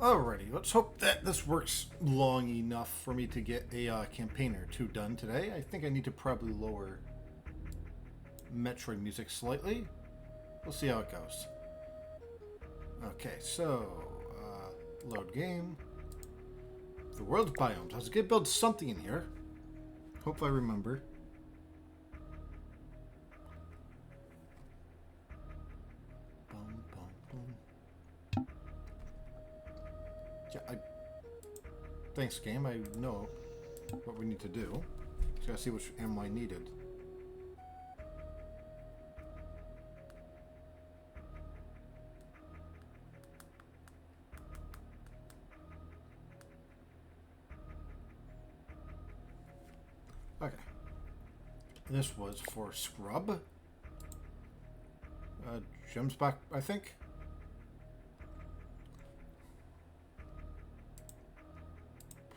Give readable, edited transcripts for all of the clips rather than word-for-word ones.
Alrighty, let's hope that this works long enough for me to get a campaign or two done today. I think I need to probably lower Metroid music slightly. We'll see how it goes. Okay, so, load game. The world's biomes. I was going to build something in here. Hope I remember. Yeah, thanks, game. I know what we need to do. Just gotta see which ammo I needed. Okay. This was for scrub. Gems back, I think.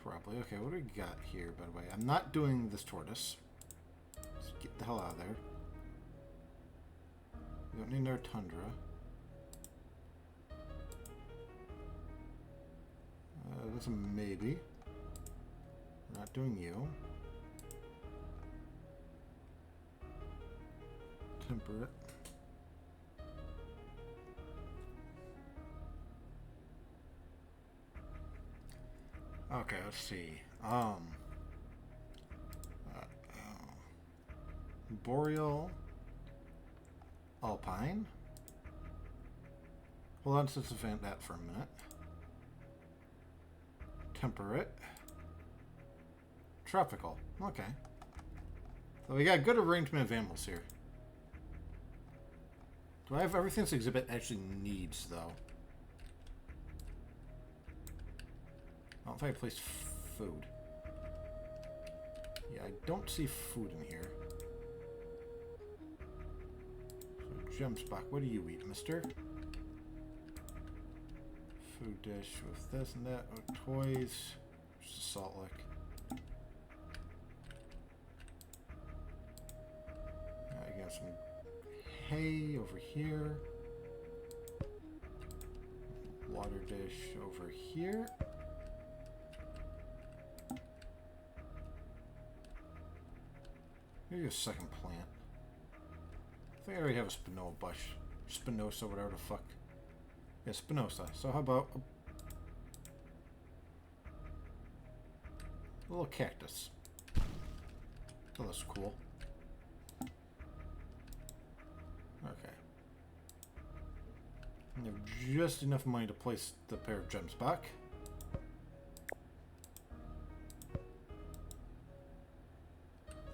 Probably. Okay, what do we got here, by the way? I'm not doing this tortoise. Let's get the hell out of there. We don't need another tundra. That's a maybe. We're not doing you. Temperate. Okay, let's see. Boreal, Alpine. Hold on, let's event that for a minute. Temperate, Tropical. Okay. So we got good arrangement of animals here. Do I have everything this exhibit actually needs, though? I don't think I placed food. Yeah, I don't see food in here. So, gem spot. What do you eat, mister? Food dish with this and that. Oh, toys. Just a salt lick. I got some hay over here. Water dish over here. Maybe a second plant. I think I already have a Spinosa, whatever the fuck. Yeah, Spinosa. So how about a little cactus? Oh, that's cool. Okay. I have just enough money to place the pair of gems back.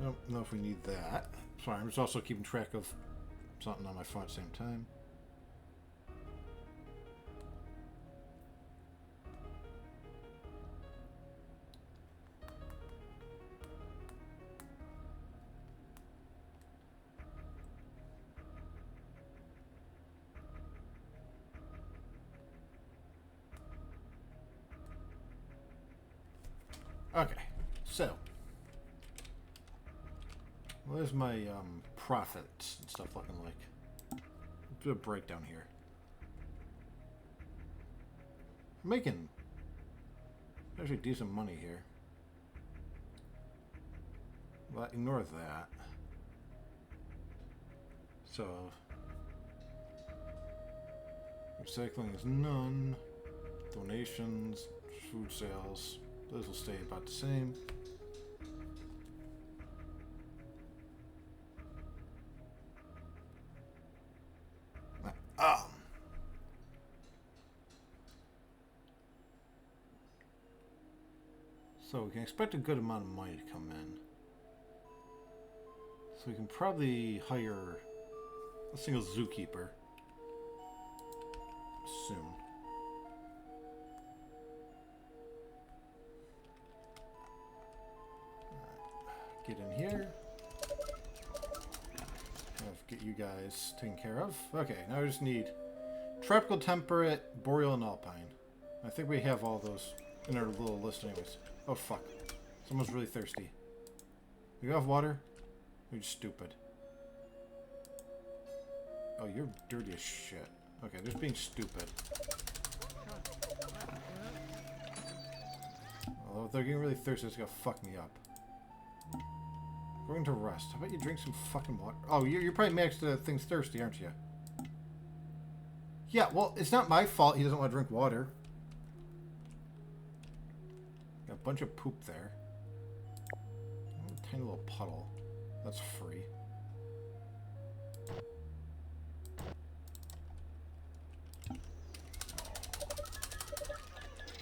I don't know if we need that. Sorry, I'm just also keeping track of something on my phone at the same time. Okay, so where's my profits and stuff looking like? Do a breakdown here. I'm making actually decent money here. But ignore that. So recycling is none. Donations, food sales, those will stay about the same. So we can expect a good amount of money to come in. So we can probably hire a single zookeeper soon. Get in here. Get you guys taken care of. Okay, now we just need tropical, temperate, boreal, and alpine. I think we have all those in our little list anyways. Oh fuck. Someone's really thirsty. You have water? You're just stupid. Oh, you're dirty as shit. Okay, just being stupid. if they're getting really thirsty, it's gonna fuck me up. Going to rest. How about you drink some fucking water? Oh, you're probably maxed the thing's thirsty, aren't you? Yeah, well, it's not my fault he doesn't want to drink water. Got a bunch of poop there. A tiny little puddle. That's free.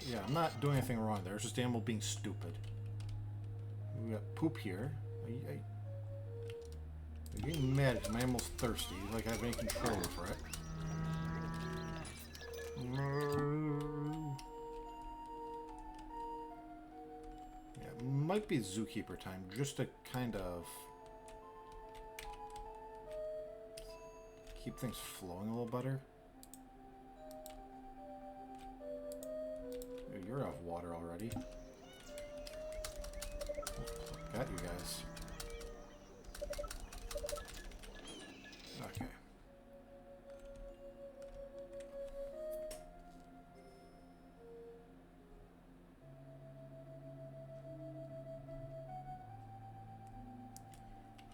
Yeah, I'm not doing anything wrong there. It's just the animal being stupid. We got poop here. I'm getting mad because my animal's thirsty. Like I have any control over it. Yeah, it might be zookeeper time, just to kind of keep things flowing a little better. Oh, you're out of water already. Got you guys. Okay.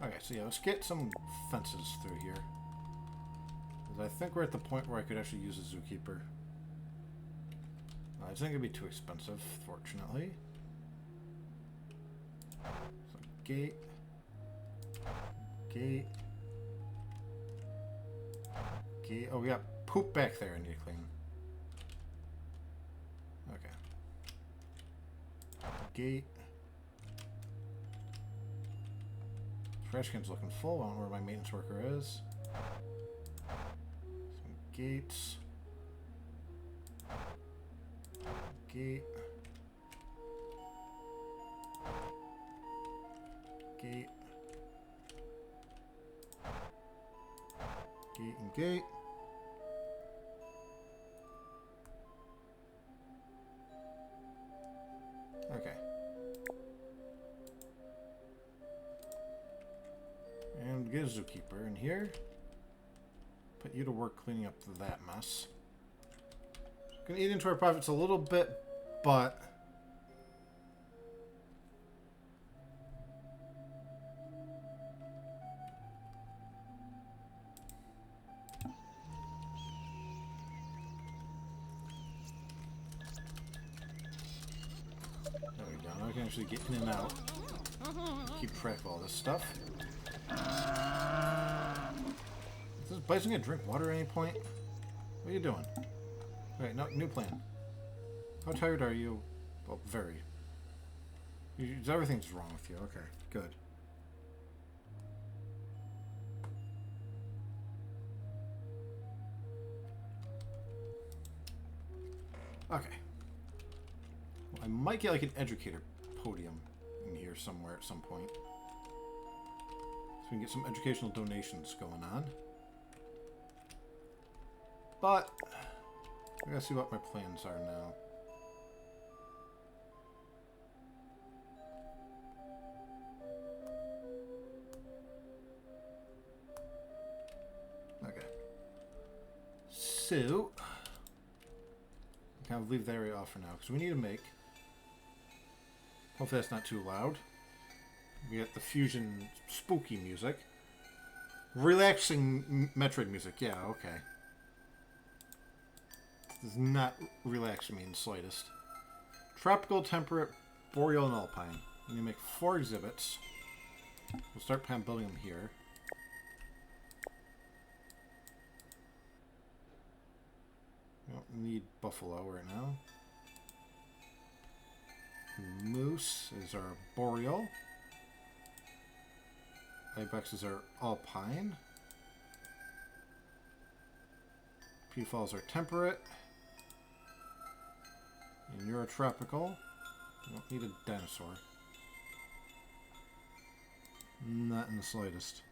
Okay, so yeah, let's get some fences through here. I think we're at the point where I could actually use a zookeeper. It's not going to be too expensive, fortunately. So, gate. Gate. Gate. Oh, we got poop back there I need to clean. Okay. Gate. Trash can's looking full. I don't know where my maintenance worker is. Some gates. Gate. Gate. Gate and gate. Okay. And get a zookeeper in here. Put you to work cleaning up that mess. Gonna eat into our profits a little bit, but there we go. Now I can actually get in and out. Keep track of all this stuff. Is this bison gonna drink water at any point? What are you doing? Alright, no, new plan. How tired are you? Well, very. Everything's wrong with you. Okay, good. Okay. Well, I might get like an educator podium in here somewhere at some point. So we can get some educational donations going on. But I gotta see what my plans are now. Okay. So kind of leave the area off for now because we need to make. Hopefully that's not too loud. We got the fusion spooky music. Relaxing Metroid music. Yeah, okay. Does not relax me in the slightest. Tropical, temperate, boreal, and alpine. We need to make 4 exhibits. We'll start building them here. We don't need buffalo right now. Moose is our boreal. Ibex is our alpine. Peafowls are temperate. And you're a tropical. You don't need a dinosaur. Not in the slightest.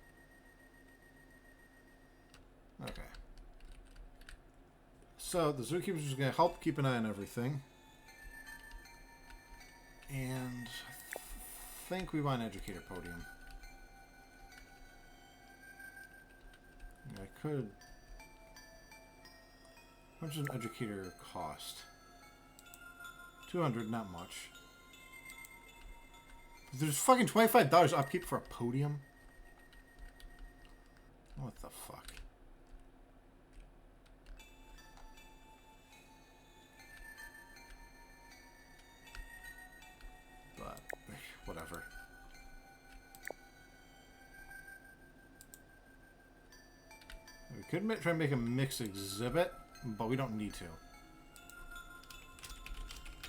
Okay. So the zookeeper's just going to help keep an eye on everything. And I think we want an educator podium. I could... How much does an educator cost? 200, not much. There's fucking $25 upkeep for a podium? What the fuck? But, whatever. We could try and make a mixed exhibit, but we don't need to.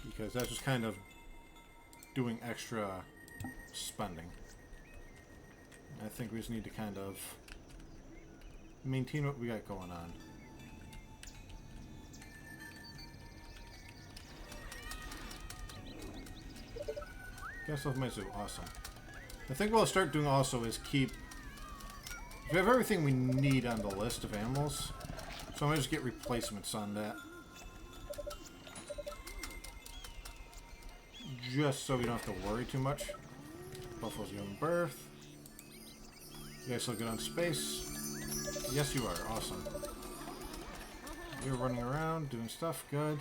Because that's just kind of doing extra spending. I think we just need to kind of maintain what we got going on. Guess off my zoo. Awesome. I think what I'll start doing also is keep... We have everything we need on the list of animals, so I'm going to just get replacements on that. Just so we don't have to worry too much. Buffalo's giving birth. You guys look good on space. Yes, you are. Awesome. You're running around, doing stuff. Good.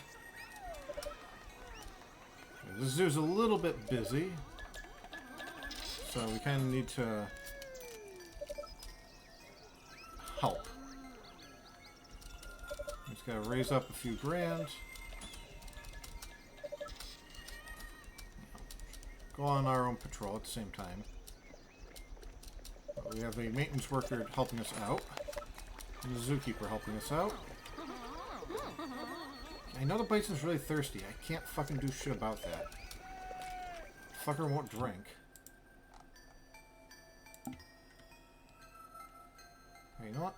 The zoo's a little bit busy, so we kind of need to help. Just gotta raise up a few grand. Go on our own patrol at the same time. We have a maintenance worker helping us out, and a zookeeper helping us out. I know the bison's really thirsty. I can't fucking do shit about that. Fucker won't drink. Hey, you know what?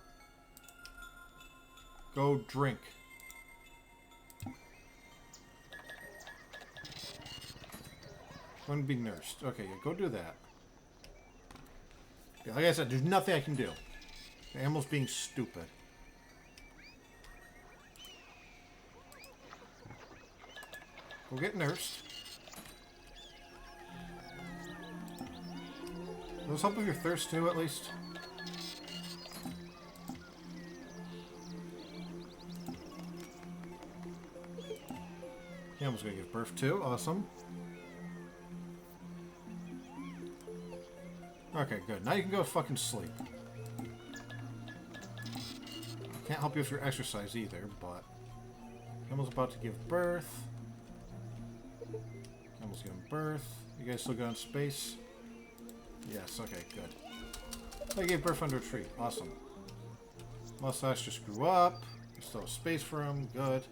Go drink. Going to be nursed. Okay, yeah, go do that. Yeah, like I said, there's nothing I can do. The animal's being stupid. Go get nursed. Will this help with your thirst too, at least? The animal's gonna give birth too. Awesome. Okay, good. Now you can go fucking sleep. Can't help you with your exercise either, but... Animal's about to give birth. Animal's giving birth. You guys still got in space? Yes, okay, good. They gave birth under a tree. Awesome. Mustache just grew up. There's still space for him. Good.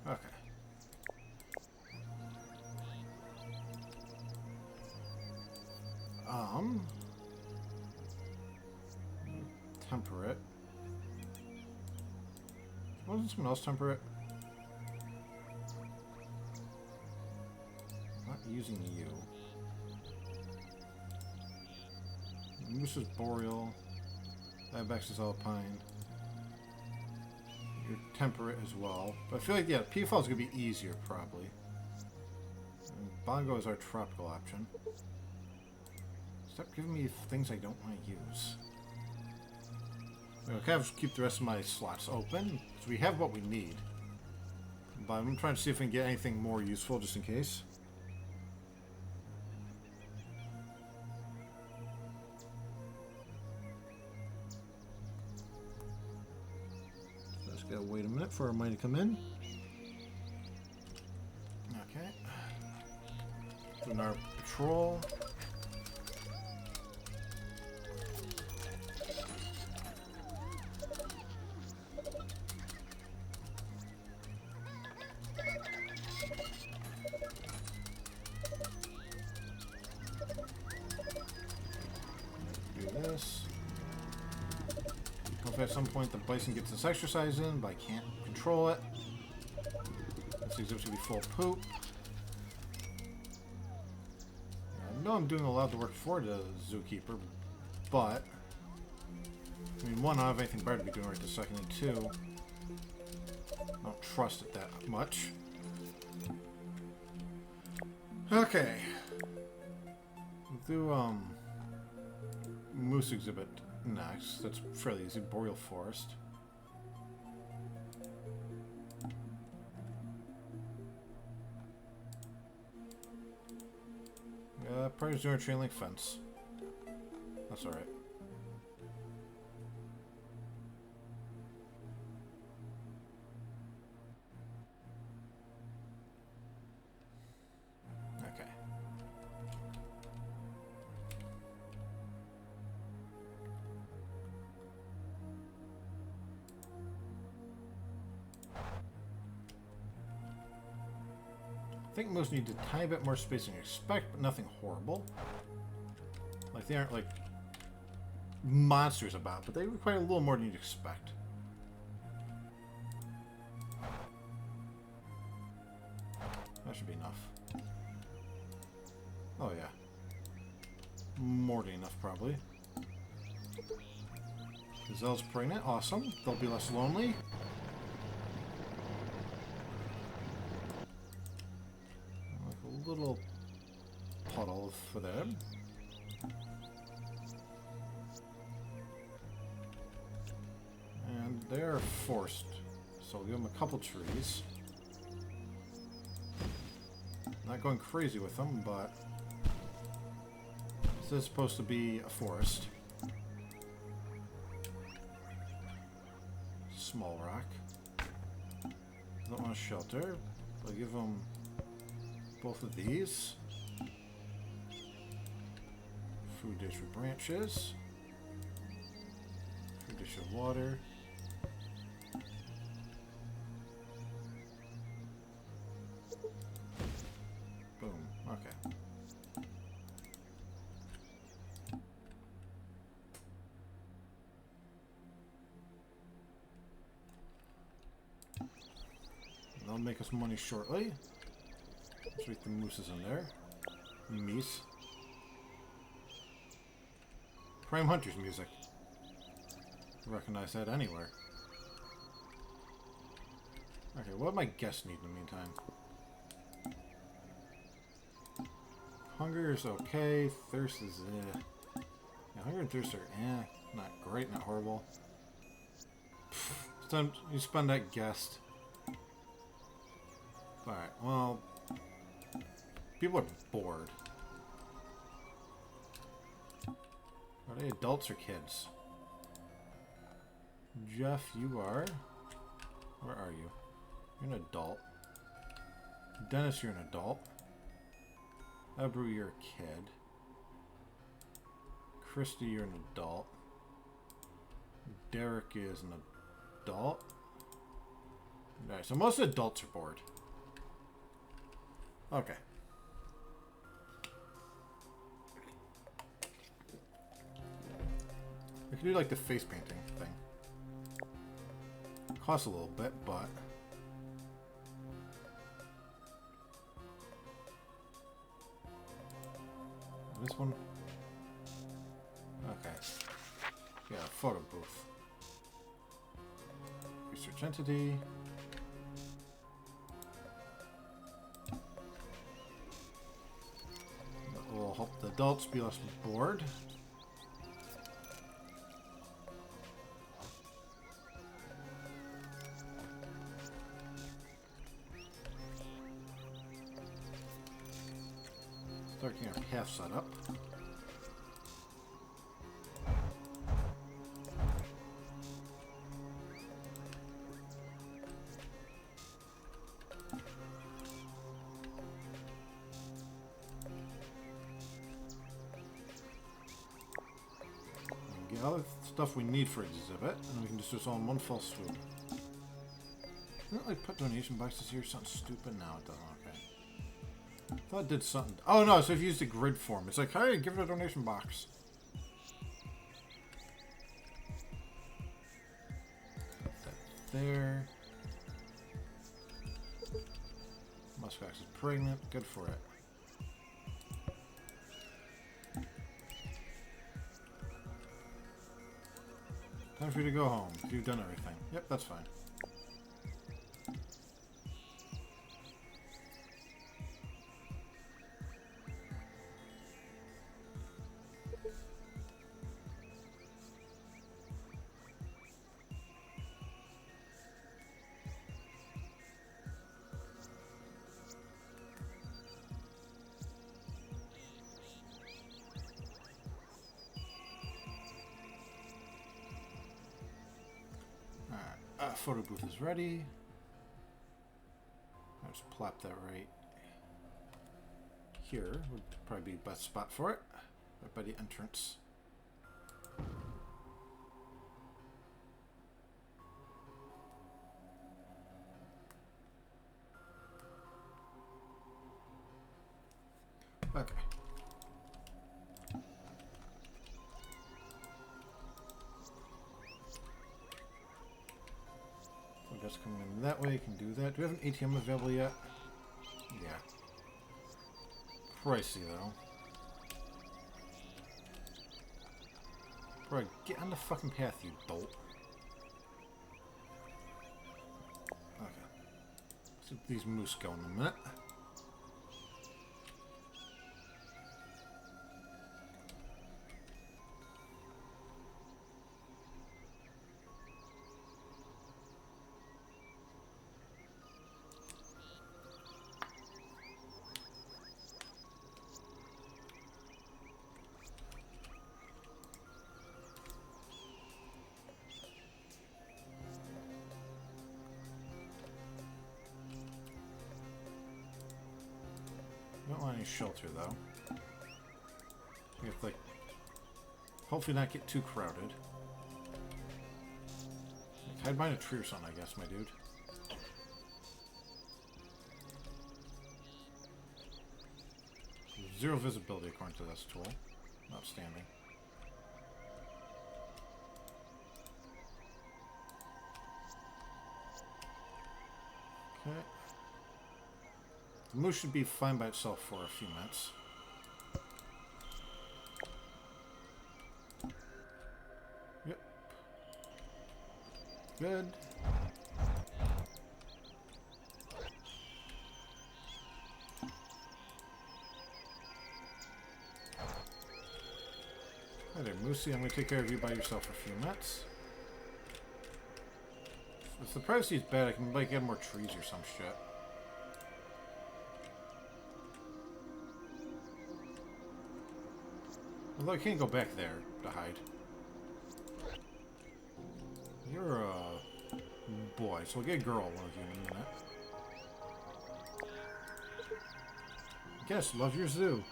Okay. Temperate. Wasn't someone else temperate? Not using you. Moose is boreal. Ibex is alpine. You're temperate as well. But I feel like, yeah, PFL is going to be easier, probably. And Bongo is our tropical option. Stop giving me things I don't want to use. Okay, I'll just keep the rest of my slots open. So we have what we need. But I'm trying to see if we can get anything more useful, just in case. So let's gotta wait a minute for our money to come in. Okay. Doing our patrol. At some point the bison gets this exercise in, but I can't control it. This exhibit's gonna be full of poop. I know I'm doing a lot of the work for the zookeeper, but I mean, one, I don't have anything better to be doing right this second, and two, I don't trust it that much. Okay. We'll do moose exhibit next. That's fairly easy. Boreal forest. Probably doing a chain link fence. That's alright. Okay. I think most need a tiny bit more space than you expect, but nothing horrible. Like, they aren't, like, monsters about, but they require a little more than you'd expect. That should be enough. Oh, yeah. More than enough, probably. Gazelle's pregnant. Awesome. They'll be less lonely. Like a little puddle for them. And they're forced. So we'll give them a couple trees. Not going crazy with them, but this is supposed to be a forest. Small rock. Don't want a shelter. I'll give them both of these. Food dish with branches. Food dish of water. Boom. Okay. That'll make us money shortly. Let's make the mooses in there. Meese. Prime Hunter's music. Recognize that anywhere. Okay, what do my guests need in the meantime? Hunger is okay. Thirst is yeah, hunger and thirst are not great, not horrible. It's time you spend that guest. Alright, well, people are bored. Are they adults or kids? Jeff, you are? Where are you? You're an adult. Dennis, you're an adult. Ebru, you're a kid. Christy, you're an adult. Derek is an adult. Alright, so most adults are bored. Okay. I can do like the face painting thing. Costs a little bit, but this one. Okay. Yeah, photo booth. Research entity. That will help the adults be less bored. Start getting our path set up. Get all the stuff we need for exhibit, and we can just do this all in one fell swoop. Didn't like put donation boxes here? Something stupid? No, it doesn't. Okay. I thought it did something. Oh no, so if you used a grid form, it's like, hey, give it a donation box. Put that there. Musvax is pregnant. Good for it. Time for you to go home. You've done everything. Yep, that's fine. photo booth is ready. I'll just plop that right here. Would probably be the best spot for it. Right by the entrance. Okay. So just coming in that way, can do that. Do we have an ATM available yet? Yeah. Pricey though. Bro, get on the fucking path, you dolt. Okay. Let's get these moose going in a minute. Don't want any shelter though. We have to, like, hopefully not get too crowded. Like, hide behind a tree or something, I guess, my dude. Zero visibility according to this tool. Outstanding. Okay. The moose should be fine by itself for a few minutes. Yep. Good. Hi there, Moosey. I'm going to take care of you by yourself for a few minutes. If the privacy is bad, I can like get more trees or some shit. Although I can't go back there to hide. You're a boy, so we'll get a girl one of you in a minute. Guess, love your zoo.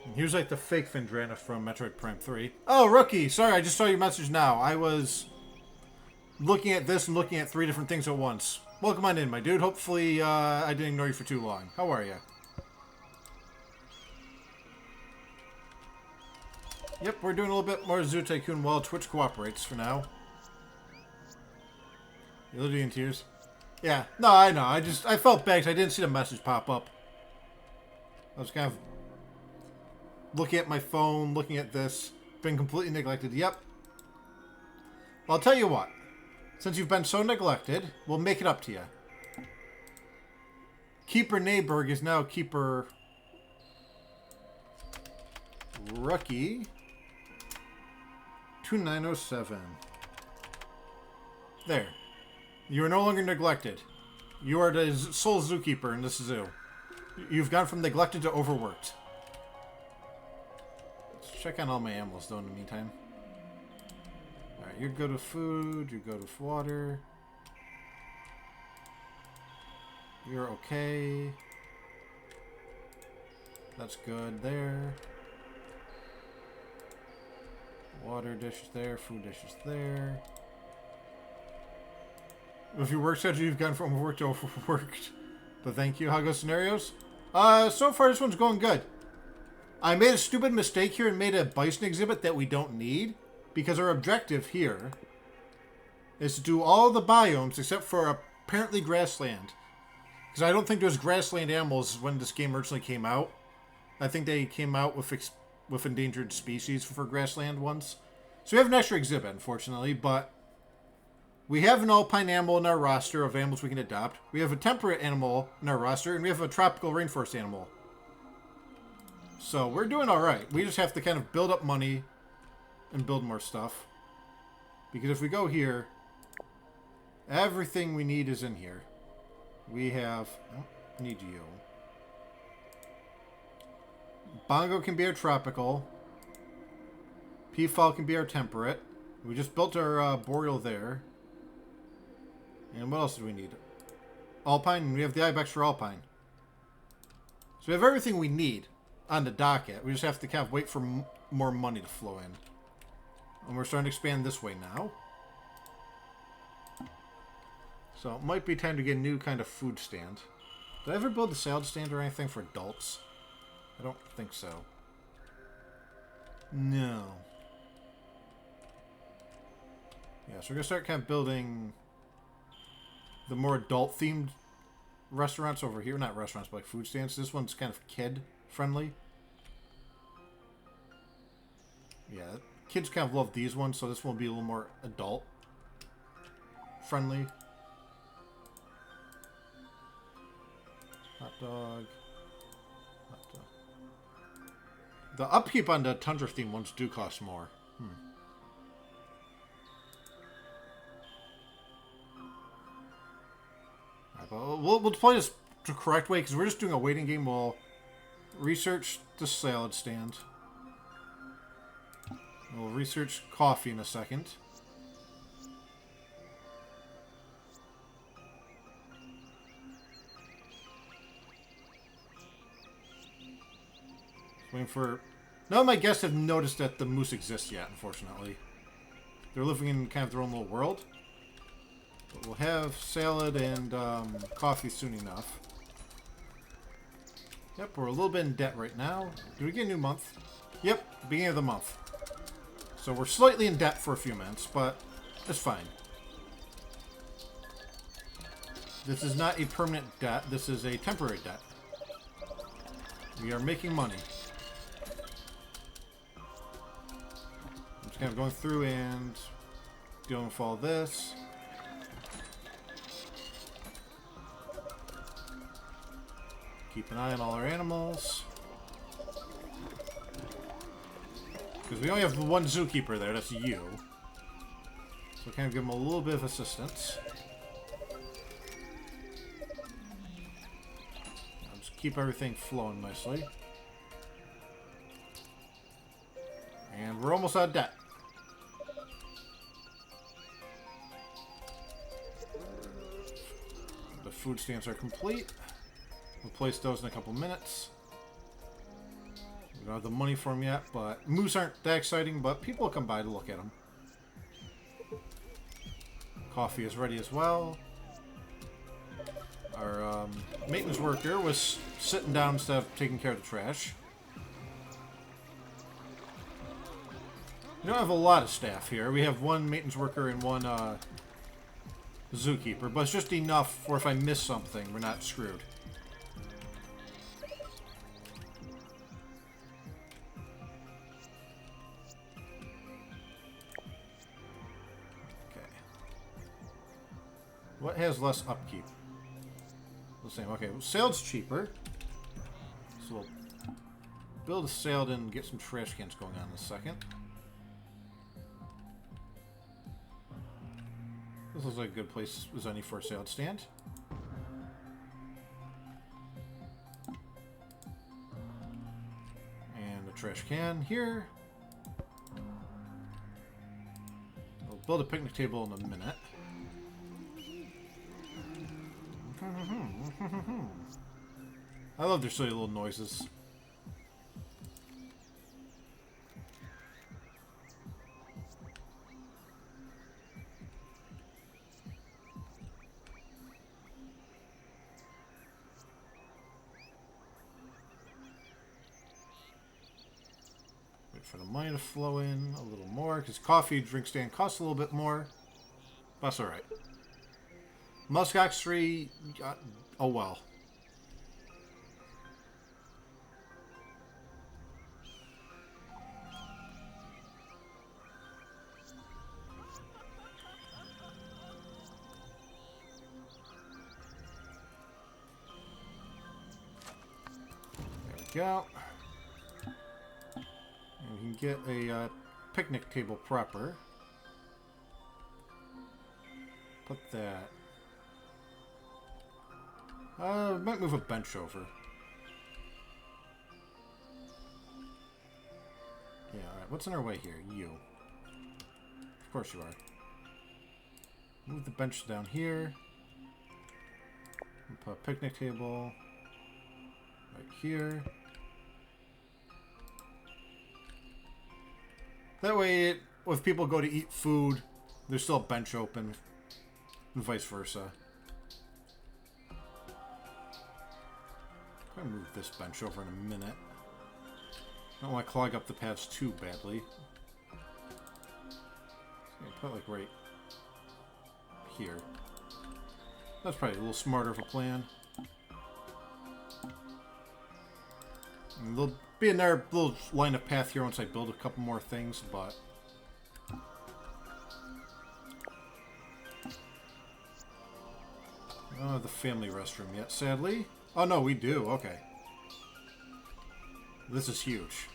And here's like the fake Findrana from Metroid Prime 3. Oh, rookie! Sorry, I just saw your message now. I was looking at this and looking at 3 different things at once. Welcome on in, my dude. Hopefully, I didn't ignore you for too long. How are you? Yep, we're doing a little bit more Zoo Tycoon while Twitch cooperates for now. You're literally in tears. Yeah, no, I know. I felt bad 'cause I didn't see the message pop up. I was kind of looking at my phone, looking at this. Been completely neglected. Yep. Well, I'll tell you what. Since you've been so neglected, we'll make it up to you. Keeper Neyberg is now Keeper Rookie 2907. There. You are no longer neglected. You are the sole zookeeper in this zoo. You've gone from neglected to overworked. Let's check on all my animals though in the meantime. Alright, you go to food, you go to water. You're okay. That's good there. Water dishes there, food dishes there. With your work schedule, you've gone from overworked to overworked. But thank you. How goes scenarios? So far this one's going good. I made a stupid mistake here and made a bison exhibit that we don't need. Because our objective here is to do all the biomes except for apparently grassland. Because I don't think there was grassland animals when this game originally came out. I think they came out with endangered species for grassland ones. So we have an extra exhibit, unfortunately, but we have an alpine animal in our roster of animals we can adopt. We have a temperate animal in our roster, and we have a tropical rainforest animal. So we're doing all right. We just have to kind of build up money and build more stuff. Because if we go here, everything we need is in here. We have... Oh, I need you. Bongo can be our tropical. Peafowl can be our temperate. We just built our boreal there. And what else do we need? Alpine. We have the ibex for alpine. So we have everything we need on the docket. We just have to kind of wait for more money to flow in. And we're starting to expand this way now. So it might be time to get a new kind of food stand. Did I ever build a salad stand or anything for adults? I don't think so. No. Yeah, so we're going to start kind of building the more adult-themed restaurants over here. Not restaurants, but like food stands. This one's kind of kid-friendly. Yeah, kids kind of love these ones, so this one will be a little more adult-friendly. Hot dog. Hot dog. The upkeep on the Tundra theme ones do cost more. Right, but we'll play this the correct way because we're just doing a waiting game. We'll research the salad stand. We'll research coffee in a second. Waiting for... None of my guests have noticed that the moose exists yet, unfortunately. They're living in kind of their own little world. But we'll have salad and coffee soon enough. Yep, we're a little bit in debt right now. Do we get a new month? Yep, beginning of the month. So we're slightly in debt for a few minutes, but it's fine. This is not a permanent debt. This is a temporary debt. We are making money. I'm just kind of going through and dealing with all this. Keep an eye on all our animals. Because we only have one zookeeper there, that's you. So kind of give him a little bit of assistance. Now just keep everything flowing nicely. And we're almost out of debt. The food stamps are complete. We'll place those in a couple minutes. We don't have the money for them yet, but moose aren't that exciting, but people will come by to look at them. Coffee is ready as well. Our maintenance worker was sitting down instead of taking care of the trash. We don't have a lot of staff here. We have one maintenance worker and one zookeeper, but it's just enough for if I miss something, we're not screwed. What has less upkeep? The same. Okay, well, salad's cheaper. So we'll build a salad and get some trash cans going on in a second. This looks like a good place as any for a salad stand. And a trash can here. We'll build a picnic table in a minute. I love their silly little noises. Wait for the money to flow in a little more, because coffee drink stand costs a little bit more. That's alright. Muskox 3, oh well. There we go. And we can get a picnic table proper. Put that. We might move a bench over. Yeah, alright, Alright, what's in our way here? You. Of course you are. Move the bench down here. And put a picnic table right here. That way, if people go to eat food, there's still a bench open, and vice versa. I'm gonna move this bench over in a minute. I don't want to clog up the paths too badly. So put it like right here. That's probably a little smarter of a plan. And there'll be another little line of path here once I build a couple more things, but... I don't have the family restroom yet, sadly. Oh, no, we do. Okay. This is huge.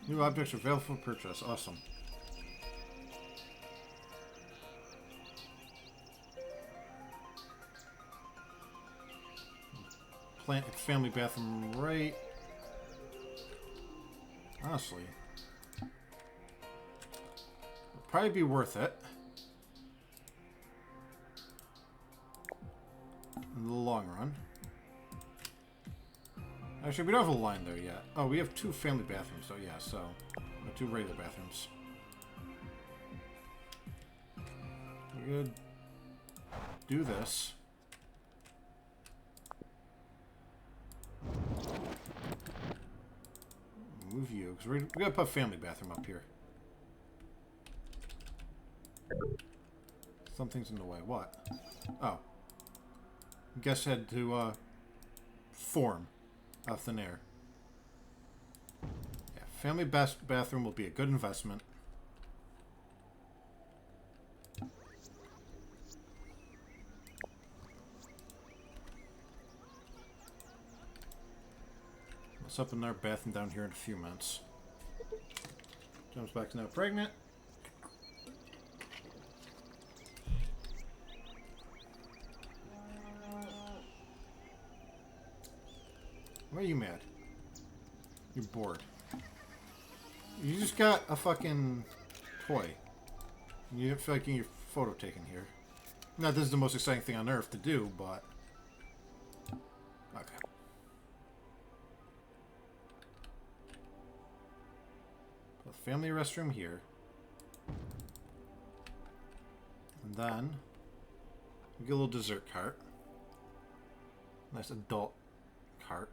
New objects are available for purchase. Awesome. Plant family bathroom right. Honestly. It'd probably be worth it. In the long run. Actually, we don't have a line there yet. Oh, we have 2 family bathrooms, so yeah, so... 2 regular bathrooms. We're gonna do this. Move you, because we gotta put a family bathroom up here. Something's in the way. What? Oh. Guess had to, form out of thin air. Yeah, family bathroom will be a good investment. Let's up in our bathroom down here in a few minutes. Jumps back to now pregnant. Why are you mad? You're bored. You just got a fucking toy. You don't feel like getting your photo taken here. Now, this is the most exciting thing on earth to do, but... Okay. Put a family restroom here. And then... we get a little dessert cart. Nice adult cart.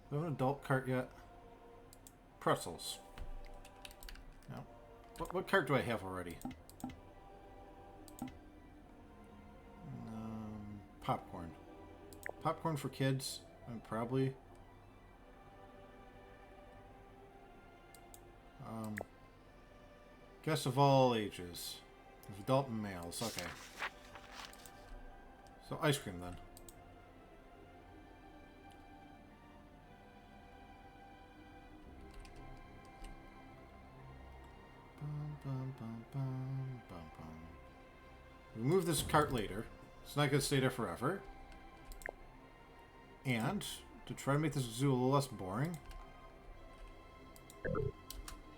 Do I have an adult cart yet? Pretzels. No. What cart do I have already? Popcorn. Popcorn for kids? Probably. Guests of all ages. Adult and males. Okay. So ice cream then. We'll move this cart later. It's not going to stay there forever. And, to try to make this zoo a little less boring...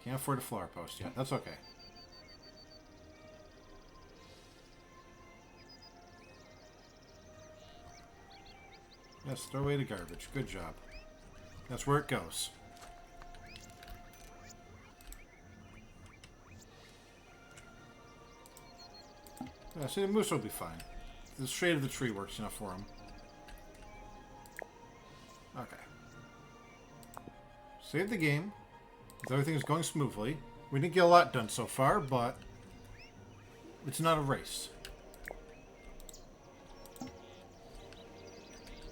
Can't afford a flower post yet. That's okay. Yes, throw away the garbage. Good job. That's where it goes. Yeah, see, the moose will be fine. The shade of the tree works enough for him. Okay. Save the game. Everything is going smoothly. We didn't get a lot done so far, but it's not a race.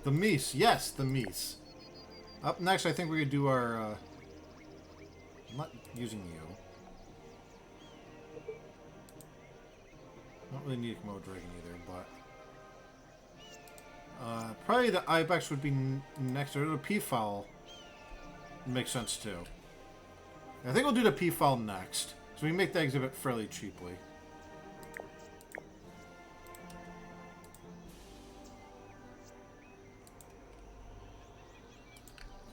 The meese. Yes, the meese. Up next, I think we're going to do our... I'm not using you. Don't really need a Komodo dragon either, but... probably the ibex would be next, or the peafowl makes sense too. I think we'll do the peafowl next, so we can make that exhibit fairly cheaply.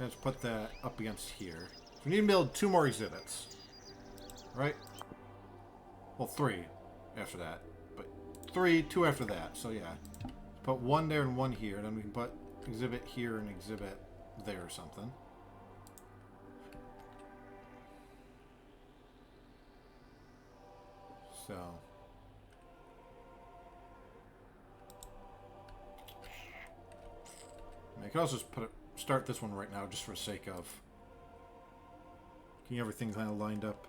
Let's put that up against here. We need to build 2 more exhibits. Right? Well, 3 after that. But 3, 2 after that. So yeah. Put 1 there and 1 here. Then we can put exhibit here and exhibit there or something. So... I could also just start this one right now, just for the sake of getting everything kind of lined up.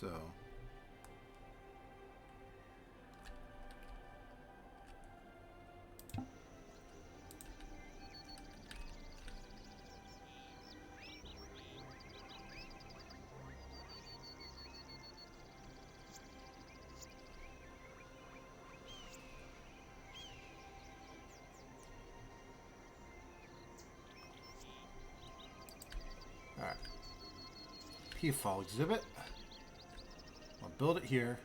So. Alright. P-fall exhibit. I'll build it here.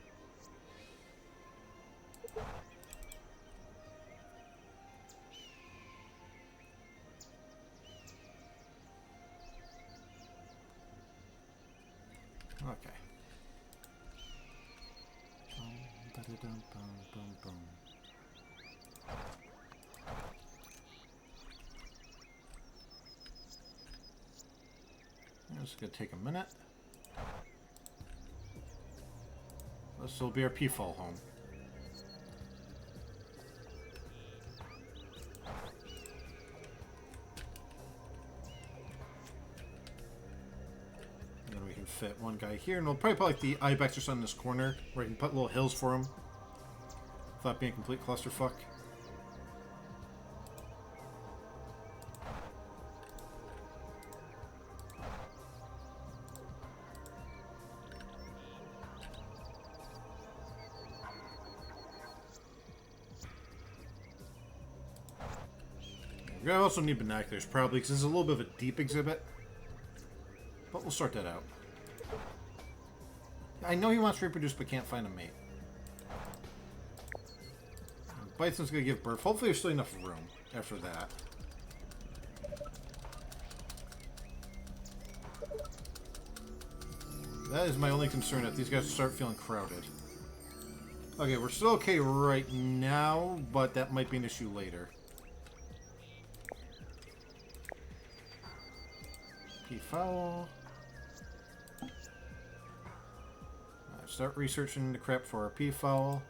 Okay. This is going to take a minute. This will be our P-fall home. And then we can fit one guy here, and we'll probably put like the ibex or something in this corner, where we can put little hills for him, without being a complete clusterfuck. We're going to also need binoculars, probably, because this is a little bit of a deep exhibit. But we'll sort that out. I know he wants to reproduce, but can't find a mate. Bison's going to give birth. Hopefully there's still enough room after that. That is my only concern, that these guys start feeling crowded. Okay, we're still okay right now, but that might be an issue later. P-foul. Start researching the crap for our P-foul.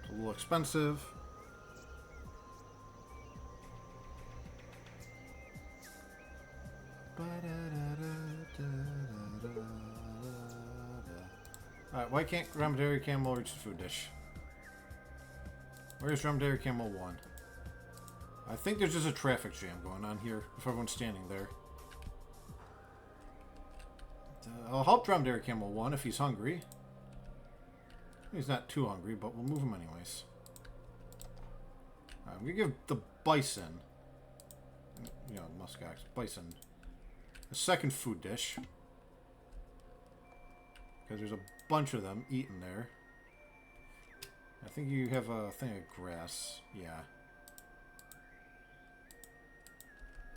It's a little expensive. Alright, why can't Dromedary Camel reach the food dish? Where's Dromedary Camel 1? I think there's just a traffic jam going on here, if everyone's standing there. I'll help Dromedary Camel 1 if he's hungry. He's not too hungry, but we'll move him anyways. I'm going to give the bison, you know, muskox, bison, a second food dish. Because there's a bunch of them eating there. I think you have a thing of grass. Yeah.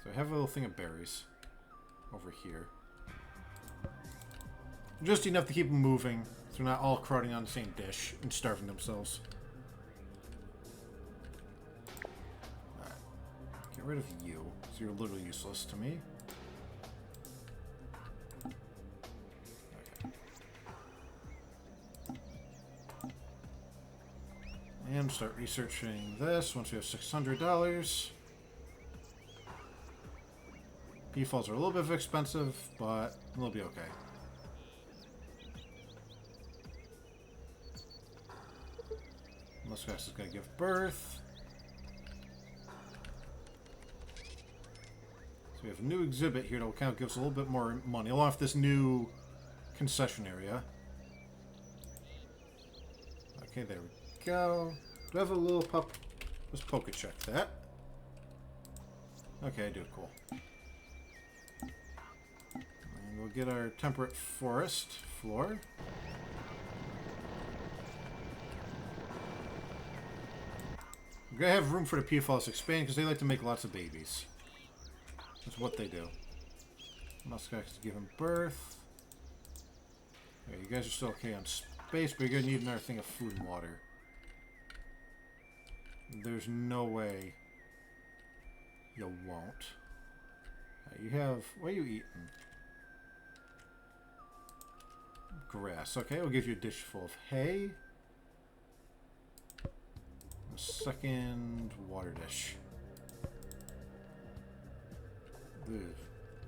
So I have a little thing of berries over here. Just enough to keep them moving, so they're not all crowding on the same dish and starving themselves. Alright. Get rid of you, so you're literally useless to me. Okay. And start researching this once we have $600. P-falls are a little bit expensive, but they'll be okay. Muskox is going to give birth. So we have a new exhibit here that will kind of give us a little bit more money, along with this new concession area. Okay, there we go. Do I have a little pup? Let's poke check that. Okay, I do. Cool. We'll get our temperate forest floor. We're gonna have room for the peafowls to expand because they like to make lots of babies. That's what they do. Muskox to give him birth. Okay, you guys are still okay on space, but you're gonna need another thing of food and water. There's no way you won't. You have... What are you eating? Grass. Okay, we'll give you a dish full of hay. A second water dish. The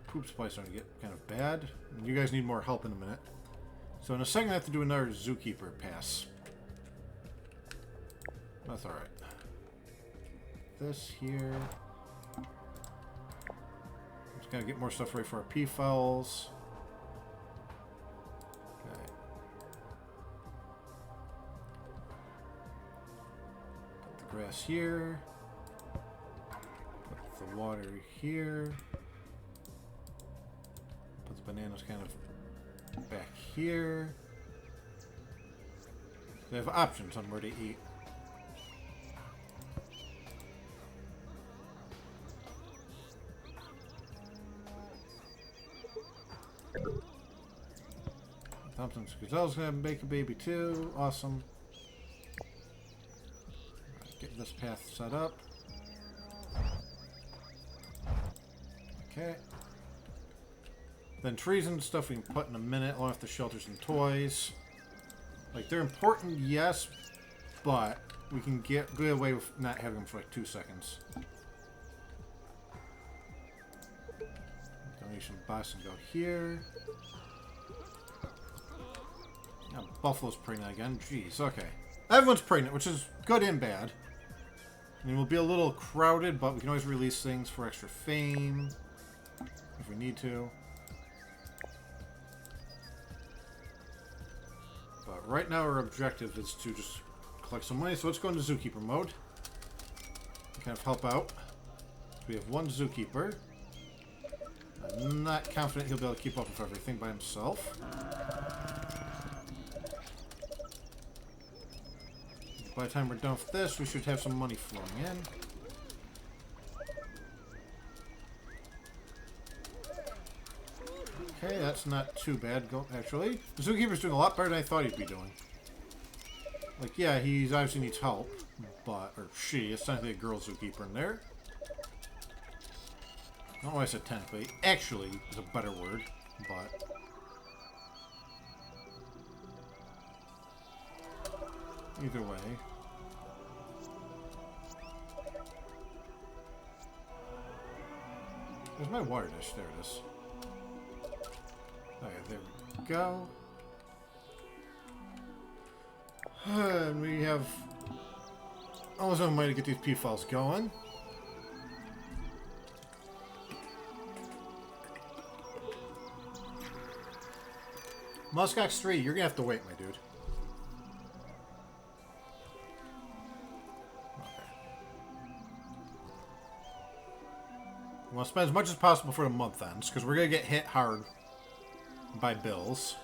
poop supplies starting to get kind of bad. You guys need more help in a minute. So in a second I have to do another zookeeper pass. That's alright. This here. Just gotta get more stuff ready for our peafowls. Okay. Put the grass here. Put the water here. Put the bananas kind of back here. They have options on where to eat. Thompson's gazelle's gonna make a baby too. Awesome. Right, get this path set up. Okay. Then trees and stuff we can put in a minute, along with the shelters and toys. Like, they're important, yes, but we can get away with not having them for like 2 seconds. Donation box and go here. Oh, Buffalo's pregnant again. Jeez, okay. Everyone's pregnant, which is good and bad. I mean, we'll be a little crowded, but we can always release things for extra fame if we need to. But right now our objective is to just collect some money, so let's go into zookeeper mode. Kind of help out. We have one zookeeper. I'm not confident he'll be able to keep up with everything by himself. By the time we're done with this, we should have some money flowing in. Okay, that's not too bad, actually. The zookeeper's doing a lot better than I thought he'd be doing. Like, yeah, he obviously needs help, but... Or she, it's technically a girl zookeeper in there. I don't know why I said technically. Actually is a better word, but... Either way. There's my water dish. There it is. Okay, there we go. And we have almost enough money to get these peafowls going. Muskox 3, you're gonna have to wait, my dude. We want to spend as much as possible for the month ends, because we're going to get hit hard by bills.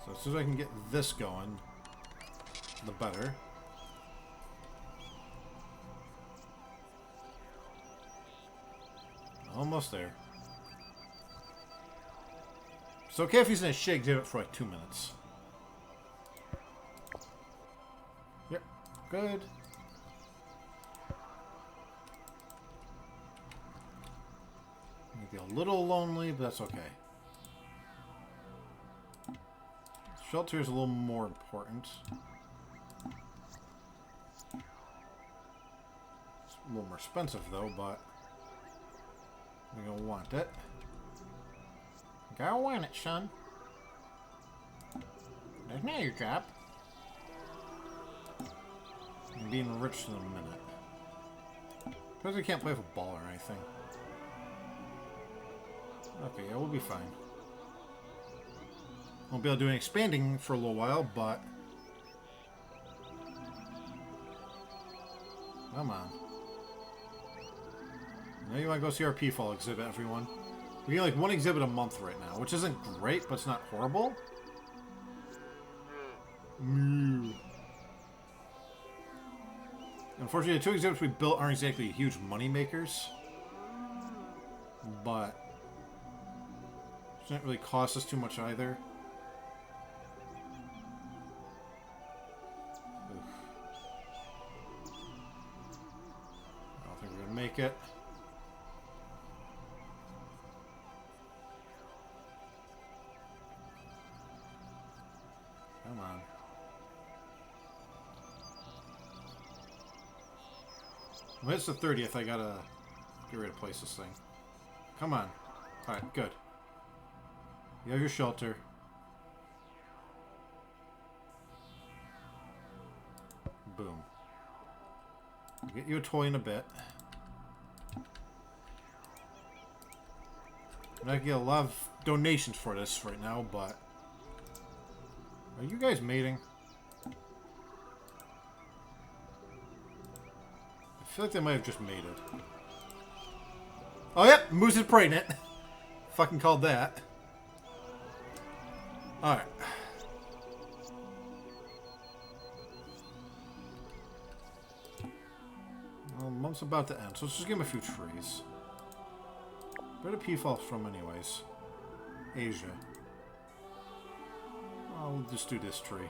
So as soon as I can get this going, the better. Almost there. It's okay if he's in a shake, do it for like 2 minutes. Yep, good. Maybe a little lonely, but that's okay. Shelter is a little more important. It's a little more expensive though, but we're gonna want it. Go want it, son. That's not your job. I'm being rich in a minute. Because we can't play with a ball or anything. Okay, yeah, we'll be fine. Won't be able to do any expanding for a little while, but... Come on. Now you want to go see our P-Fall exhibit, everyone. We get like one exhibit a month right now, which isn't great, but it's not horrible. Unfortunately, the 2 exhibits we built aren't exactly huge money makers, but it doesn't really cost us too much either. I don't think we're gonna make it. Come on. When it's the 30th, I gotta get ready to place this thing. Come on. Alright, good. You have your shelter. Boom. I'll get you a toy in a bit. I'm not gonna get a lot of donations for this right now, but... Are you guys mating? I feel like they might have just mated. Oh, yep! Moose is pregnant. Fucking called that. Alright. Well, month's about to end, so let's just give him a few trees. Where did P-Fall from anyways? Asia. Oh, we'll just do this tree.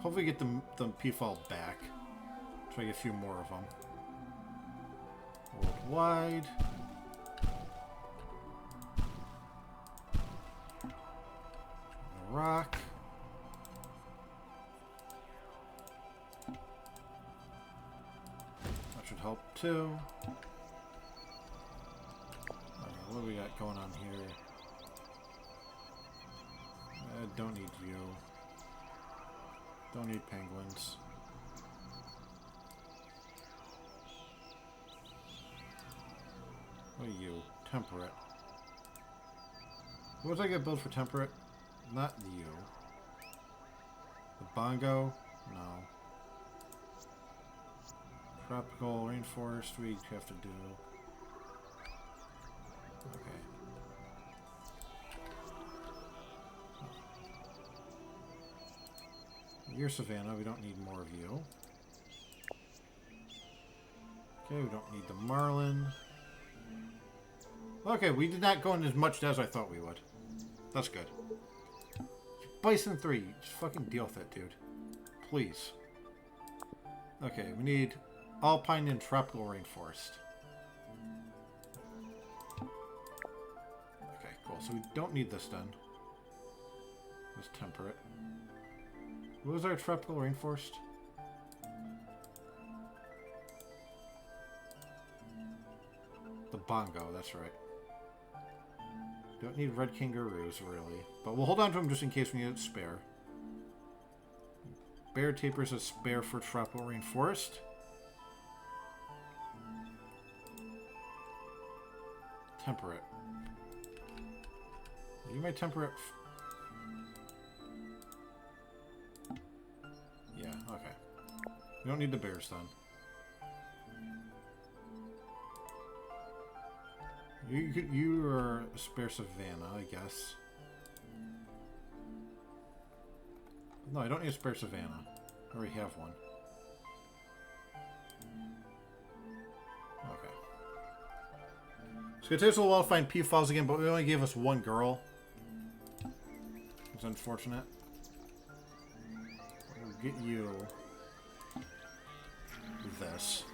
Hopefully get the P-Fall back. Try to get a few more of them. Worldwide. Rock. That should help too. Okay, what do we got going on here? I don't need you. Don't need penguins. What are you? Temperate. What was I gonna build for temperate? Not you. The bongo? No. Tropical rainforest we have to do. Okay. You're Savannah, we don't need more of you. Okay, we don't need the marlin. Okay, we did not go in as much as I thought we would. That's good. Bison 3, just fucking deal with it, dude. Please. Okay, we need alpine and tropical rainforest. Okay, cool. So we don't need this then. It's temperate. What was our tropical rainforest? The bongo, that's right. Don't need red kangaroos, really. But we'll hold on to them just in case we need a spare. Bear tapers a spare for tropical rainforest. Temperate. Are you my temperate? Yeah, okay. We don't need the bears then. You are a spare Savannah, I guess. No, I don't need a spare Savannah. I already have one. Okay. It's gonna take us a little while to find P-Falls again, but we only gave us one girl. It's unfortunate. We'll get you this.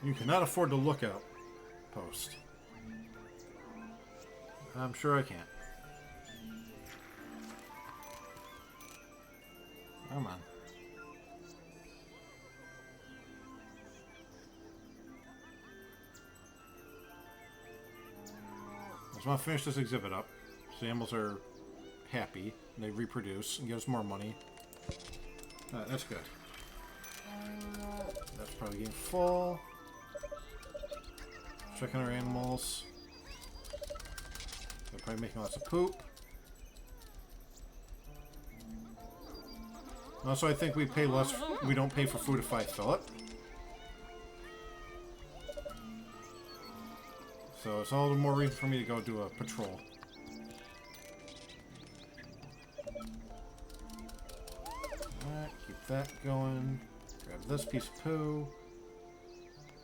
You cannot afford the lookout post. I'm sure I can't. Come on. just want to finish this exhibit up. So the animals are happy. And they reproduce and give us more money. That's good. That's probably getting full. Checking our animals. They're probably making lots of poop. Also, I think we pay less. We don't pay for food if I fill it. So it's all the more reason for me to go do a patrol. Alright, keep that going. Grab this piece of poo.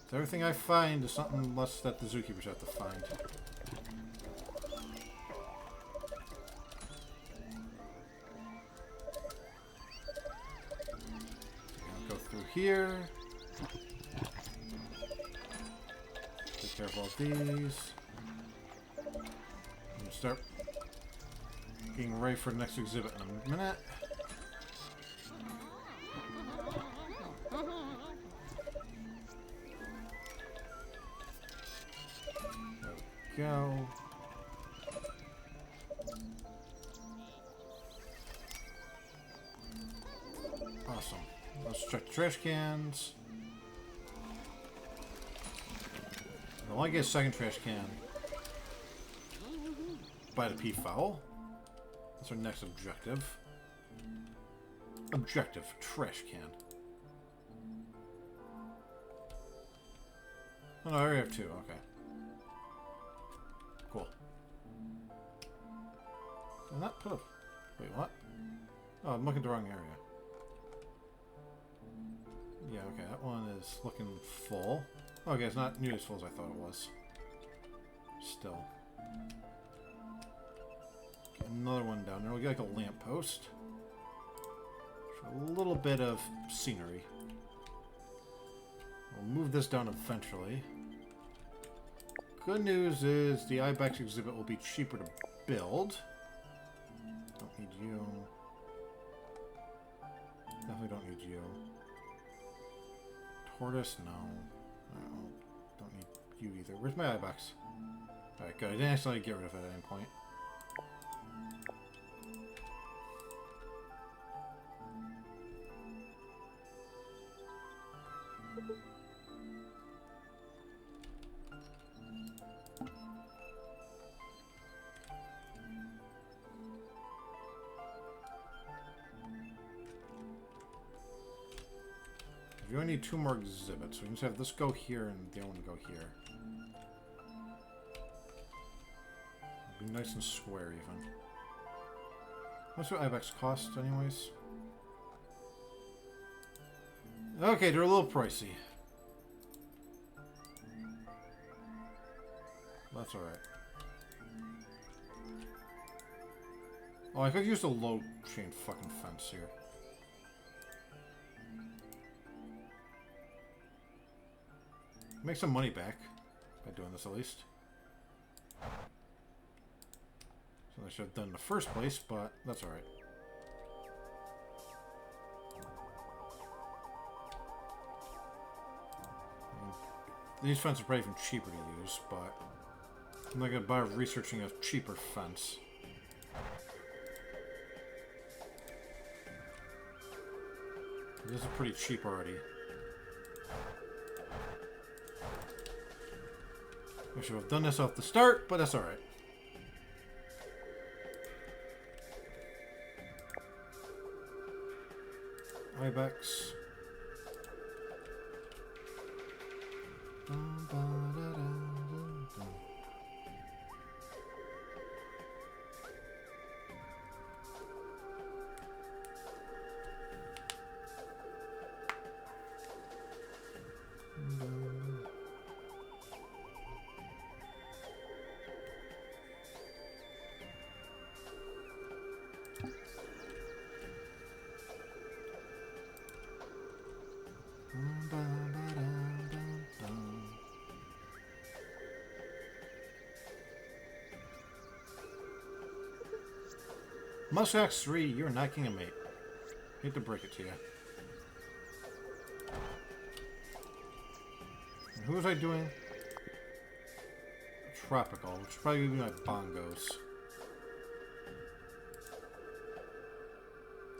So everything I find is something less that the zookeepers have to find. Go through here. Take care of all these. And start getting ready for the next exhibit in a minute. Go. Awesome. Let's check the trash cans. I'll only get a second trash can by the peafowl. That's our next objective. Objective, trash can. Oh no, I already have two, okay. Cool. Did I not put a... Wait, what? Oh, I'm looking at the wrong area. Yeah, okay, that one is looking full. Okay, it's not nearly as full as I thought it was. Still. Get another one down there. We'll get like a lamppost. A little bit of scenery. We'll move this down eventually. Good news is the Ibex exhibit will be cheaper to build. Don't need you. Definitely don't need you. Tortoise? No. No. Don't need you either. Where's my Ibex? Alright, good. I didn't accidentally get rid of it at any point. You only need two more exhibits. So we can just have this go here and the other one go here. It'll be nice and square even. What's what Ibex cost anyways? Okay, they're a little pricey. That's alright. Oh, I could use the low chain fucking fence here. Make some money back by doing this at least. So I should have done in the first place, but that's alright. These fences are probably even cheaper to use, but I'm not going to bother researching a cheaper fence. This is pretty cheap already. I should have done this off the start, but that's alright. Ibex. Muskox 3, you're not king of mate. Hate to break it to you. And who was I doing? tropical, which would probably be my bongos.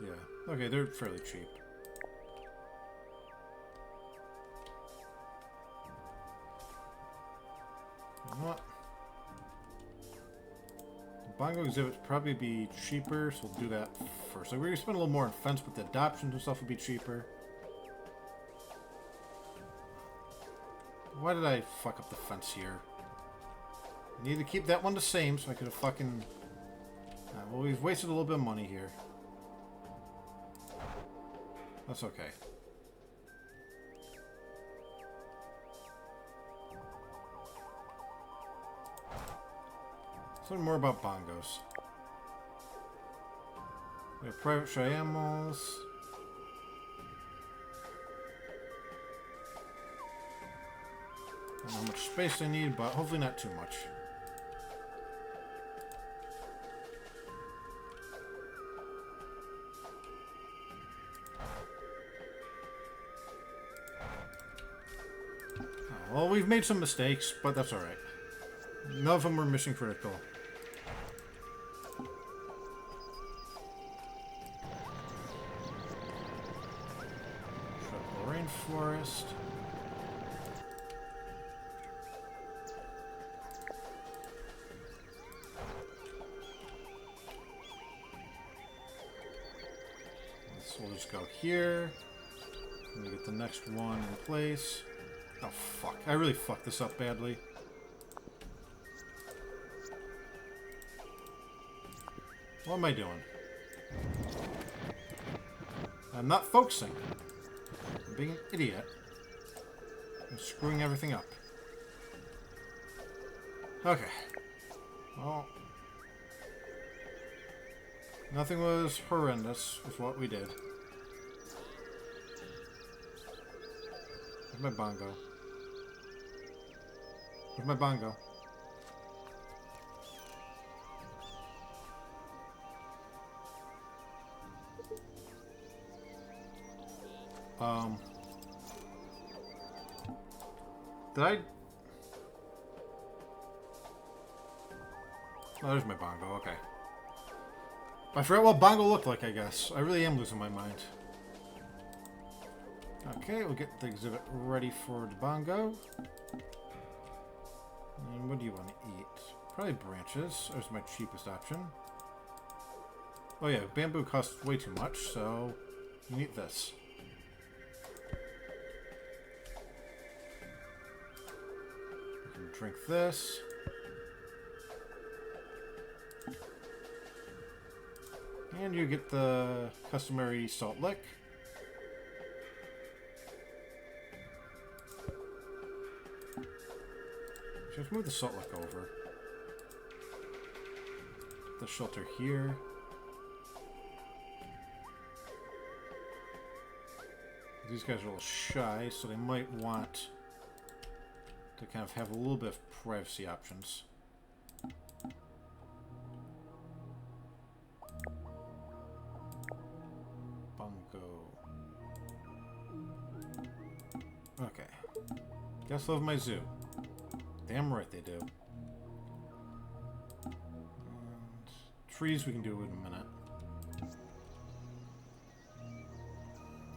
Yeah, okay, they're fairly cheap. You know what? The bongo exhibit would probably be cheaper, so we'll do that first. Like, we're gonna spend a little more on fence, but the adoptions and stuff would be cheaper. Why did I fuck up the fence here? I need to keep that one the same so I could have fucking... well, we've wasted a little bit of money here. That's okay. Let's learn more about bongos. We have private Shyamals. I don't know how much space I need, but hopefully not too much. Oh, well, we've made some mistakes, but that's alright. None of them were mission critical. Tropical rainforest. We'll just go here. Let me get the next one in place. Oh, fuck. I really fucked this up badly. What am I doing? I'm not focusing. I'm being an idiot. I'm screwing everything up. Okay. Well, nothing was horrendous with what we did. Where's my bongo? Where's my bongo? Did I... Oh, there's my bongo, okay. I forgot what bongo looked like, I guess. I really am losing my mind. Okay, we'll get the exhibit ready for the bongo. And what do you want to eat? Probably branches. There's my cheapest option. Oh yeah, bamboo costs way too much, so you need this. You can drink this. And you get the customary salt lick. Just move the salt lick over. The shelter here. These guys are a little shy, so they might want to kind of have a little bit of privacy options. Okay. Guess love my zoo. Damn right they do. And trees we can do in a minute.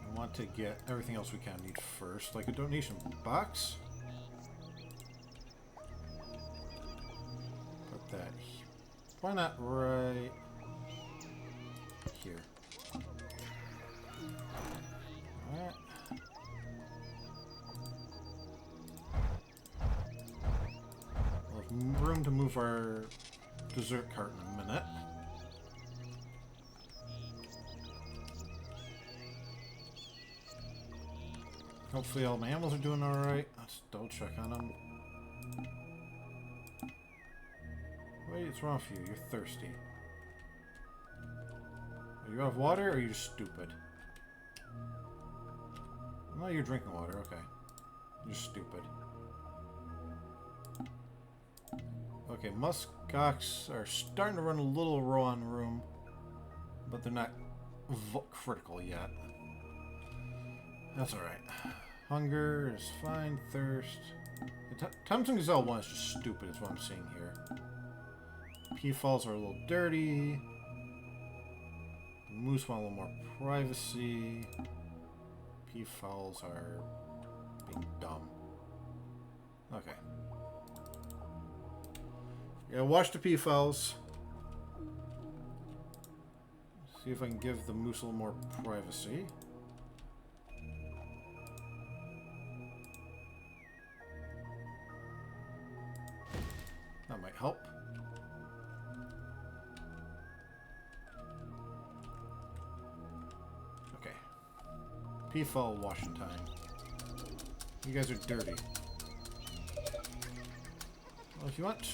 I want to get everything else we can need first, like a donation box. Put that here. Why not right here? Alright. Room to move our dessert cart in a minute. Hopefully all my animals are doing alright. Let's double check on them. Wait, what's wrong with you? You're thirsty. Are you out of water or are you just stupid? No, you're drinking water, okay. You're stupid. Okay, muskox are starting to run a little low on room, but they're not critical yet. That's alright. Hunger is fine. Thirst. Thompson Gazelle 1 is just stupid, is what I'm seeing here. P-falls are a little dirty. The moose want a little more privacy. P-falls are being dumb. Okay. Yeah, watch the P-falls. See if I can give the moose a little more privacy. That might help. Okay. P-fall washing time. You guys are dirty. Well, if you want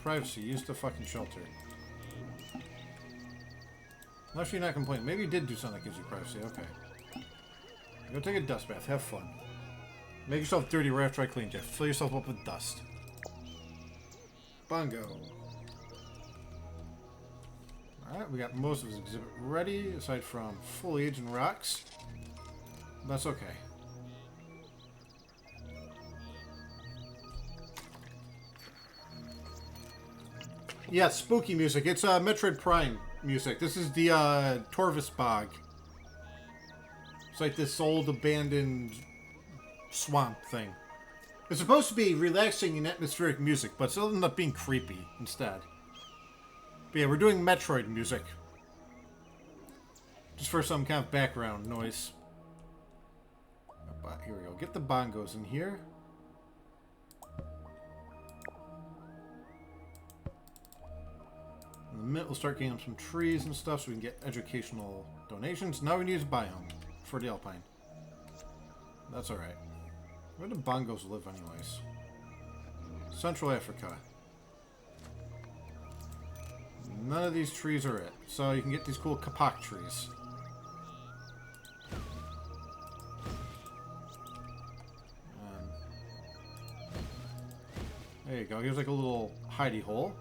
privacy, use the fucking shelter. Unless you're not complaining. Maybe you did do something that gives you privacy. Okay. Go take a dust bath. Have fun. Make yourself dirty right after I cleaned you. Fill yourself up with dust. Bongo. Alright, we got most of his exhibit ready, aside from foliage and rocks. That's okay. Yeah, spooky music. It's Metroid Prime music. This is the Torvis Bog. It's like this old abandoned swamp thing. It's supposed to be relaxing and atmospheric music, but it'll end up being creepy instead. But yeah, we're doing Metroid music. Just for some kind of background noise. But here we go. Get the bongos in here. In a minute, we'll start getting some trees and stuff so we can get educational donations. Now we need to use Biome for the Alpine. That's alright. Where do bongos live anyways? Central Africa. None of these trees are it. So you can get these cool kapak trees. And there you go. Here's like a little hidey hole.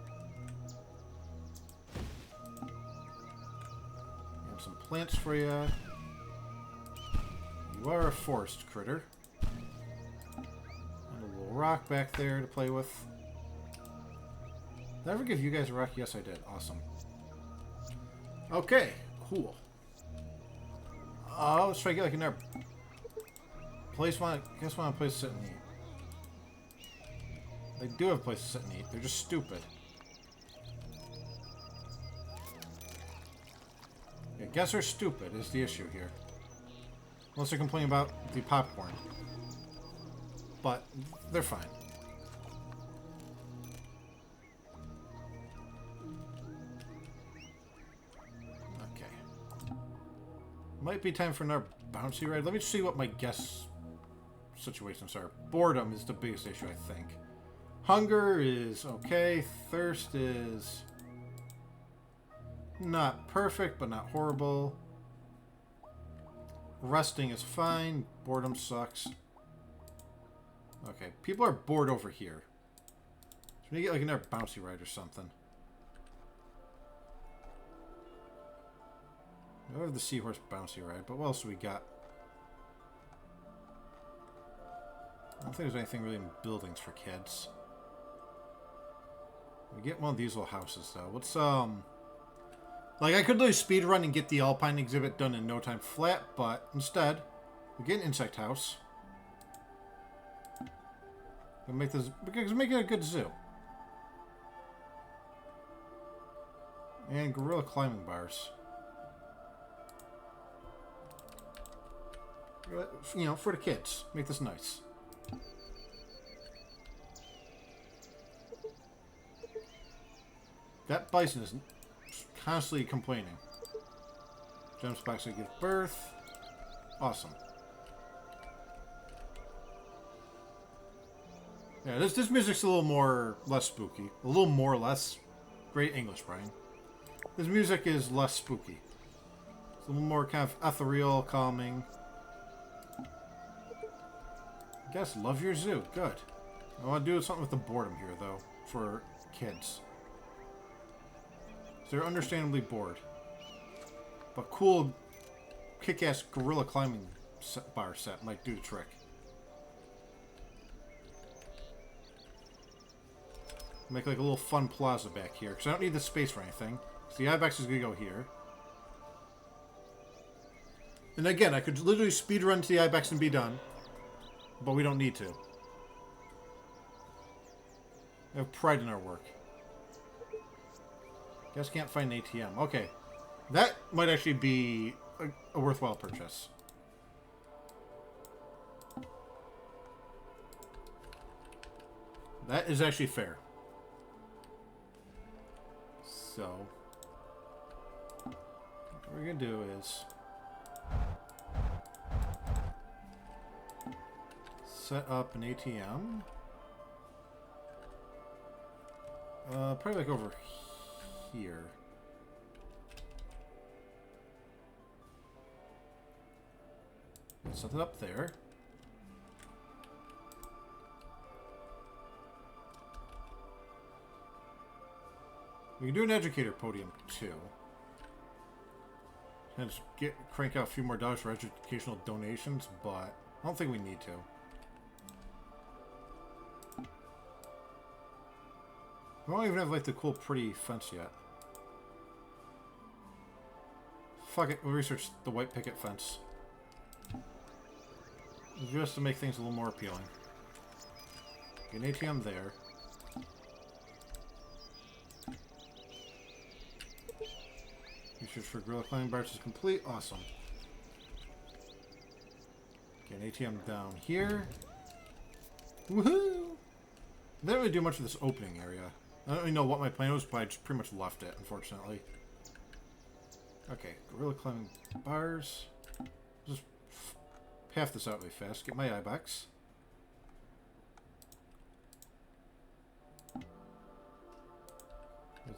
And some plants for you. You are a forest critter. And a little rock back there to play with. Did I ever give you guys a rock? Yes, I did. Awesome. Okay, cool. Let's try to get like another place. Guess one place to sit and eat. They do have places to sit and eat. They're just stupid. Yeah, guess they're stupid is the issue here. Unless they're complaining about the popcorn. But they're fine. Might be time for another bouncy ride. Let me see what my guess situations are. Boredom is the biggest issue, I think. Hunger is okay. Thirst is not perfect, but not horrible. Resting is fine. Boredom sucks. Okay, people are bored over here. So we get like another bouncy ride or something. I have the seahorse bouncy ride, but what else do we got? I don't think there's anything really in buildings for kids. We get one of these little houses though. What's like I could do speed run and get the Alpine exhibit done in no time flat, but instead we get an insect house. We'll make this because make it a good zoo. And gorilla climbing bars. You know, for the kids. Make this nice. That bison is constantly complaining. Jumps back to give birth. Awesome. Yeah, this music's a little less spooky. A little more less. Great English, Brian. This music is less spooky. It's a little more kind of ethereal, calming. I guess love your zoo. Good. I want to do something with the boredom here, though, for kids. They're understandably bored. But cool, kick-ass gorilla climbing bar set might do the trick. Make like a little fun plaza back here, because I don't need the space for anything. So the ibex is going to go here. And again, I could literally speed run to the ibex and be done. But we don't need to. I have pride in our work. Guess can't find an ATM. Okay. That might actually be a worthwhile purchase. That is actually fair. So, what we're going to do is set up an ATM. Probably like over here. Set it up there. We can do an educator podium too. And just crank out a few more dollars for educational donations, but I don't think we need to. We don't even have like the cool pretty fence yet. Fuck it, we'll research the white picket fence. Just to make things a little more appealing. Get an ATM there. Research for gorilla climbing bars is complete. Awesome. Get an ATM down here. Woohoo! They didn't really do much of this opening area. I don't really know what my plan was, but I just pretty much left it, unfortunately. Okay, gorilla climbing bars. Just half this out really fast. Get my ibex.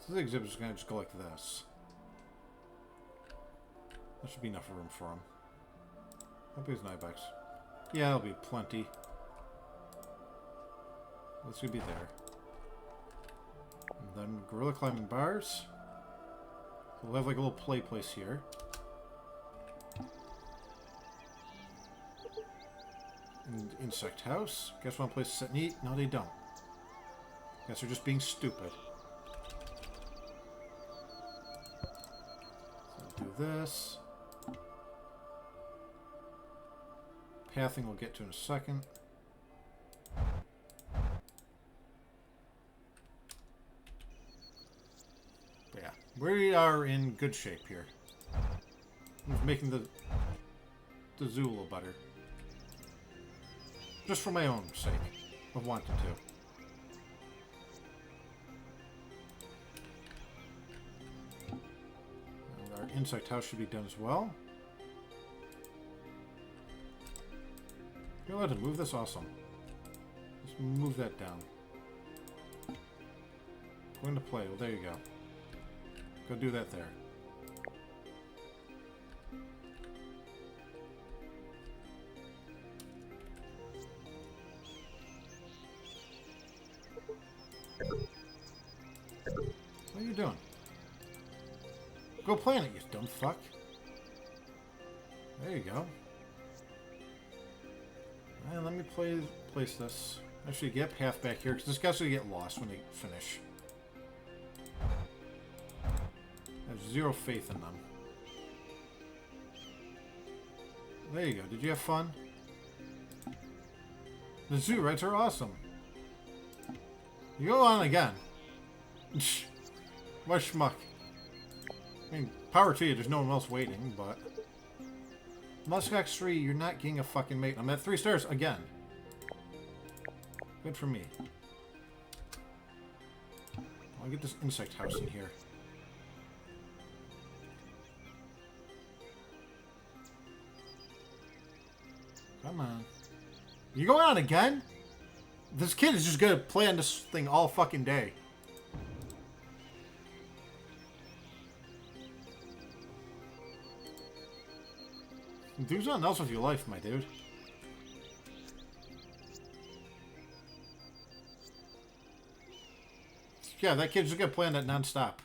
This exhibit is going to just go like this. That should be enough room for him. How big is an ibex? Yeah, that'll be plenty. This should be there. And then gorilla climbing bars. We'll have like a little play place here. And insect house. Guess one place to sit and eat? No, they don't. Guess they're just being stupid. So do this. Pathing we'll get to in a second. But yeah, we are in good shape here. I'm just making the zoo a little better. Just for my own sake of wanting to. And our insect house should be done as well. You're allowed to move this? Awesome. Let's move that down. Go into play. Well, there you go. Go do that there. What are you doing? Go play on it, you dumb fuck. There you go. And let me place this. Actually, get path back here, because this guy's going to get lost when they finish. I have zero faith in them. There you go. Did you have fun? The zoo rides are awesome. You go on again. What schmuck. I mean, power to you, there's no one else waiting, but... Muskox 3, you're not getting a fucking mate. I'm at 3 stars again. Good for me. I'll get this insect house in here. Come on. You going on again? This kid is just gonna play on this thing all fucking day. Do something else with your life, my dude. Yeah, that kid's just gonna play on that non-stop.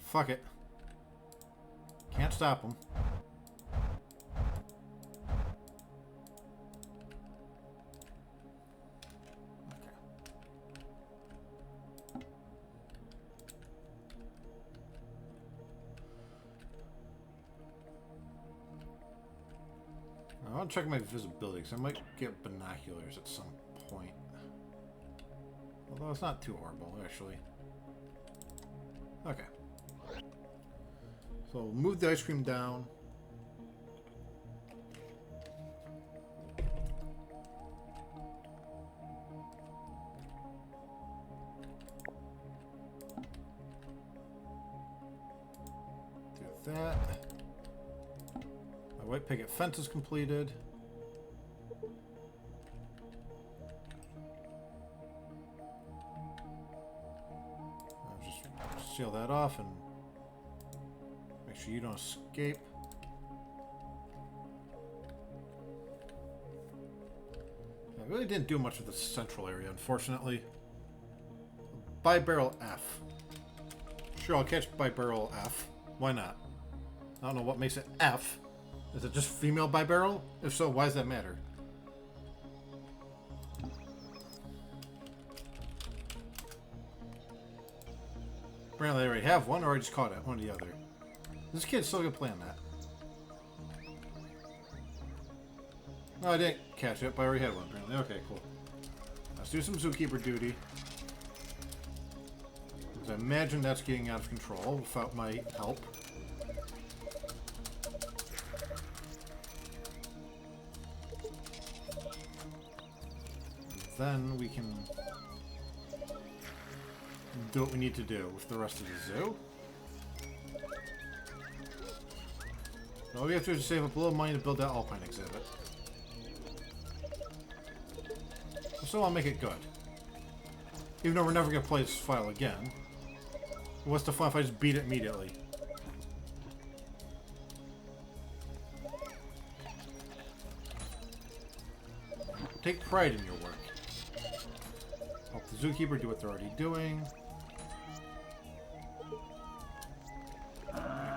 Fuck it. Can't stop him. want to check my visibility because I might get binoculars at some point. Although it's not too horrible, actually. Okay. So we'll move the ice cream down. Do that. My white picket fence is completed. I'll just seal that off and make sure you don't escape. I really didn't do much with the central area, unfortunately. Bi-barrel F. Sure, I'll catch bi-barrel F. Why not? I don't know what makes it F. Is it just female bi-barrel? If so, why does that matter? Apparently I already have one, or I just caught it. One or the other. This kid's still gonna play on that. No, I didn't catch it, but I already had one, apparently. Okay, cool. Let's do some zookeeper duty. Because I imagine that's getting out of control without my help. Then we can do what we need to do with the rest of the zoo. All we have to do is save up a little money to build that Alpine exhibit. So I'll make it good. Even though we're never going to play this file again. What's the fun if I just beat it immediately? Take pride in your work. Help the zookeeper do what they're already doing.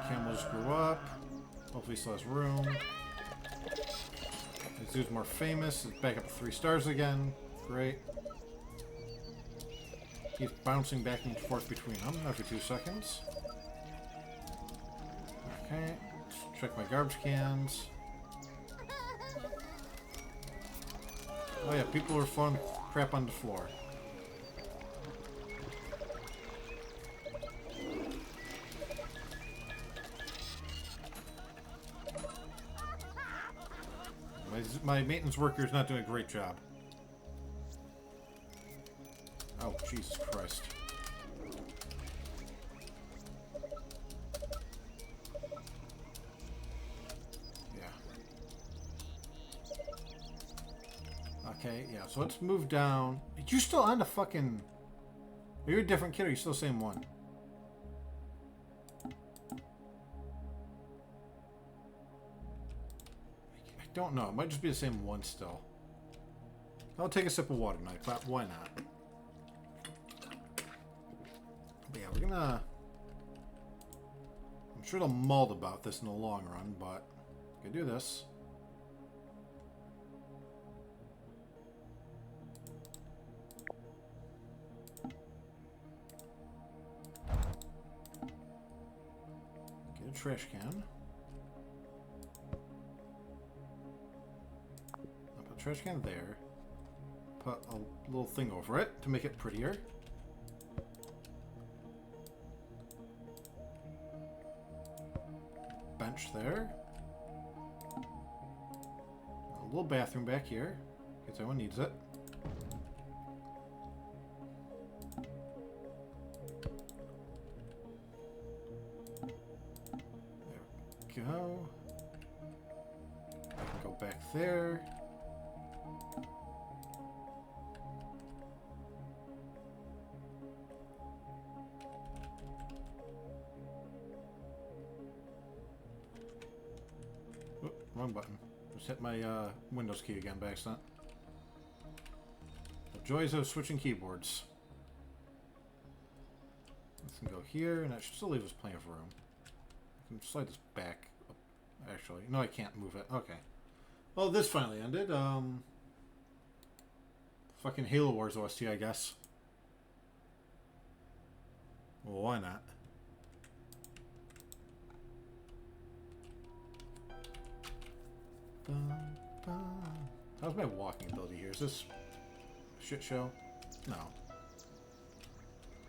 Camels grew up. Hopefully he still has room. The zoo's more famous. It's back up to 3 stars again. Great. Keeps bouncing back and forth between them every 2 seconds. Okay. Let's check my garbage cans. Oh yeah, people are throwing crap on the floor. My maintenance worker is not doing a great job. Oh, Jesus Christ. Yeah. Okay, yeah, so let's move down. You still on the fucking... Are you a different kid or are you still the same one? I don't know. It might just be the same one still. I'll take a sip of water tonight, but why not? But yeah, we're gonna... I'm sure they'll mull about this in the long run, but... I can do this. Get a trash can. I'll put a trash can there. Put a little thing over it to make it prettier. Bench there. A little bathroom back here, in case anyone needs it. There we go. I can go back there. Wrong button. Just hit my Windows key again by accident. The joys of switching keyboards. This can go here, and that should still leave us plenty of room. I can slide this back. Actually, no, I can't move it. Okay. Well, this finally ended. Fucking Halo Wars OST, I guess. Well, why not? Dun, How's my walking ability here? Is this a shit show? No.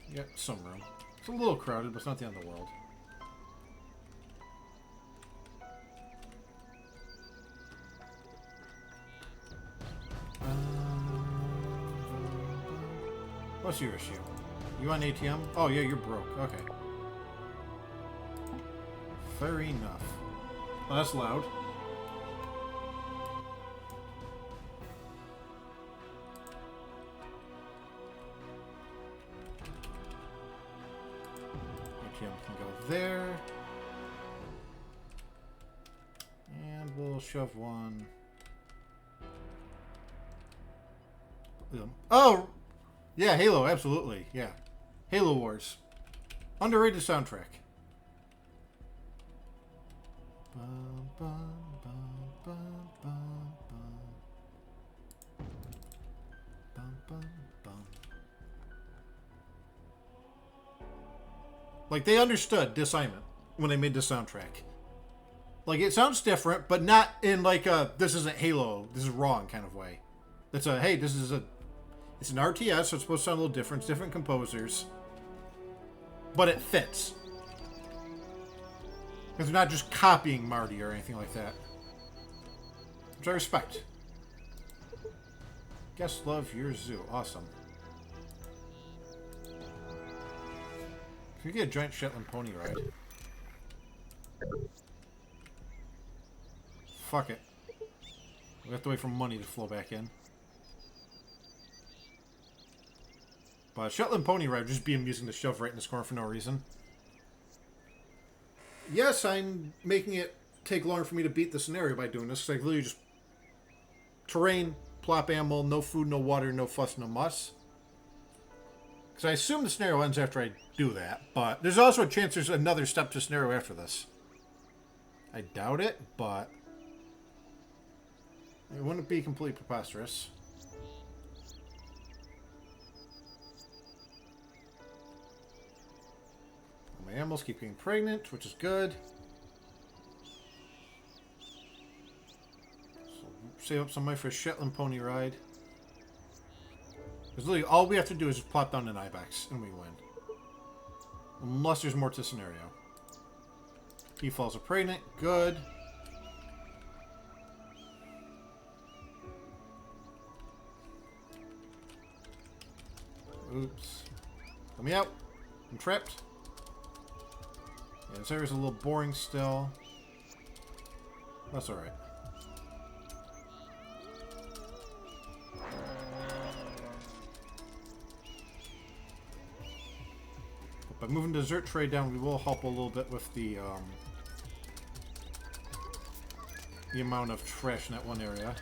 You got some room. It's a little crowded, but it's not the end of the world. What's your issue? You on ATM? Oh yeah, you're broke. Okay. Fair enough. Oh, that's loud. ATM can go there. And we'll shove one. Oh! Yeah, Halo, absolutely. Yeah. Halo Wars. Underrated soundtrack. Bum, bum, bum, bum, bum, bum. Bum, bum, bum. Like, they understood the assignment when they made the soundtrack. Like, it sounds different, but not in, like, a, this isn't Halo, this is wrong kind of way. It's a, hey, this is a, it's an RTS, so it's supposed to sound a little different. It's different composers. But it fits. Because they're not just copying Marty or anything like that. Which I respect. Guest love your zoo. Awesome. Can we get a giant Shetland pony ride? Fuck it. We have to wait for money to flow back in. But Shetland pony ride would just be amusing to shove right in this corner for no reason. Yes, I'm making it take longer for me to beat the scenario by doing this. Because I literally just... terrain, plop ammo, no food, no water, no fuss, no muss. Because I assume the scenario ends after I do that. But there's also a chance there's another step to scenario after this. I doubt it, but... it wouldn't be completely preposterous. My animals keep getting pregnant, which is good. So save up some money for a Shetland pony ride. Because literally all we have to do is just plop down an ibex and we win. Unless there's more to the scenario. He falls pregnant. Good. Oops. Let me out. I'm trapped. Yeah, this area's a little boring still. That's alright. By moving desert trade down, we will help a little bit with the amount of trash in that one area.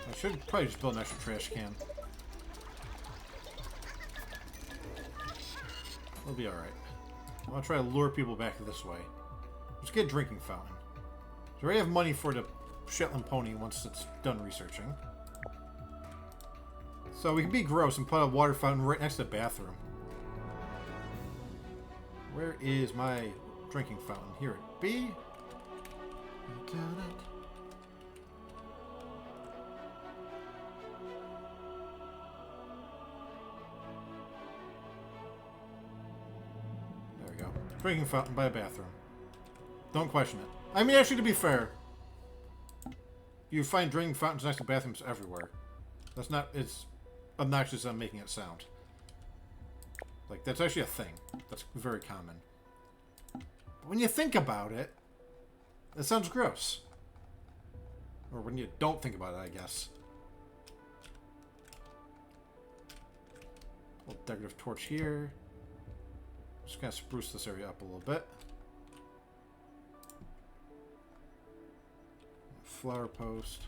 I should probably just build an extra trash can. It'll be alright. I'm going to try to lure people back this way. Let's get a drinking fountain. So we already have money for the Shetland pony once it's done researching. So we can be gross and put a water fountain right next to the bathroom. Where is my drinking fountain? Here it be. There we go. Drinking fountain by a bathroom. Don't question it. I mean, actually, to be fair, you find drinking fountains next to bathrooms everywhere. That's not... it's obnoxious I'm making it sound. Like, that's actually a thing. That's very common. But when you think about it, it sounds gross. Or when you don't think about it, I guess. A little decorative torch here. Just kind of spruce this area up a little bit. Flower post.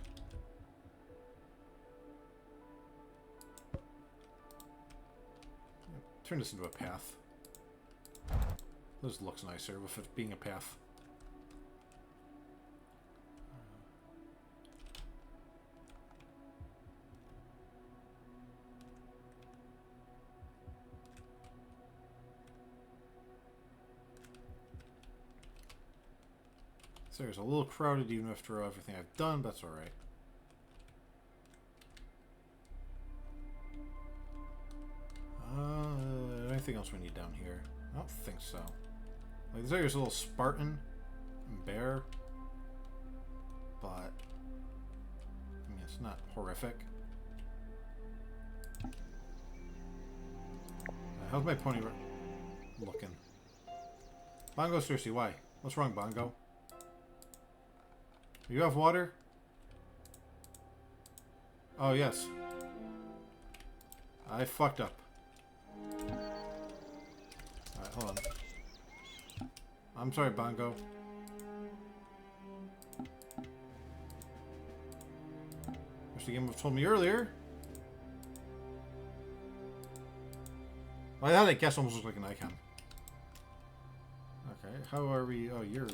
Turn this into a path. This looks nicer with it being a path. So there's a little crowded even after everything I've done, but that's alright. Anything else we need down here? I don't think so. Like, this area's a little Spartan and bare, but I mean, it's not horrific. How's my pony looking? Bongo's thirsty. Why? What's wrong, Bongo? You have water? Oh, yes. I fucked up. Alright, hold on. I'm sorry, Bongo. Wish the game would have told me earlier. Well, I thought that guess almost looked like an icon. Okay, how are we? Oh, you're...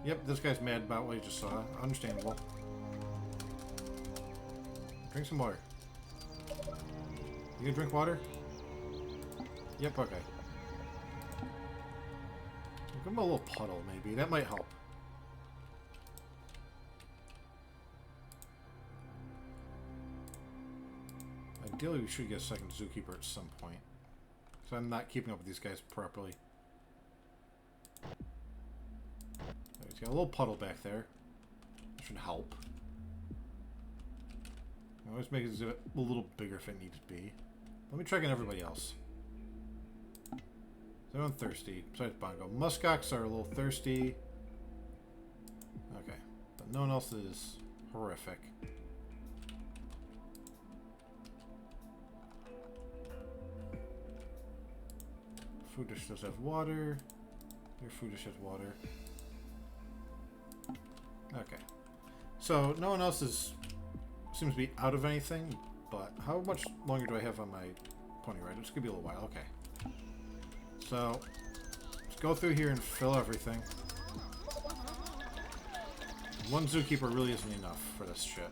Yep, this guy's mad about what he just saw. Understandable. Drink some water. You gonna drink water? Yep, okay. Give him a little puddle, maybe. That might help. Ideally, we should get a second zookeeper at some point. So I'm not keeping up with these guys properly. He's got a little puddle back there. That should help. Always make it a little bigger if it needs to be. Let me check on everybody else. Is everyone thirsty? Besides Bongo. Muskox are a little thirsty. Okay. But no one else is horrific. Food dish does have water. Your food dish has water. Okay. So, no one else seems to be out of anything, but how much longer do I have on my pony ride? It's going to be a little while. Okay. So, let's go through here and fill everything. One zookeeper really isn't enough for this shit.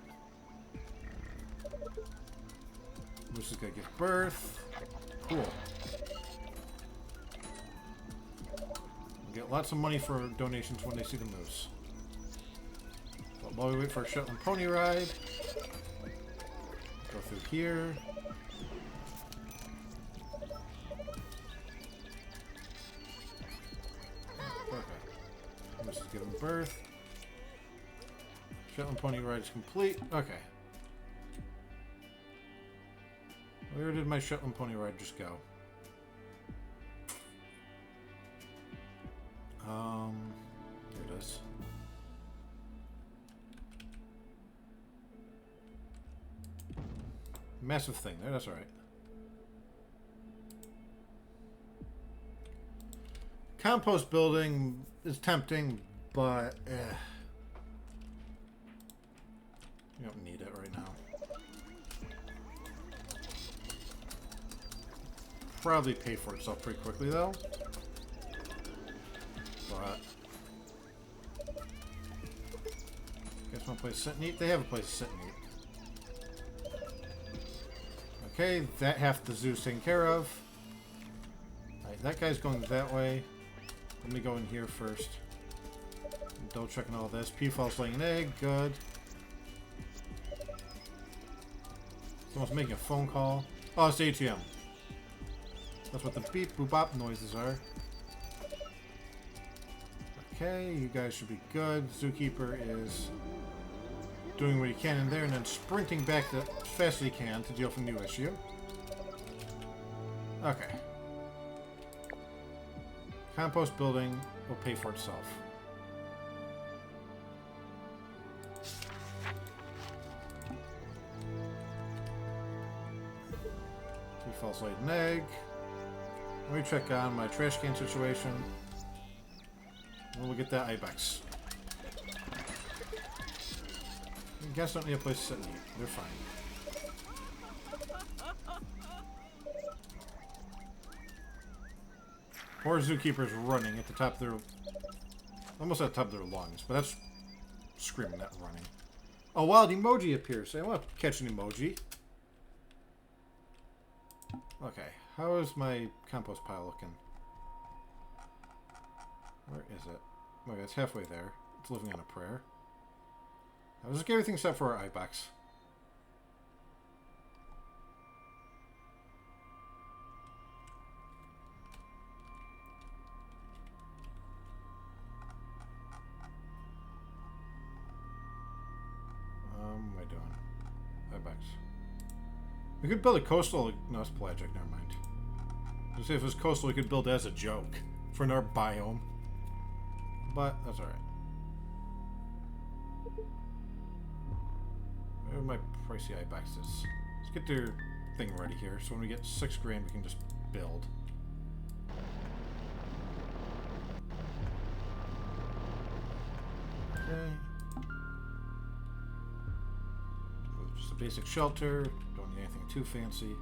Moose is going to give birth. Cool. We'll get lots of money for donations when they see the moose. But while we wait for a Shetland pony ride, go through here. Okay. Moose is giving birth. Shetland pony ride is complete. Okay. Where did my Shetland pony ride just go? Here it is. Massive thing there, that's alright. Compost building is tempting, but you don't need it right now. Probably pay for itself pretty quickly though. But guess one place to sit and eat. They have a place to sit and eat. Okay, that half the zoo's taken care of. Alright, that guy's going that way. Let me go in here first. Double checking all this. Peafal's laying an egg. Good. Someone's making a phone call. Oh, it's the ATM. That's what the beep boop bop noises are. Okay, you guys should be good. Zookeeper is doing what he can in there and then sprinting back as fast as he can to deal with a new issue. Okay. Compost building will pay for itself. He falls laid an egg. Let me check on my trash can situation. And we'll get that ibex. I guess don't need a place to sit and eat. They're fine. Poor zookeeper's running at the top of their... almost at the top of their lungs, but that's screaming, not running. A wild emoji appears. I want to catch an emoji. Okay, how is my compost pile looking? Where is it? Okay, it's halfway there. It's living on a prayer. I was just everything except for our ibex. What am I doing? Ibex. We could build a coastal. No, it's pelagic. Never mind. Just say if it was coastal, we could build it as a joke for our biome. But that's alright. Where are my pricey ibexes? Let's get their thing ready here. So when we get 6 grand, we can just build. Okay. Just a basic shelter. Don't need anything too fancy.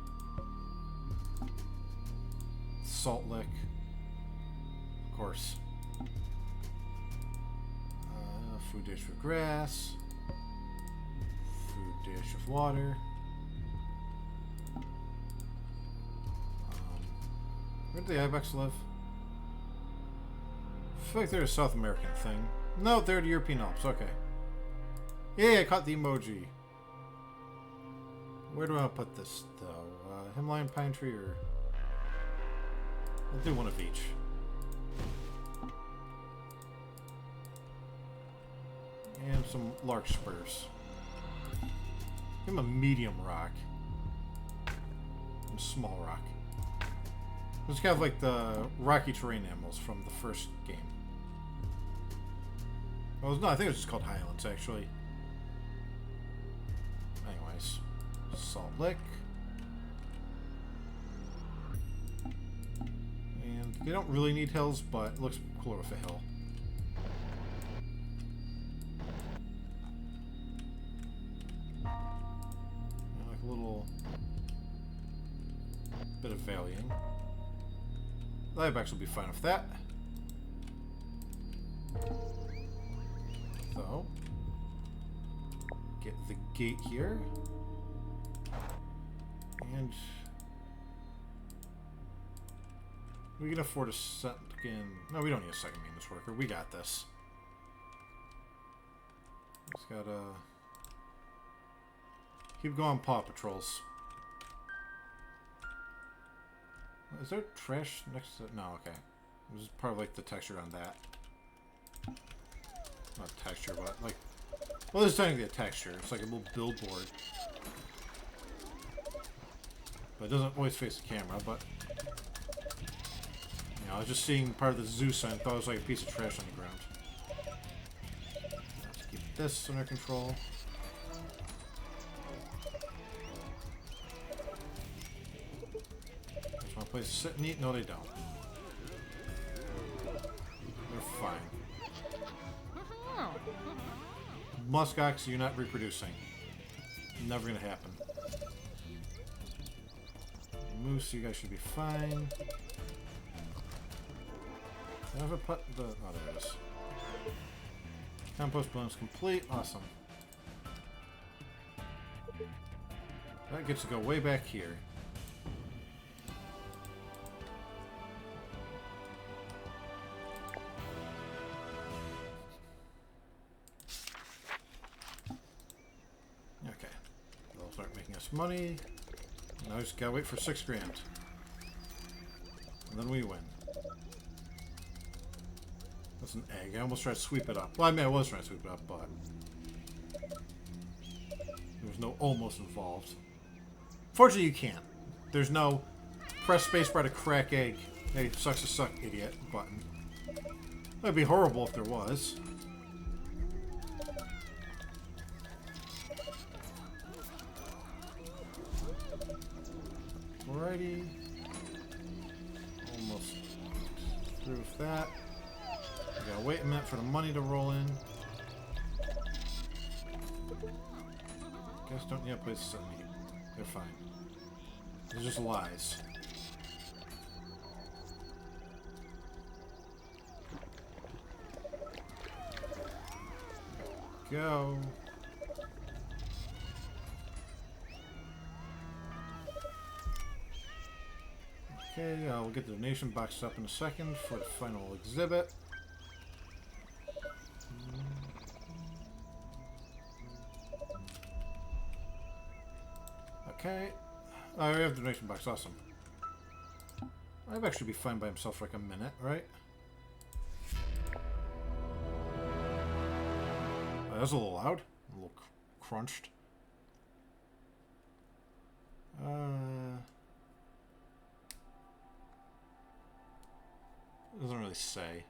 Salt lick. Of course. Food dish for grass. Food dish of water. Where do the ibex live? I feel like they're a South American thing. No, they're the European Alps. Okay. Yeah, I caught the emoji. Where do I want to put this, though? Himalayan pine tree or... I'll do one of each. And some large spurs. Give him a medium rock. And a small rock. It's kind of like the rocky terrain animals from the first game. Well, no, I think it was just called Highlands, actually. Anyways. Salt lick. And they don't really need hills, but it looks cooler with a hill. And like a little bit of valleying. The ibex will be fine with that. So, get the gate here. And we can afford a second. No, we don't need a second maintenance worker. We got this. Just gotta keep going paw patrols. Is there trash next to... No, okay. This is part of, like, the texture on that. Not texture, but, like... Well, this is technically a texture. It's like a little billboard. But it doesn't always face the camera, but... You know, I was just seeing part of the zoo sign. I thought it was like a piece of trash on the ground. Let's keep this under control. Place to sit and eat? No, they don't. They're fine. Muskox, you're not reproducing. Never gonna happen. Moose, you guys should be fine. I have a put the... Oh, there it is. Compost balloon's complete. Awesome. That gets to go way back here. Money. Now I just gotta wait for 6 grand. And then we win. That's an egg. I almost tried to sweep it up. Well, I mean, I was trying to sweep it up, but there was no almost involved. Fortunately, you can't. There's no press spacebar to crack egg. Hey, sucks to suck, idiot button. That'd be horrible if there was. Alrighty. Almost through with that. We gotta wait a minute for the money to roll in. Guess don't need a place to sit and eat. They're fine. They're just lies. Go. Okay, we'll get the donation box up in a second for the final exhibit. Okay. Oh, we have the donation box. Awesome. I'd actually be fine by himself for like a minute, right? Oh, that was a little loud. A little crunched. It doesn't really say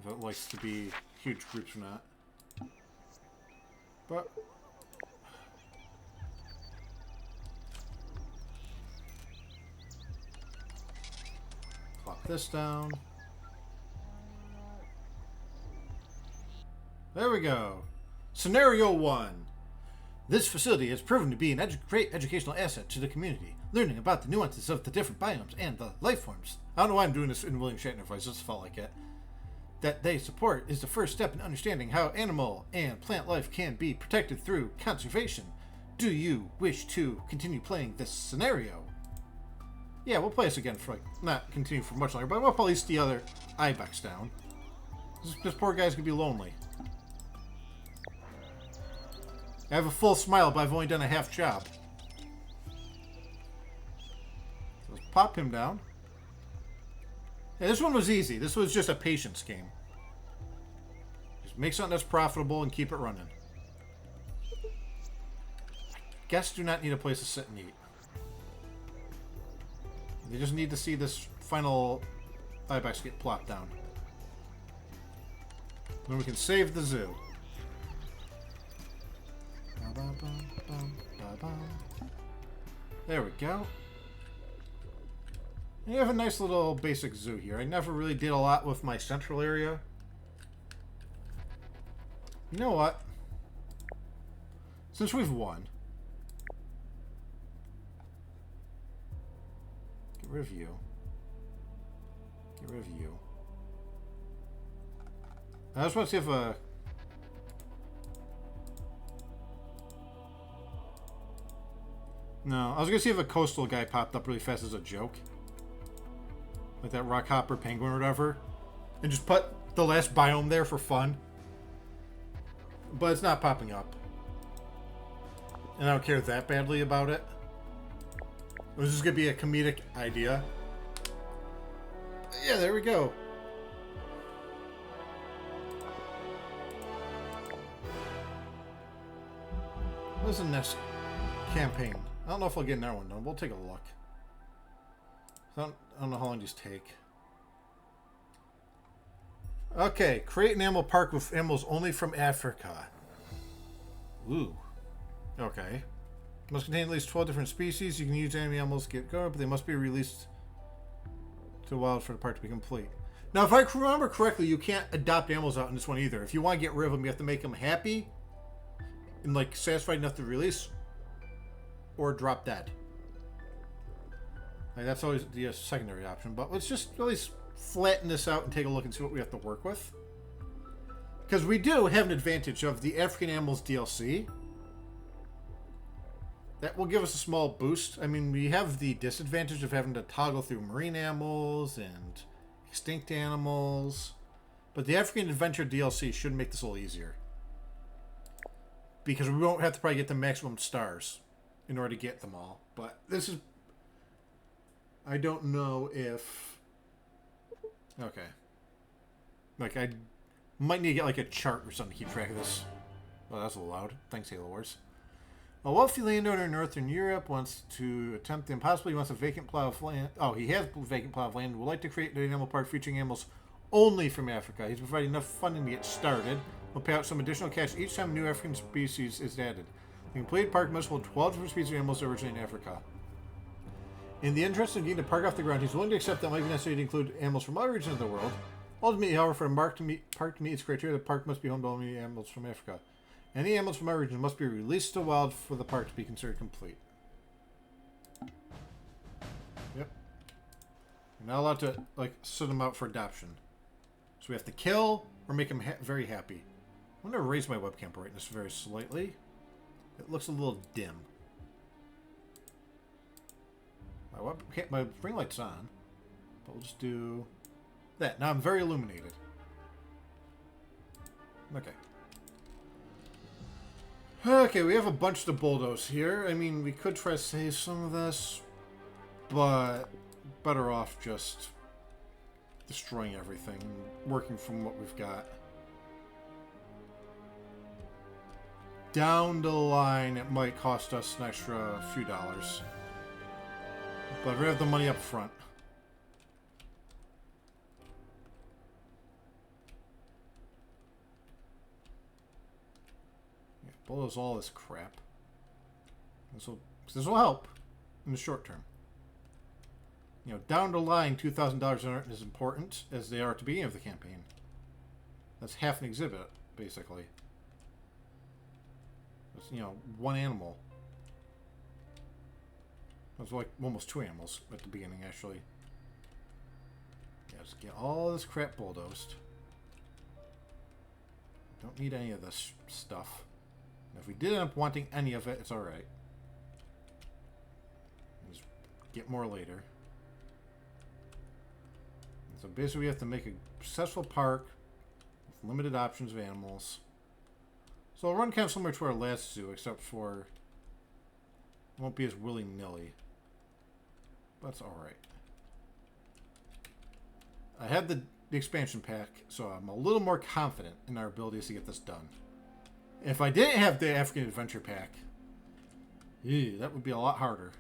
if it likes to be huge groups or not. But plop this down. There we go. Scenario 1. This facility has proven to be an great educational asset to the community. Learning about the nuances of the different biomes and the life forms. I don't know why I'm doing this in William Shatner voice, just felt like it. That they support is the first step in understanding how animal and plant life can be protected through conservation. Do you wish to continue playing this scenario? Yeah, we'll play this again for, like, not continue for much longer, but we'll place the other ibex down. This poor guy's gonna be lonely. I have a full smile, but I've only done a half job. So let's pop him down. Yeah, this one was easy. This was just a patience game. Just make something that's profitable and keep it running. Guests do not need a place to sit and eat. They just need to see this final ibex get plopped down. Then we can save the zoo. There we go. And you have a nice little basic zoo here. I never really did a lot with my central area. You know what? Since we've won, get rid of you. Get rid of you. I just want to see if a... No, I was going to see if a coastal guy popped up really fast as a joke. Like that rock hopper penguin or whatever. And just put the last biome there for fun. But it's not popping up. And I don't care that badly about it. It was just going to be a comedic idea. Yeah, there we go. What's the next campaign? I don't know if I'll get another one done. We'll take a look. I don't know how long these take. Okay, create an animal park with animals only from Africa. Ooh. Okay. Must contain at least 12 different species. You can use any animals to get going, but they must be released to the wild for the park to be complete. Now, if I remember correctly, you can't adopt animals out in this one either. If you want to get rid of them, you have to make them happy and, like, satisfied enough to release, or drop dead. Like, that's always the secondary option. But let's just at least flatten this out and take a look and see what we have to work with. Because we do have an advantage of the African Animals DLC. That will give us a small boost. I mean, we have the disadvantage of having to toggle through marine animals and extinct animals. But the African Adventure DLC should make this a little easier. Because we won't have to probably get the maximum stars in order to get them all. But this is... I don't know if... Okay. Like, I might need to get, like, a chart or something to keep track of this. Oh, that's a little loud. Thanks, Halo Wars. A wealthy landowner in Northern Europe wants to attempt the impossible. He wants a vacant plot of land. Oh, he has a vacant plot of land. Would like to create an animal park featuring animals only from Africa. He's provided enough funding to get started. We'll pay out some additional cash each time a new African species is added. The completed park must hold 12 different species of animals originating in Africa. In the interest of getting the park off the ground, he's willing to accept that it might be necessary to include animals from other regions of the world. Ultimately, however, for the park to meet its criteria, the park must be home to only animals from Africa. Any animals from our region must be released to the wild for the park to be considered complete. Yep. We're not allowed to, like, send them out for adoption. So we have to kill or make them very happy. I'm going to raise my webcam brightness very slightly. It looks a little dim. My ring light's on. But we'll just do that. Now I'm very illuminated. Okay. Okay, we have a bunch to bulldoze here. I mean, we could try to save some of this, but better off just destroying everything and working from what we've got. Down the line, it might cost us an extra few dollars. But we have the money up front. Yeah, bulldoze all this crap. This will help in the short term. You know, down the line, $2,000 aren't as important as they are at the beginning of the campaign. That's half an exhibit, basically. It's, you know, one animal. That's like almost two animals at the beginning, actually. Yeah, just get all this crap bulldozed. Don't need any of this stuff. And if we did end up wanting any of it, it's alright. Just get more later. And so basically we have to make a successful park with limited options of animals. So it'll run kind of similar to our last zoo, except for it won't be as willy-nilly. But it's alright. I had the expansion pack, so I'm a little more confident in our abilities to get this done. If I didn't have the African Adventure Pack, that would be a lot harder.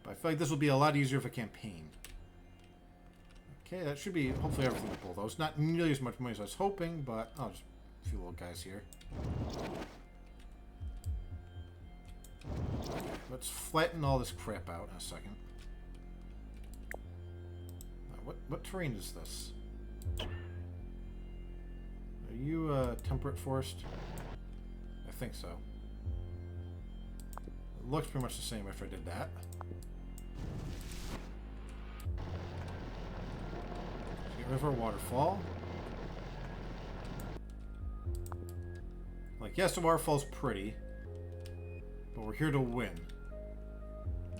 But I feel like this will be a lot easier of a campaign. Okay, that should be hopefully everything with bulldoze. Not nearly as much money as I was hoping, but I'll just a few little guys here. Let's flatten all this crap out in a second. What terrain is this? Are you temperate forest? I think so. It looks pretty much the same after I did that. River waterfall. Like, yes, the waterfall's pretty, but we're here to win.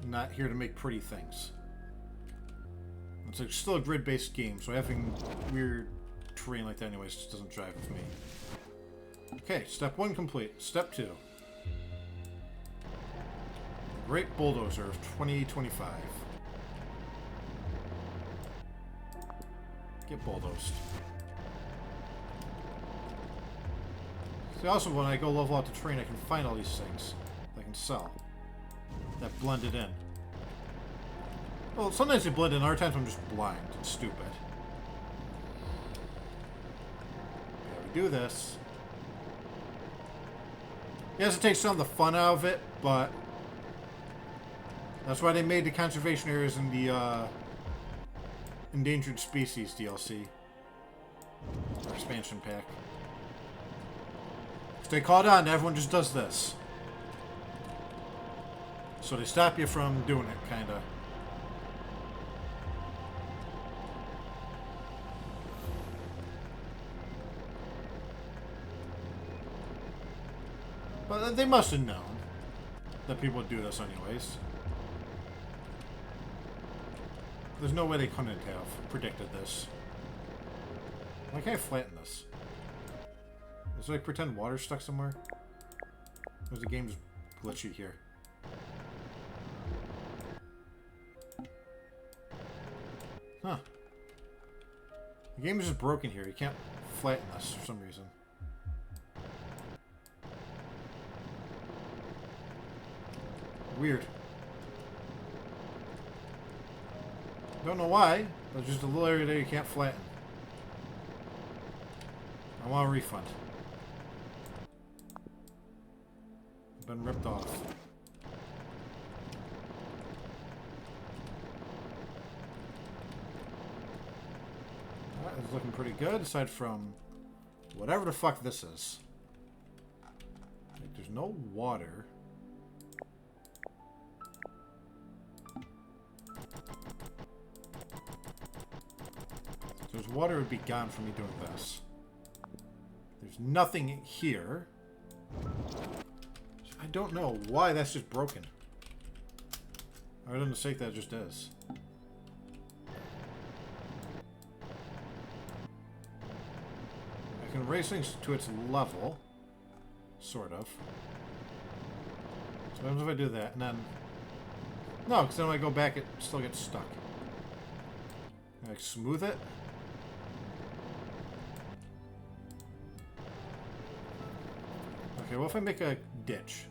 Not here to make pretty things. It's still a grid-based game, so having weird terrain like that anyways just doesn't jive with me. Okay, step 1 complete. Step 2. The Great Bulldozer of 2025. Get bulldozed. See, also when I go level out the terrain, I can find all these things that I can sell. That blended in. Well, sometimes they blend in, other times I'm just blind and stupid. Yeah, we do this. Yes, it takes some of the fun out of it, but that's why they made the conservation areas in the Endangered Species DLC. Or expansion pack. Stay caught on, everyone just does this. So they stop you from doing it, kinda. But they must have known that people would do this anyways. There's no way they couldn't have predicted this. Why can't I flatten this? Is there like pretend water stuck somewhere? Or is the game just glitchy here? Huh. The game is just broken here. You can't flatten this for some reason. Weird. Don't know why, but just a little area there you can't flatten. I want a refund. I've been ripped off. That is looking pretty good, aside from whatever the fuck this is. Like, there's no water. If there's water, it would be gone from me doing this. There's nothing here. I don't know why that's just broken. Other than the sake that it just is. I can raise things to its level. Sort of. So what happens if I do that? And then... No, because then when I go back, it still gets stuck. Can I smooth it? Okay, what if I make a ditch?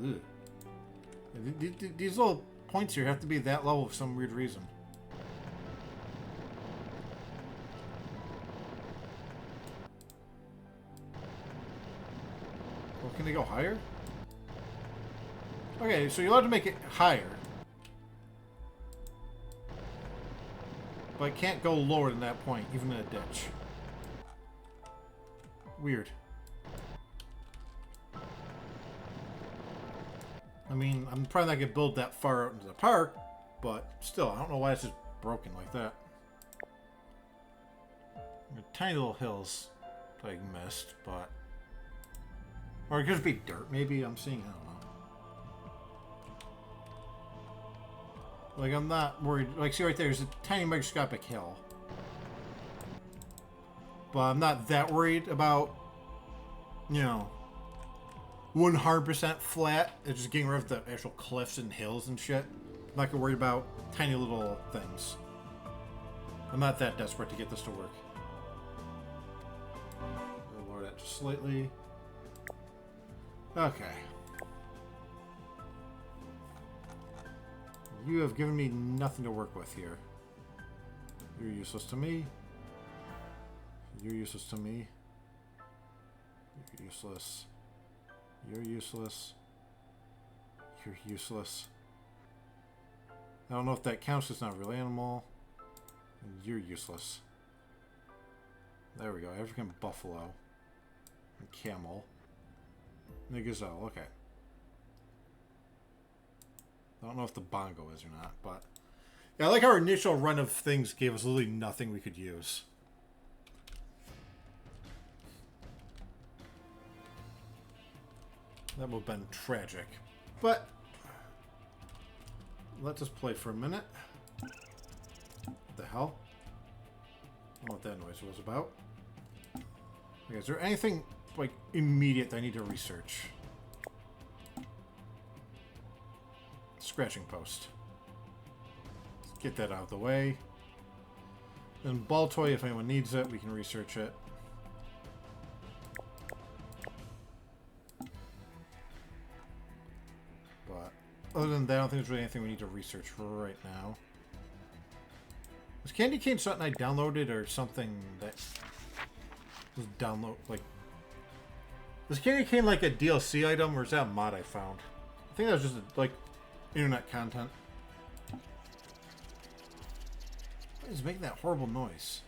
Ugh. These little points here have to be that level for some weird reason. Well, can they go higher? Okay, so you're allowed to make it higher. But it can't go lower than that point, even in a ditch. Weird. I mean, I'm probably not going to build that far out into the park, but still, I don't know why it's just broken like that. Tiny little hills that I missed, but... Or it could just be dirt, maybe. I'm seeing, I don't know. Like, I'm not worried. Like, see right there, there's a tiny microscopic hill. But I'm not that worried about, you know, 100% flat. It's just getting rid of the actual cliffs and hills and shit. I'm not gonna worry about tiny little things. I'm not that desperate to get this to work. I'll lower that just slightly. Okay. You have given me nothing to work with here. You're useless to me. You're useless to me. You're useless. You're useless. You're useless. I don't know if that counts. It's not a real animal. And you're useless. There we go. African buffalo. And camel. And a gazelle. Okay. I don't know if the bongo is or not, but... Yeah, I like our initial run of things gave us literally nothing we could use. That would have been tragic. But... let us play for a minute. What the hell? I don't know what that noise was about. Okay, is there anything, like, immediate that I need to research? Scratching post. Let's get that out of the way. Then ball toy, if anyone needs it, we can research it. But other than that, I don't think there's really anything we need to research right now. Was Candy Cane something I downloaded or something that was download like? Was Candy Cane like a DLC item or is that a mod I found? I think that was just like internet content. What is making that horrible noise?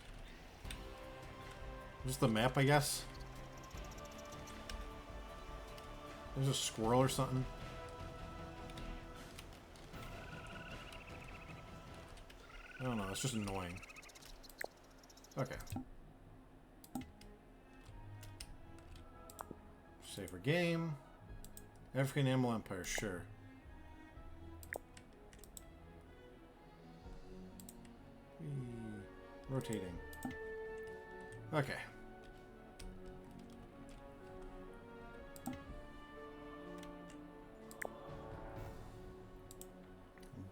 Just the map, I guess. There's a squirrel or something. I don't know, it's just annoying. Okay. Save for game. African Animal Empire, sure. Rotating. Okay.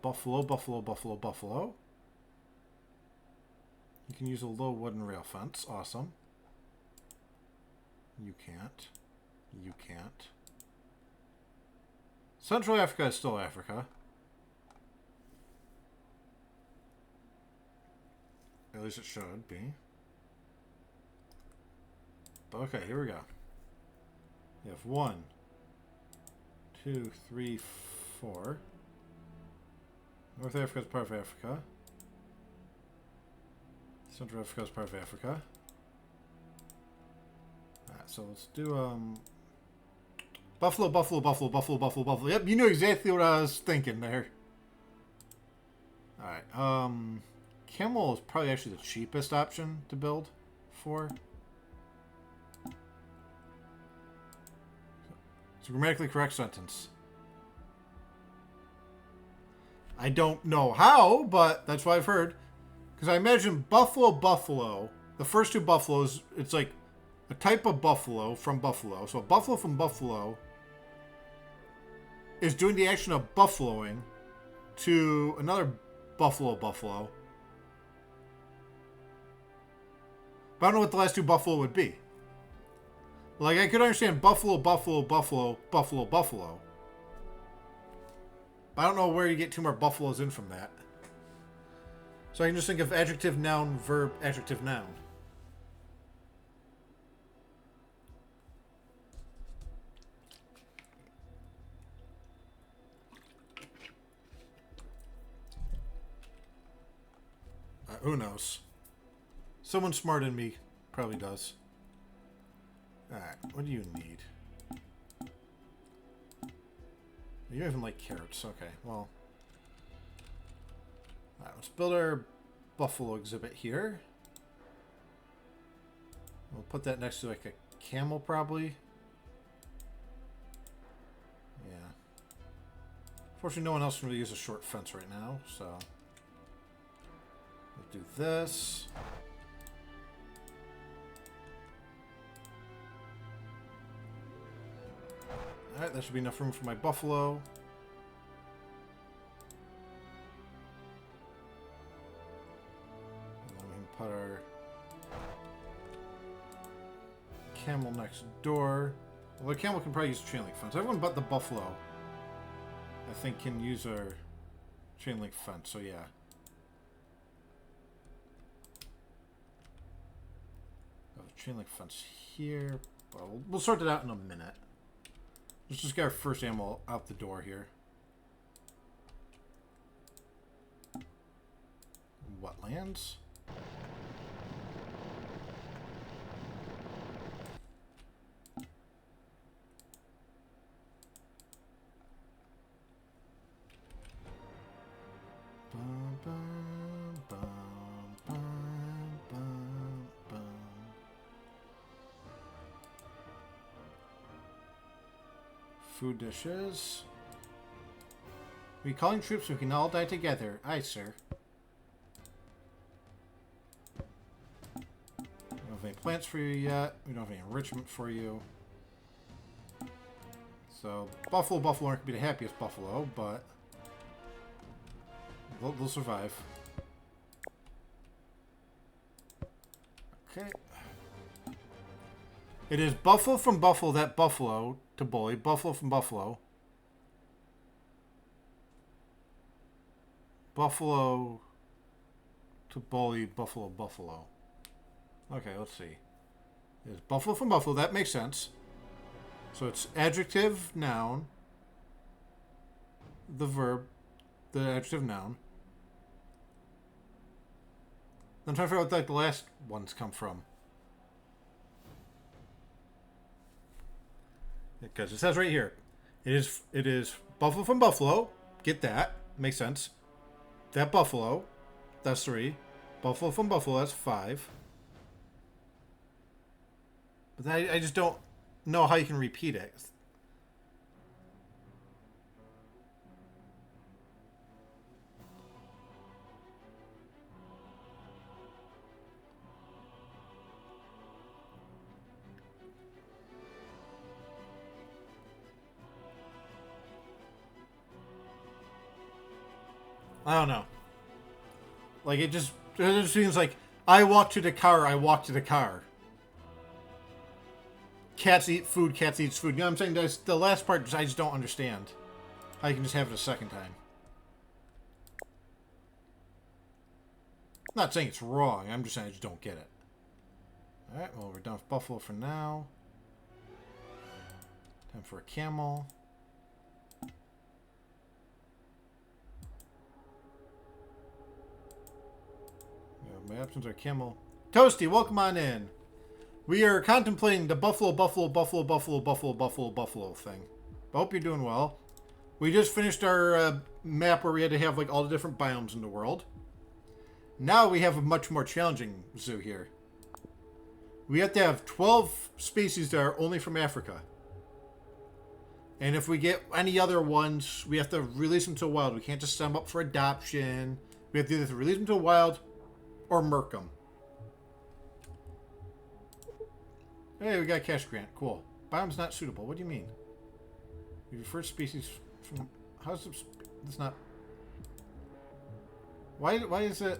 Buffalo, buffalo, buffalo, buffalo. You can use a low wooden rail fence. Awesome. You can't. You can't. Central Africa is still Africa. At least it should be. Okay, here we go. You have 1, 2, 3, 4. North Africa is part of Africa. Central Africa is part of Africa. Alright, so let's do buffalo, buffalo, buffalo, buffalo, buffalo, buffalo. Yep, you knew exactly what I was thinking there. Alright, camel is probably actually the cheapest option to build for. It's a grammatically correct sentence. I don't know how, but that's what I've heard. Because I imagine buffalo, buffalo, the first two buffaloes, it's like a type of buffalo from buffalo. So a buffalo from buffalo is doing the action of buffaloing to another buffalo. But I don't know what the last two buffalo would be. Like, I could understand buffalo. But I don't know where you get two more buffaloes in from that. So I can just think of adjective, noun, verb, adjective, noun. Who knows? Someone smart in me probably does. Alright, what do you need? You don't even like carrots. Okay, well. Alright, let's build our buffalo exhibit here. We'll put that next to like a camel probably. Yeah. Fortunately, no one else can really use a short fence right now, so. We'll do this. Alright, that should be enough room for my buffalo. And then we can put our camel next door. Well, the camel can probably use a chain link fence. Everyone but the buffalo, I think, can use our chain link fence, so yeah. Chain link fence here. Well, we'll sort it out in a minute. Let's just get our first animal out the door here. Wetlands. Bum, bum, bum, bum, bum, bum. Food dishes. We calling troops so we can all die together. Aye, sir. We don't have any plants for you yet. We don't have any enrichment for you. So, buffalo aren't going to be the happiest buffalo, but they'll survive. Okay. It is buffalo from buffalo, that buffalo to bully. Buffalo from buffalo. Buffalo to bully, buffalo. Okay, let's see. It's buffalo from buffalo, that makes sense. So it's adjective, noun, the verb, the adjective, noun. I'm trying to figure out what like the last ones come from. Because it says right here, it is buffalo from buffalo. Get that. Makes sense. That buffalo, that's 3. Buffalo from buffalo, that's 5. But I just don't know how you can repeat it. I don't know. Like, it just seems like, I walk to the car, I walk to the car. Cats eat food, cats eats food. You know what I'm saying? That's the last part I just don't understand. How you can just have it a second time. I'm not saying it's wrong, I'm just saying I just don't get it. Alright, well, we're done with buffalo for now. Time for a camel. My options are camel. Toasty, welcome on in. We are contemplating the buffalo thing. I hope you're doing well. We just finished our map where we had to have like all the different biomes in the world. Now we have a much more challenging zoo here. We have to have 12 species that are only from Africa. And if we get any other ones, we have to release them to the wild. We can't just send them up for adoption. We have to either release them to the wild or murk them. Hey, we got a cash grant. Cool. Biomes not suitable. What do you mean? You refer species from... How's it... It's not... Why is it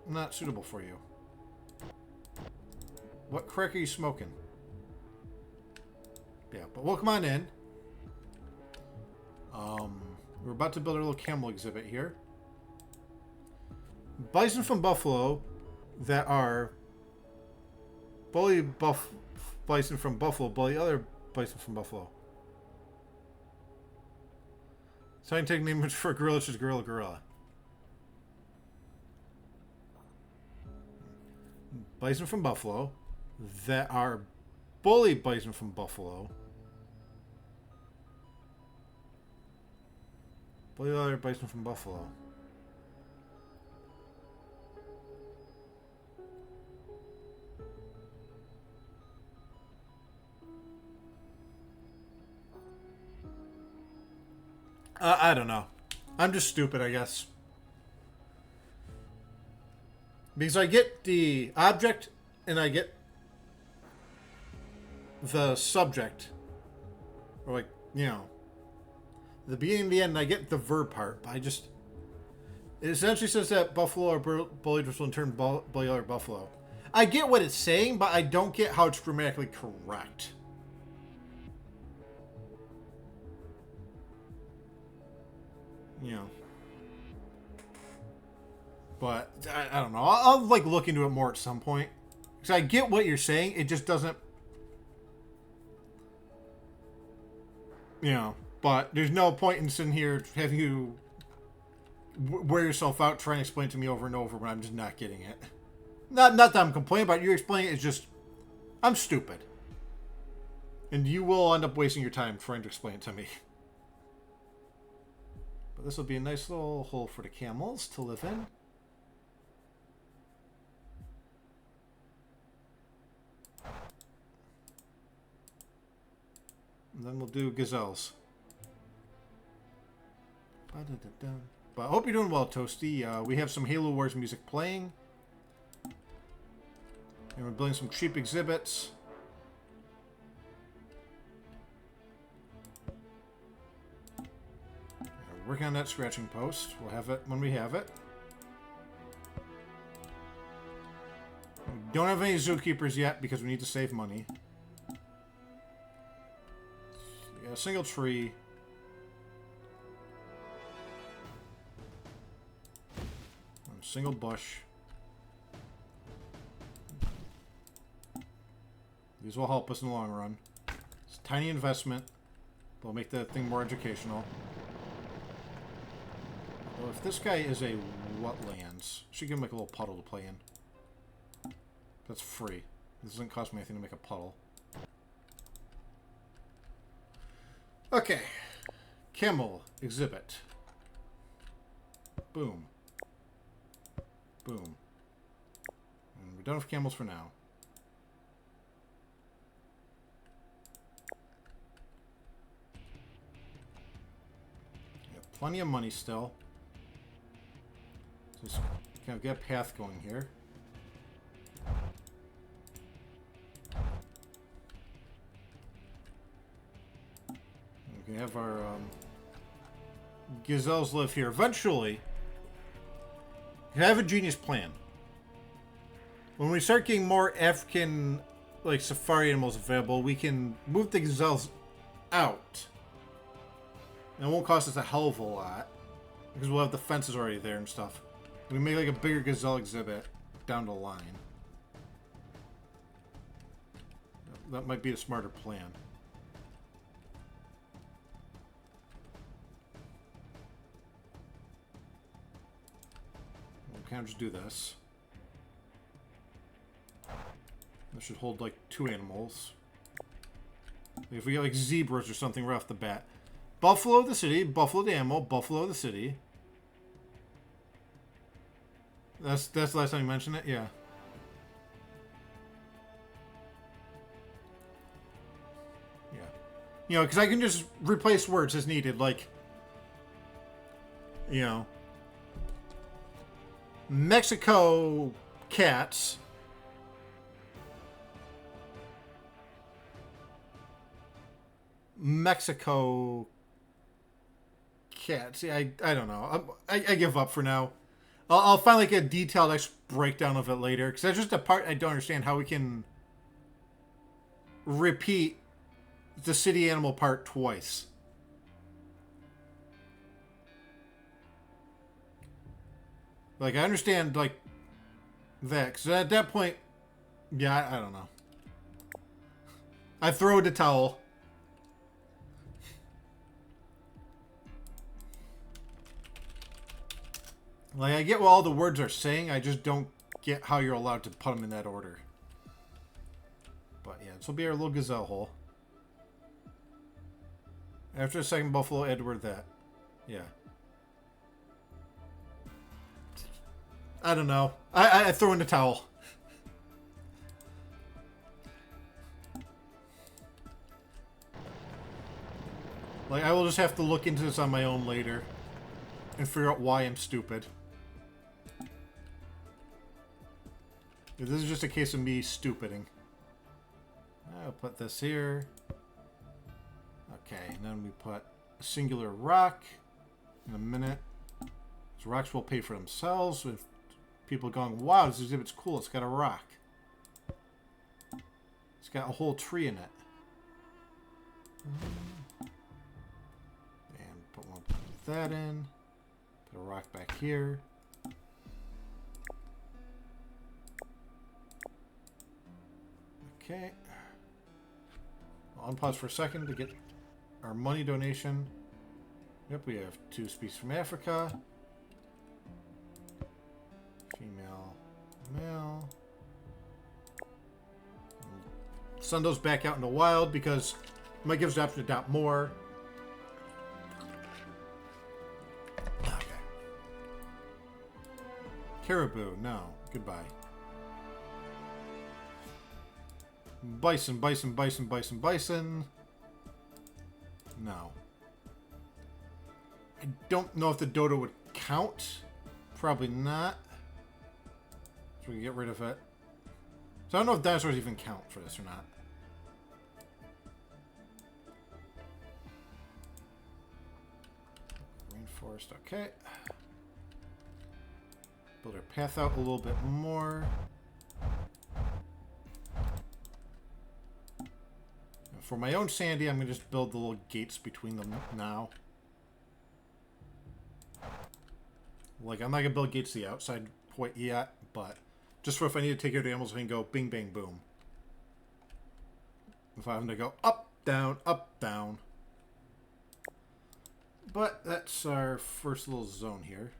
not suitable for you? What crack are you smoking? Yeah, but we'll come on in. We're about to build a little camel exhibit here. Bison from Buffalo that are bully bison from Buffalo, bully other bison from Buffalo. Scientific name for gorilla is gorilla. Bison from Buffalo that are bully bison from Buffalo. Bully other bison from Buffalo. I don't know. I'm just stupid, I guess. Because I get the object and I get the subject. Or like, you know, the beginning and the end, I get the verb part, but I just... It essentially says that buffalo are bullied, which will in turn bully other buffalo. I get what it's saying, but I don't get how it's grammatically correct. You know. But, I don't know. I'll like, look into it more at some point. Because I get what you're saying, it just doesn't... You know, but there's no point in sitting here having you wear yourself out trying to explain to me over and over when I'm just not getting it. Not that I'm complaining about you explaining it, it's just... I'm stupid. And you will end up wasting your time trying to explain it to me. But this will be a nice little hole for the camels to live in. And then we'll do gazelles. But I hope you're doing well, Toasty. We have some Halo Wars music playing. And we're building some cheap exhibits. We're working on that scratching post. We'll have it when we have it. We don't have any zookeepers yet because we need to save money. We got a single tree. A single bush. These will help us in the long run. It's a tiny investment. They'll make that thing more educational. Well, if this guy is a wetlands, I should give him like a little puddle to play in. That's free. This doesn't cost me anything to make a puddle. Okay. Camel exhibit. Boom. Boom. And we're done with camels for now. Got plenty of money still. Just kind of get a path going here. We can have our gazelles live here. Eventually, I have a genius plan. When we start getting more African, like, safari animals available, we can move the gazelles out. And it won't cost us a hell of a lot. Because we'll have the fences already there and stuff. We make, like, a bigger gazelle exhibit down the line. That might be a smarter plan. We'll kind of just do this. This should hold like 2 animals. If we get like zebras or something right off the bat. Buffalo the city, buffalo the animal, buffalo the city. That's the last time you mentioned it? Yeah. Yeah. You know, because I can just replace words as needed, like, you know, Mexico cats. Mexico cat. See, I don't know. I give up for now. I'll finally get a detailed breakdown of it later, because that's just a part I don't understand how we can repeat the city animal part twice. Like, I understand, like, that, because at that point, yeah, I don't know. I throw the towel. Like, I get what all the words are saying, I just don't get how you're allowed to put them in that order. But yeah, this will be our little gazelle hole. After the second buffalo, Edward that. Yeah. I don't know. I throw in the towel. Like, I will just have to look into this on my own later. And figure out why I'm stupid. This is just a case of me stupiding. I'll put this here. Okay, and then we put a singular rock in a minute. These rocks will pay for themselves with people going, wow, this exhibit's cool, it's got a rock. It's got a whole tree in it. And put that in. Put a rock back here. Okay. I'll unpause for a second to get our money donation. Yep, we have 2 species from Africa. Female, male. Send those back out in the wild because it might give us the option to adopt more. Okay. Caribou, no. Goodbye. Bison, bison, bison, bison, bison. No. I don't know if the dodo would count. Probably not. So we can get rid of it. So I don't know if dinosaurs even count for this or not. Rainforest, okay. Build our path out a little bit more. And for my own sanity, I'm going to just build the little gates between them now. Like, I'm not going to build gates to the outside quite yet, but just for if I need to take care of the animals, I can go bing, bang, boom. If I'm going to go up, down, up, down. But that's our first little zone here.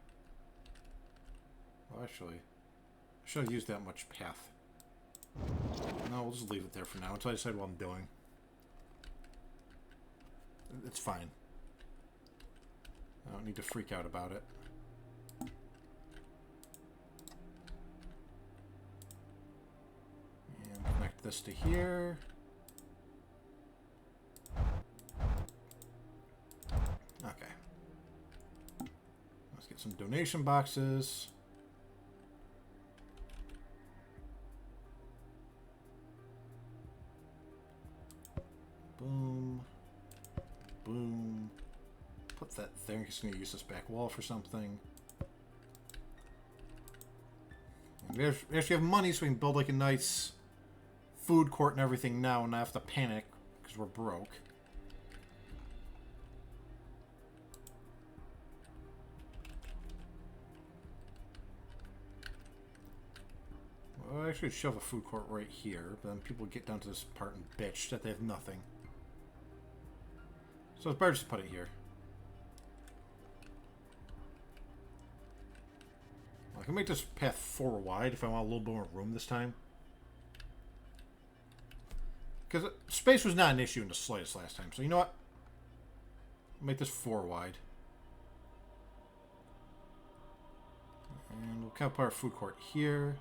Well, actually, I shouldn't have used that much path. No, we'll just leave it there for now until I decide what I'm doing. It's fine. I don't need to freak out about it. And connect this to here. Okay. Let's get some donation boxes. Boom. Boom. Put that there. I'm just going to use this back wall for something. And we actually have money, so we can build like a nice food court and everything now and not have to panic because we're broke. Well, I actually shove a food court right here, but then people get down to this part and bitch that they have nothing. So it's better just to put it here. I can make this path 4 wide if I want a little bit more room this time. Because space was not an issue in the slightest last time. So you know what? I'll make this 4 wide. And we'll kind of put our food court here.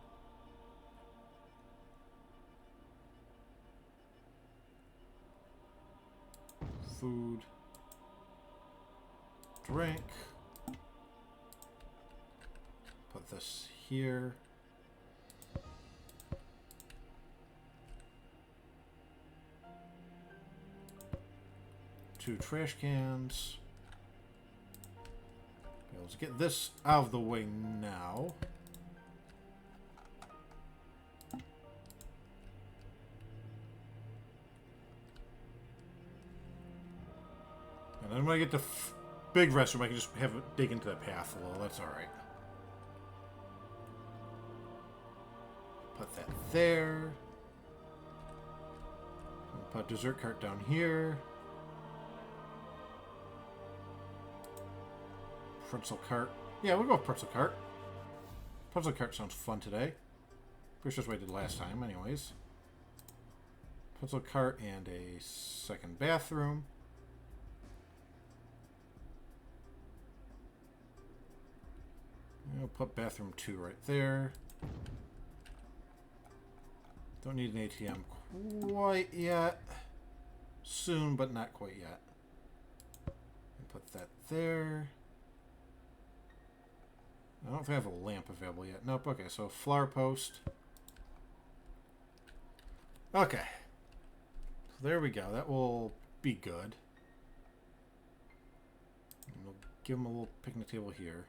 Food. Drink. Put this here. 2 trash cans. Okay, let's get this out of the way now. And then when I get the big restroom, I can just have it dig into that path a little. That's alright. Put that there. Put dessert cart down here. Pretzel cart. Yeah, we'll go with pretzel cart. Pretzel cart sounds fun today. Pretty sure that's what I did last time, anyways. Pretzel cart and a second bathroom. I'll put bathroom 2 right there. Don't need an ATM quite yet. Soon, but not quite yet. Put that there. I don't think I have a lamp available yet. Nope, okay, so flower post. Okay. So there we go. That will be good. And we'll give them a little picnic table here.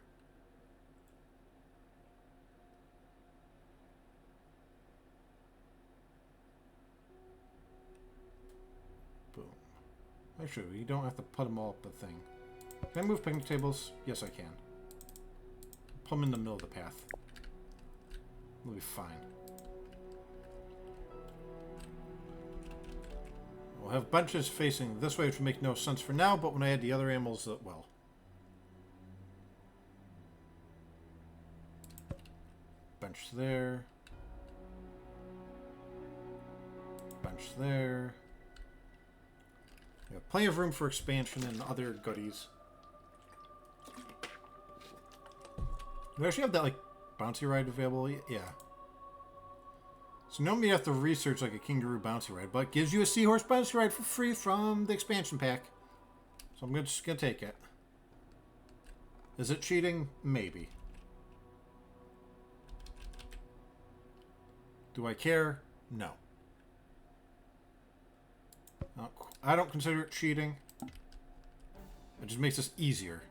Boom. Actually, you don't have to put them all up the thing. Can I move picnic tables? Yes, I can. Put them in the middle of the path. We'll be fine. We'll have benches facing this way, which will make no sense for now, but when I add the other animals, it will. Bench there. Bench there. We have plenty of room for expansion and other goodies. We actually have that, like, bouncy ride available. Yeah. So normally you have to research, like, a kangaroo bouncy ride, but it gives you a seahorse bouncy ride for free from the expansion pack. So I'm just going to take it. Is it cheating? Maybe. Do I care? No. I don't consider it cheating. It just makes this easier.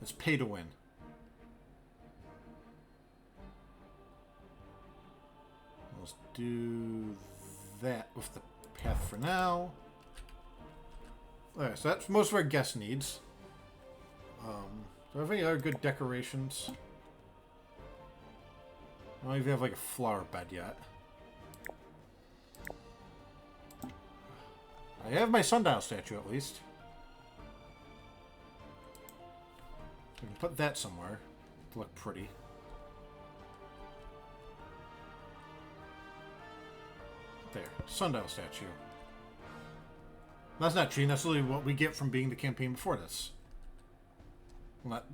It's pay to win. Let's do that with the path for now. Alright, so that's most of our guest needs. Do I have any other good decorations? I don't even have like a flower bed yet. I have my sundial statue at least. I can put that somewhere to look pretty. There. Sundial statue. That's not cheating. That's literally what we get from being the campaign before this. Well, not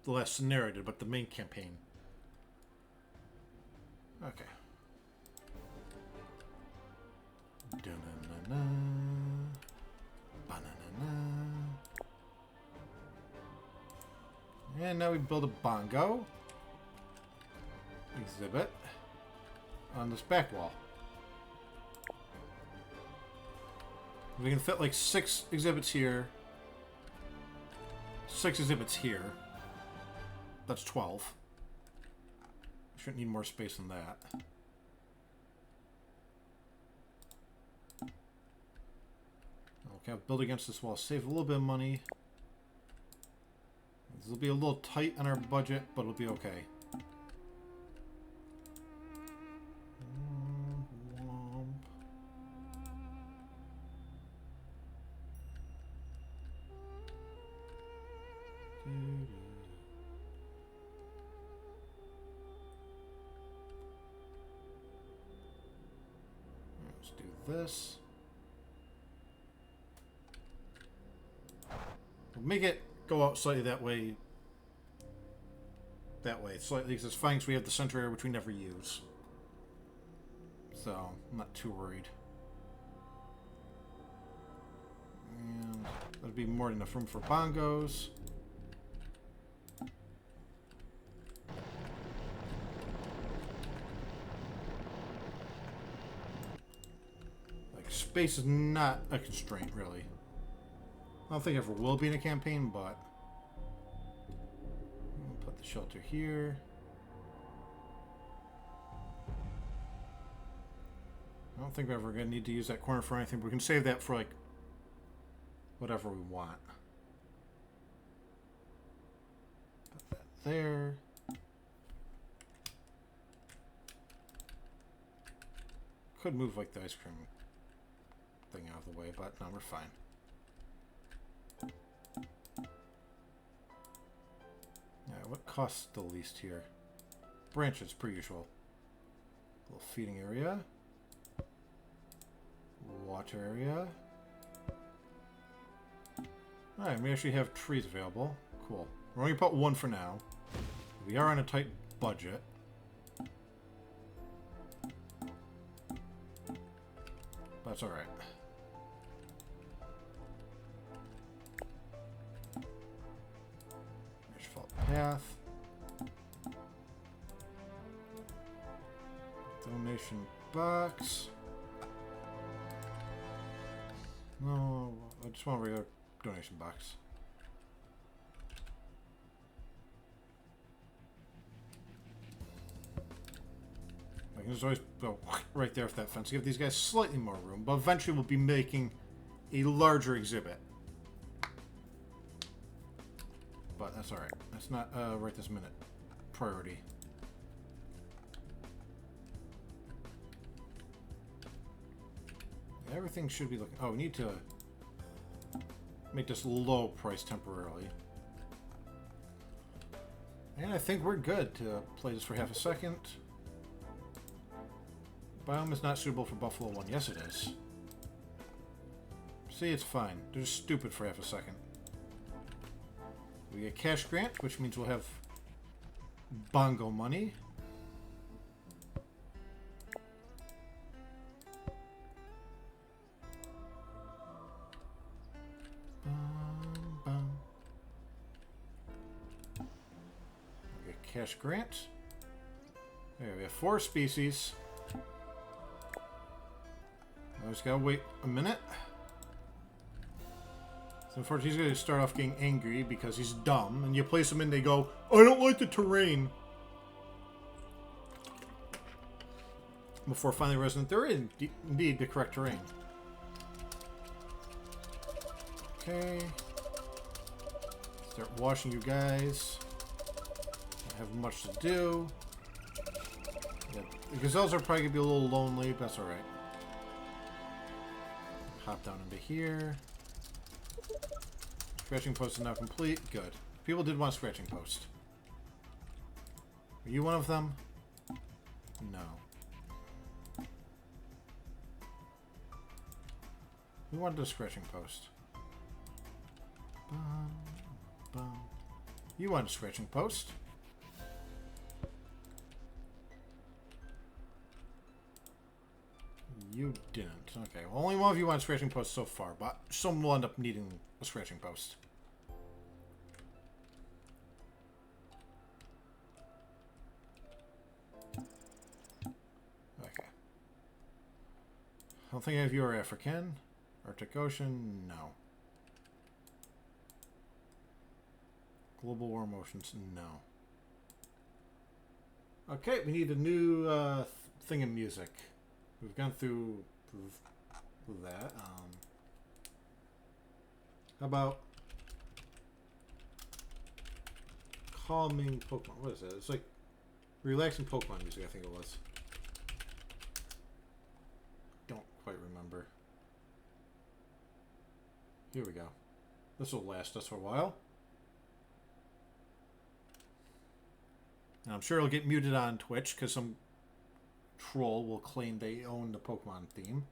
the last scenario, but the main campaign. Okay. Da-na-na-na. Ba-na-na-na. And now we build a bongo exhibit on this back wall. We can fit like 6 exhibits here, 6 exhibits here. That's 12. Shouldn't need more space than that. Okay, I'll build against this wall, save a little bit of money. This will be a little tight on our budget, but it'll be okay. Let's do this. We'll make it go out slightly that way. That way, slightly, because it's fine because we have the center area which we never use. So, I'm not too worried. And that'll be more than enough room for bongos. space is not a constraint, really. I don't think it ever will be in a campaign, but... We'll put the shelter here. I don't think we're ever going to need to use that corner for anything, but we can save that for, like, whatever we want. Put that there. Could move, like, the ice cream thing out of the way, but no, we're fine. Yeah, what costs the least here? Branches, per usual. Little feeding area. Water area. Alright, we actually have trees available. Cool. We're only put one for now. We are on a tight budget. That's alright. Asphalt path. Donation box. No, I just want a regular donation box. I can just always go right there with that fence. Give these guys slightly more room, but eventually we'll be making a larger exhibit. But that's alright. That's not right this minute priority. Everything should be looking... Oh, we need to make this low price temporarily. And I think we're good to play this for half a second. Biome is not suitable for Buffalo 1. Yes, it is. See, it's fine. They're just stupid for half a second. We get cash grant, which means we'll have bongo money. Cash grant. There, we have 4 species. I just gotta wait a minute. So unfortunately, he's gonna start off getting angry because he's dumb, and you place him in, they go, I don't like the terrain. Before finally realizing that they're indeed the correct terrain. Okay. Start washing you guys. Have much to do. Yeah, the gazelles are probably gonna be a little lonely, but that's alright. Hop down into here. Scratching post is now complete. Good. People did want a scratching post. Are you one of them? No. Who wanted a scratching post? Bum, bum. You want a scratching post? You didn't. Okay, well, only one of you wants scratching post so far, but some will end up needing a scratching post. Okay. I don't think any of you are African. Arctic Ocean, no. Global War Motions, no. Okay, we need a new thing in music. We've gone through that. How about calming Pokemon? What is it? It's like relaxing Pokemon music, I think it was. Don't quite remember. Here we go. This will last us for a while. And I'm sure it'll get muted on Twitch because some troll will claim they own the Pokemon theme.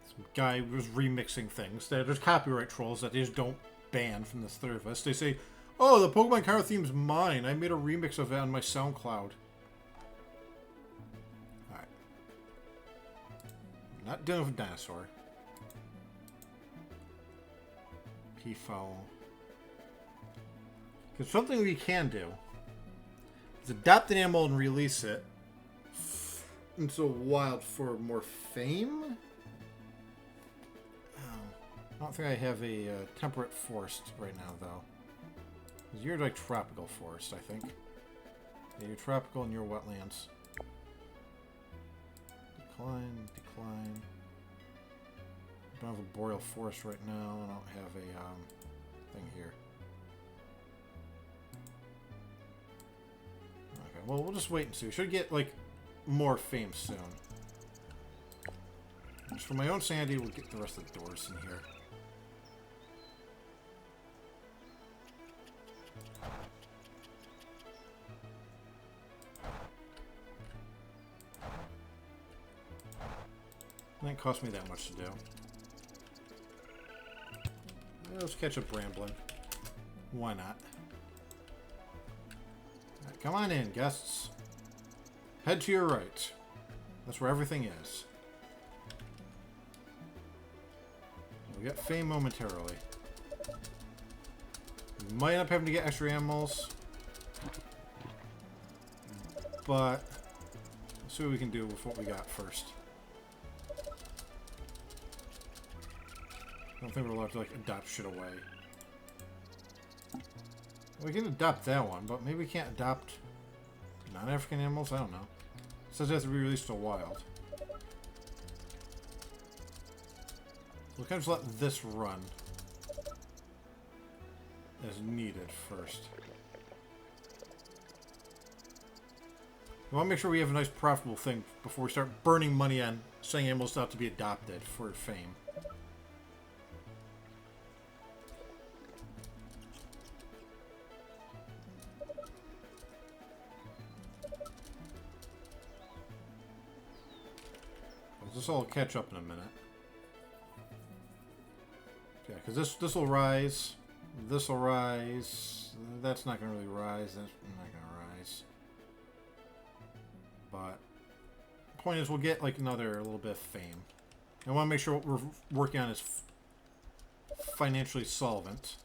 Some guy was remixing things. There's copyright trolls that they just don't ban from the service. They say, oh, the Pokemon card theme's mine. I made a remix of it on my SoundCloud. Alright. Not dealing with a dinosaur. P-fowl. Because something we can do is adopt an animal and release it. into wild for more fame. I don't think I have a temperate forest right now, though. You're like tropical forest, I think. Yeah, you're tropical and you're wetlands. Decline, decline. I don't have a boreal forest right now. I don't have a thing here. Okay, well, we'll just wait and see. We should get, like, more fame soon. Just for my own sanity, we'll get the rest of the doors in here. It didn't cost me that much to do. Let's catch a Bramblin. Why not? Right, come on in, guests. Head to your right. That's where everything is. We get fame momentarily. We might end up having to get extra animals. But let's see what we can do with what we got first. I don't think we're allowed to, like, adopt shit away. We can adopt that one, but maybe we can't adopt non-African animals? I don't know. It says it has to be released to wild. We'll kind of just let this run as needed first. We want to make sure we have a nice profitable thing before we start burning money on sending animals out to be adopted for fame. This will catch up in a minute. Yeah, because this will rise. This will rise. That's not going to really rise. That's not going to rise. But the point is, we'll get like another little bit of fame. I want to make sure what we're working on is financially solvent.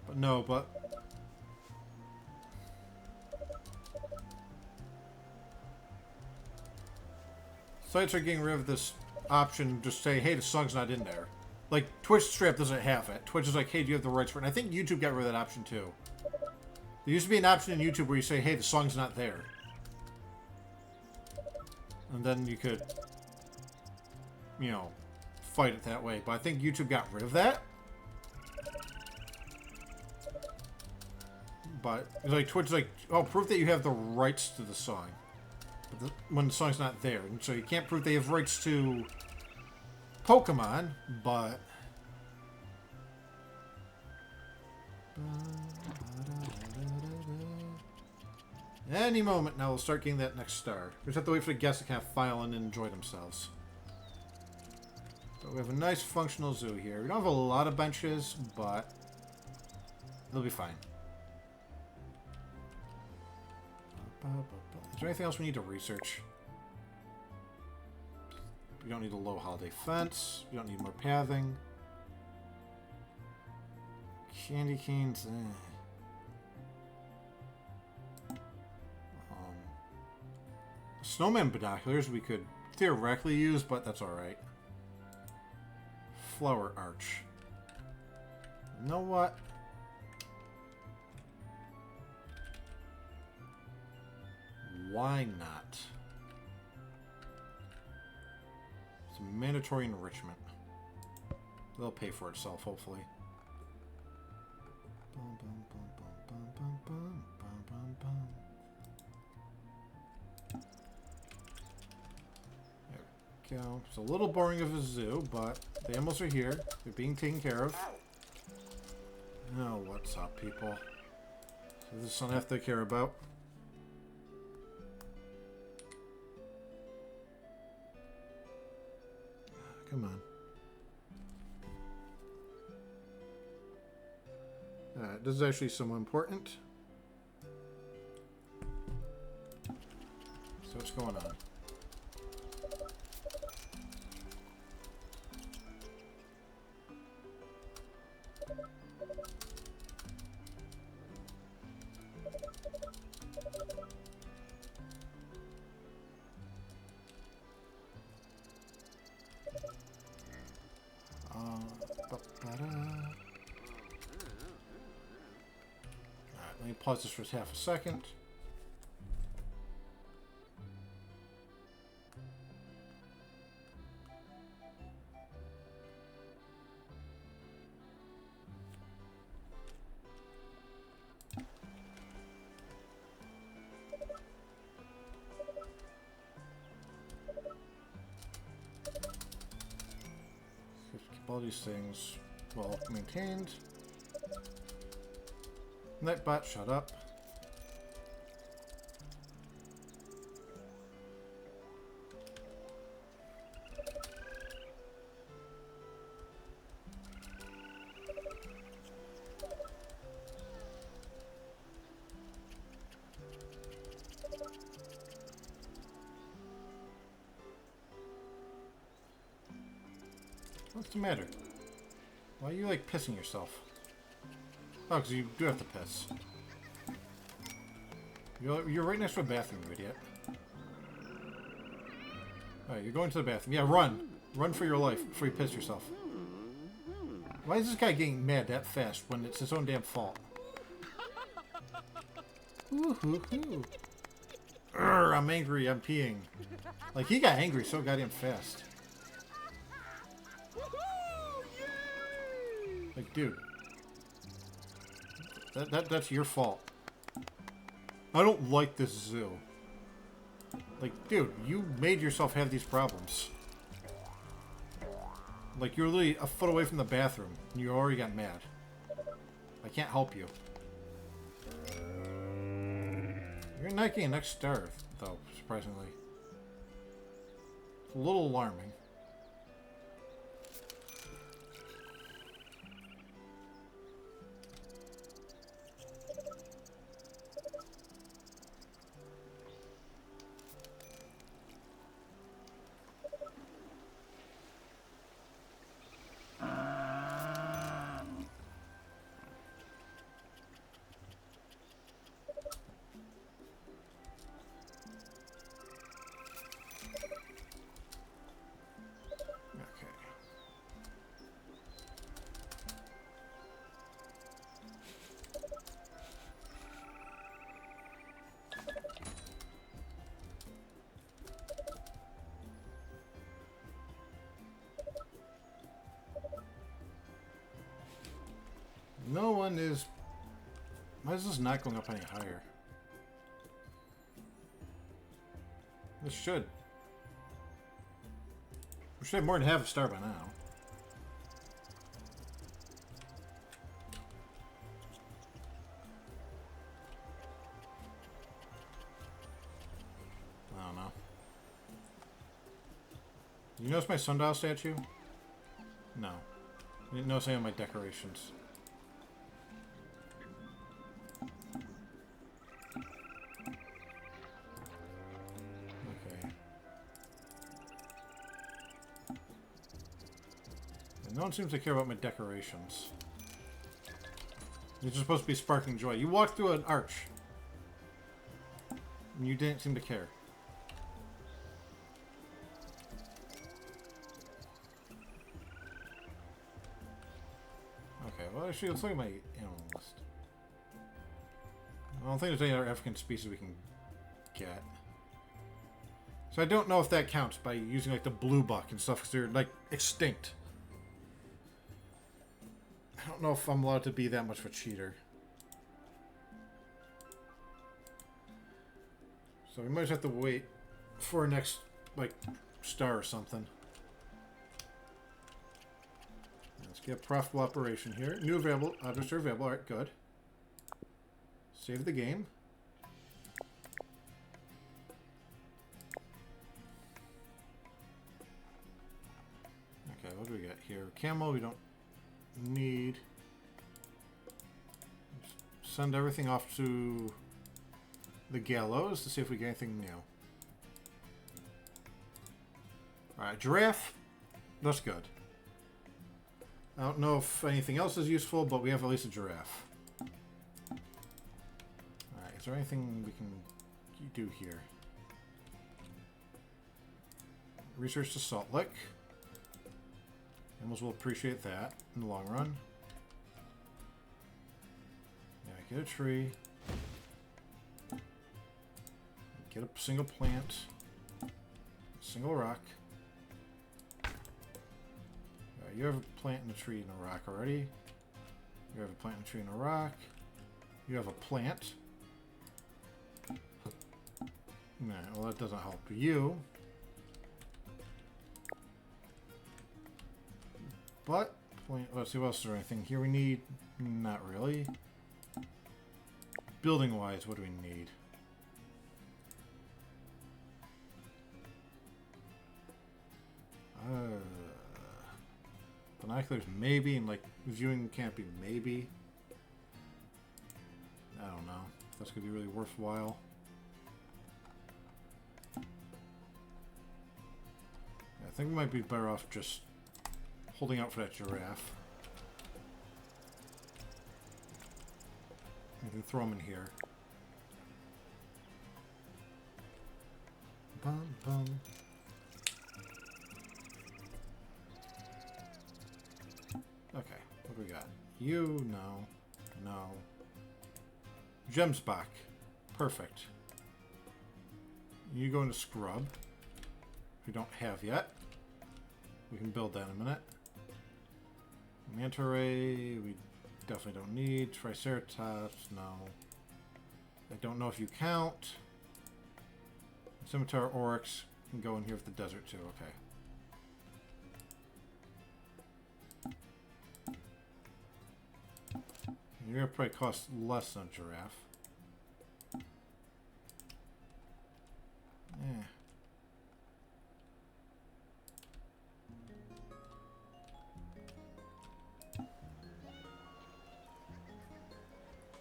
But no, but sites are getting rid of this option. Just say, hey, the song's not in there. Like Twitch straight up doesn't have it. Twitch is like, hey, do you have the rights for it? And I think YouTube got rid of that option too. There used to be an option in YouTube where you say, hey, the song's not there, and then you could, you know, fight it that way. But I think YouTube got rid of that. But it's like Twitch is like, oh, prove that you have the rights to the song, but when the song's not there, and so you can't prove they have rights to Pokemon, but any moment now we'll start getting that next star. We just have to wait for the guests to kind of file in and enjoy themselves. But we have a nice functional zoo here. We don't have a lot of benches, but it'll be fine. Is there anything else we need to research? We don't need a low holiday fence. We don't need more pathing. Candy canes. Snowman binoculars we could theoretically use, but that's alright. Flower arch. You know what? Why not? It's a mandatory enrichment. They'll pay for itself, hopefully. There we go. It's a little boring of a zoo, but the animals are here. They're being taken care of. Oh, what's up, people? So this is something I have to care about. Come on. This is actually somewhat important. So what's going on? pause this for half a second. Keep all these things well maintained. Nightbot, shut up. What's the matter? Why are you like pissing yourself? Oh, because you do have to piss. You're right next to a bathroom, you idiot. Alright, you're going to the bathroom. Yeah, run! Run for your life before you piss yourself. Why is this guy getting mad that fast when it's his own damn fault? Ooh-hoo-hoo. Urgh, I'm angry, I'm peeing. Like, he got angry so goddamn fast. Like, dude. That's your fault. I don't like this zoo. Like, dude, you made yourself have these problems. Like, you're literally a foot away from the bathroom, and you already got mad. I can't help you. You're not getting next star, though, surprisingly. It's a little alarming. No one is... Why is this not going up any higher? This should. We should have more than half a star by now. I don't know. You notice my sundial statue? No. You didn't notice any of my decorations. No one seems to care about my decorations. It's just supposed to be sparking joy. You walked through an arch. And you didn't seem to care. Okay, well actually let's look at my animal list. I don't think there's any other African species we can get. So I don't know if that counts by using like the blue buck and stuff because they're like extinct. I don't know if I'm allowed to be that much of a cheater. So we might just have to wait for our next, like, star or something. Let's get a profitable operation here. New available, others are available. Alright, good. Save the game. Okay, what do we got here? Camel, we don't need. Send everything off to the gallows to see if we get anything new. Alright, giraffe. That's good. I don't know if anything else is useful, but we have at least a giraffe. Alright, is there anything we can do here? Research the salt lick. Animals will appreciate that in the long run. Yeah, get a tree. Get a single plant. Single rock. You have a plant and a tree and a rock already. You have a plant and a tree and a rock. You have a plant. Nah, well, that doesn't help you. But, let's see what else is there anything here we need. Not really. Building-wise, what do we need? Binoculars, maybe, and like viewing canopy, maybe. I don't know. That's gonna be really worthwhile. I think we might be better off just holding out for that giraffe. We can throw him in here. Bum, bum. Okay, what do we got? You, no. No. Gems back. Perfect. You go into scrub. We don't have yet. We can build that in a minute. Manta ray, we definitely don't need. Triceratops, no. I don't know if you count. Scimitar oryx can go in here with the desert too, okay. You're gonna probably cost less than a giraffe. Yeah.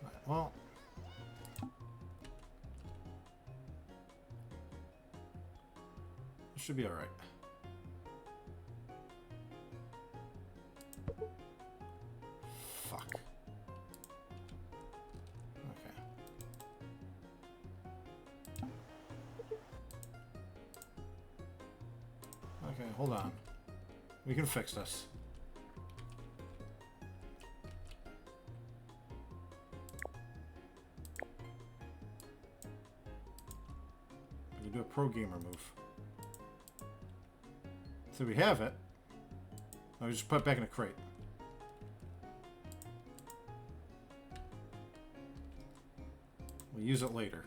Right, well. It should be alright. Fuck. Okay, hold on. We can fix this. We can do a pro gamer move. So we have it. Now we just put it back in a crate. We'll use it later.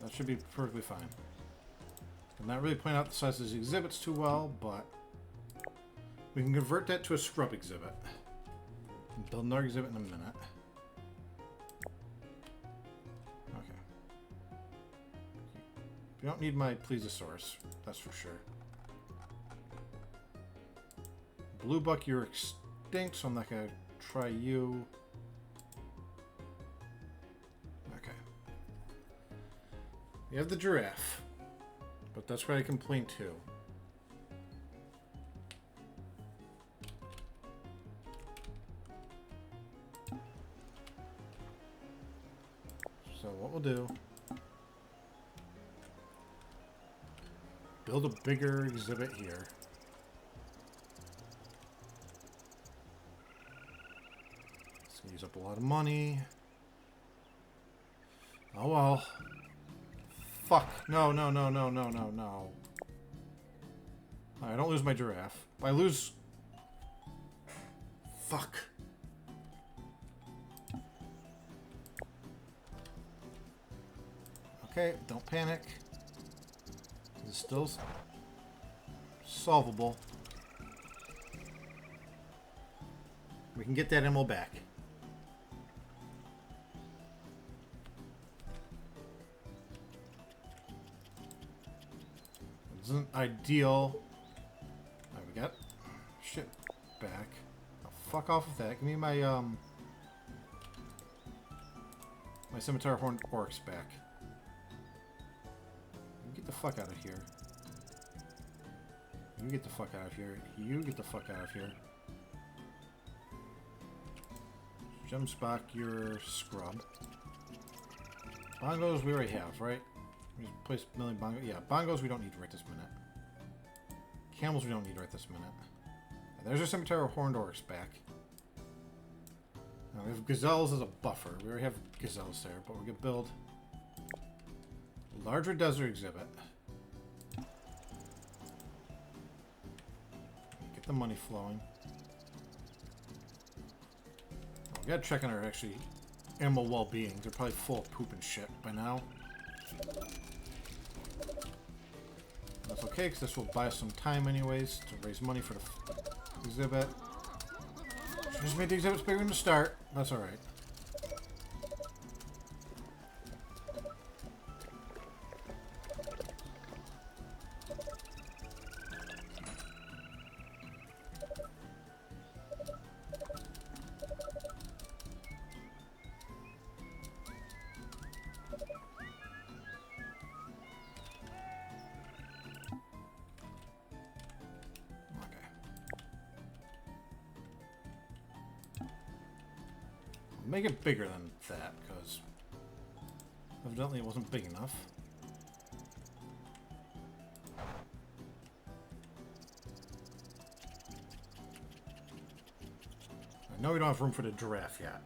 That should be perfectly fine. I'm not really pointing out the size of these exhibits too well, but we can convert that to a scrub exhibit. And build another exhibit in a minute. Okay. You don't need my plesiosaurus, that's for sure. Blue buck, you're extinct, so I'm not gonna try you. Okay. We have the giraffe, but that's where I complain too. So what we'll do, build a bigger exhibit here. It's gonna use up a lot of money. Oh well. Fuck. No, no, no, no, no, no, no. I don't lose my giraffe. I lose... Fuck. Okay, don't panic. It's still solvable. We can get that ammo back. Isn't ideal. Alright, we got shit back. Oh, fuck off with that. Give me my my scimitar horned orcs back. You get the fuck out of here. You get the fuck out of here. You get the fuck out of here. Gemsbach, your scrub. Bongos we already have, right? We just place a million bongos. Yeah, bongos we don't need right this minute. Camels we don't need right this minute. there's our cemetery of horned orcs back. Now we have gazelles as a buffer. We already have gazelles there, but we're going to build a larger desert exhibit. Get the money flowing. We gotta check on our actually animal well-being. They're probably full of poop and shit by now. That's okay, because this will buy us some time anyways to raise money for the exhibit. Just made the exhibits bigger in the start. That's alright. Make it bigger than that, because evidently it wasn't big enough. I know we don't have room for the giraffe yet.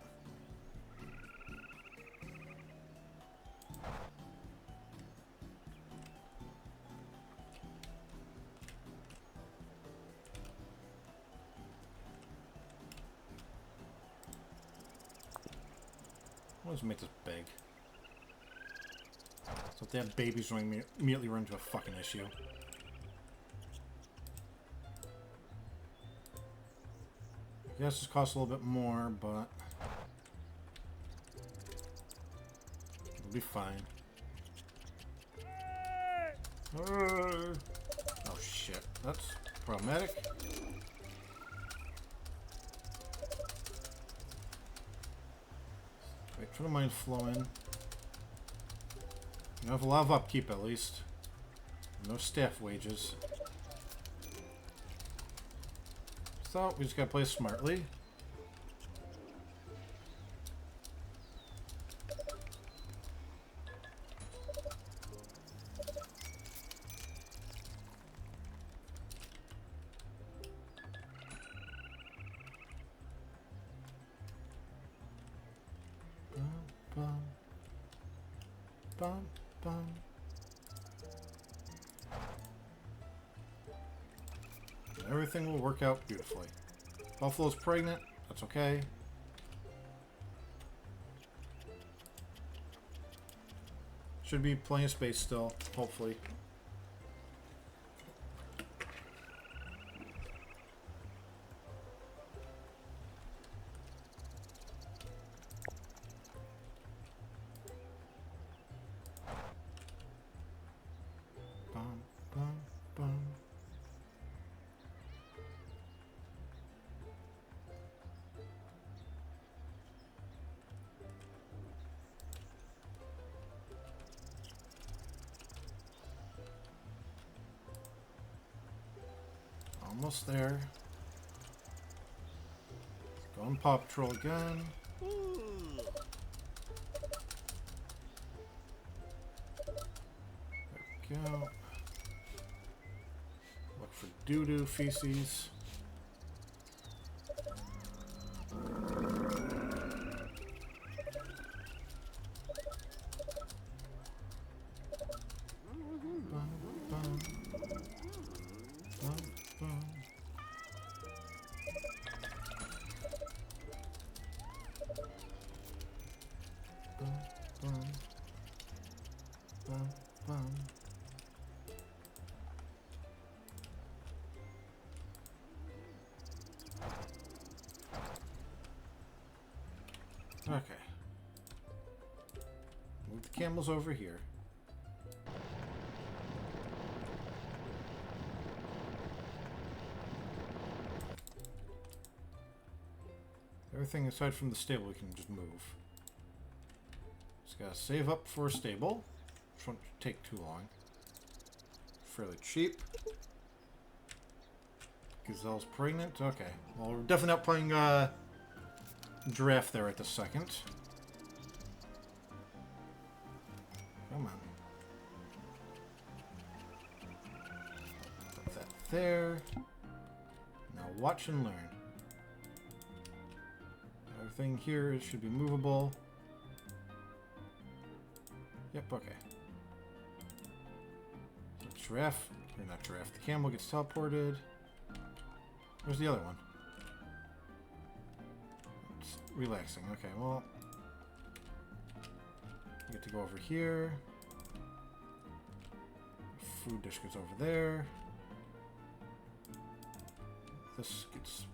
Let's make this big. So if they have babies, we immediately run into a fucking issue. Yes, this costs a little bit more, but it'll be fine. Oh shit, that's problematic. Wait for the money to flow in. You have a lot of upkeep at least. No staff wages. So we just gotta play smartly. Bum, bum. Everything will work out beautifully. Buffalo's pregnant. That's okay. Should be plenty of space still, hopefully. Almost there. Go on Paw Patrol again. There we go. Look for doo-doo feces. Okay. Move the camels over here. Everything aside from the stable we can just move. Just gotta save up for a stable, which won't take too long. Fairly cheap. Gazelle's pregnant. Okay. Well, we're definitely not playing giraffe there at the second. Come on. Put that there. Now watch and learn. Everything here should be movable. Yep, okay. So giraffe, or not giraffe, the camel gets teleported. Where's the other one? It's relaxing. Okay, well, we get to go over here. Food dish goes over there. This gets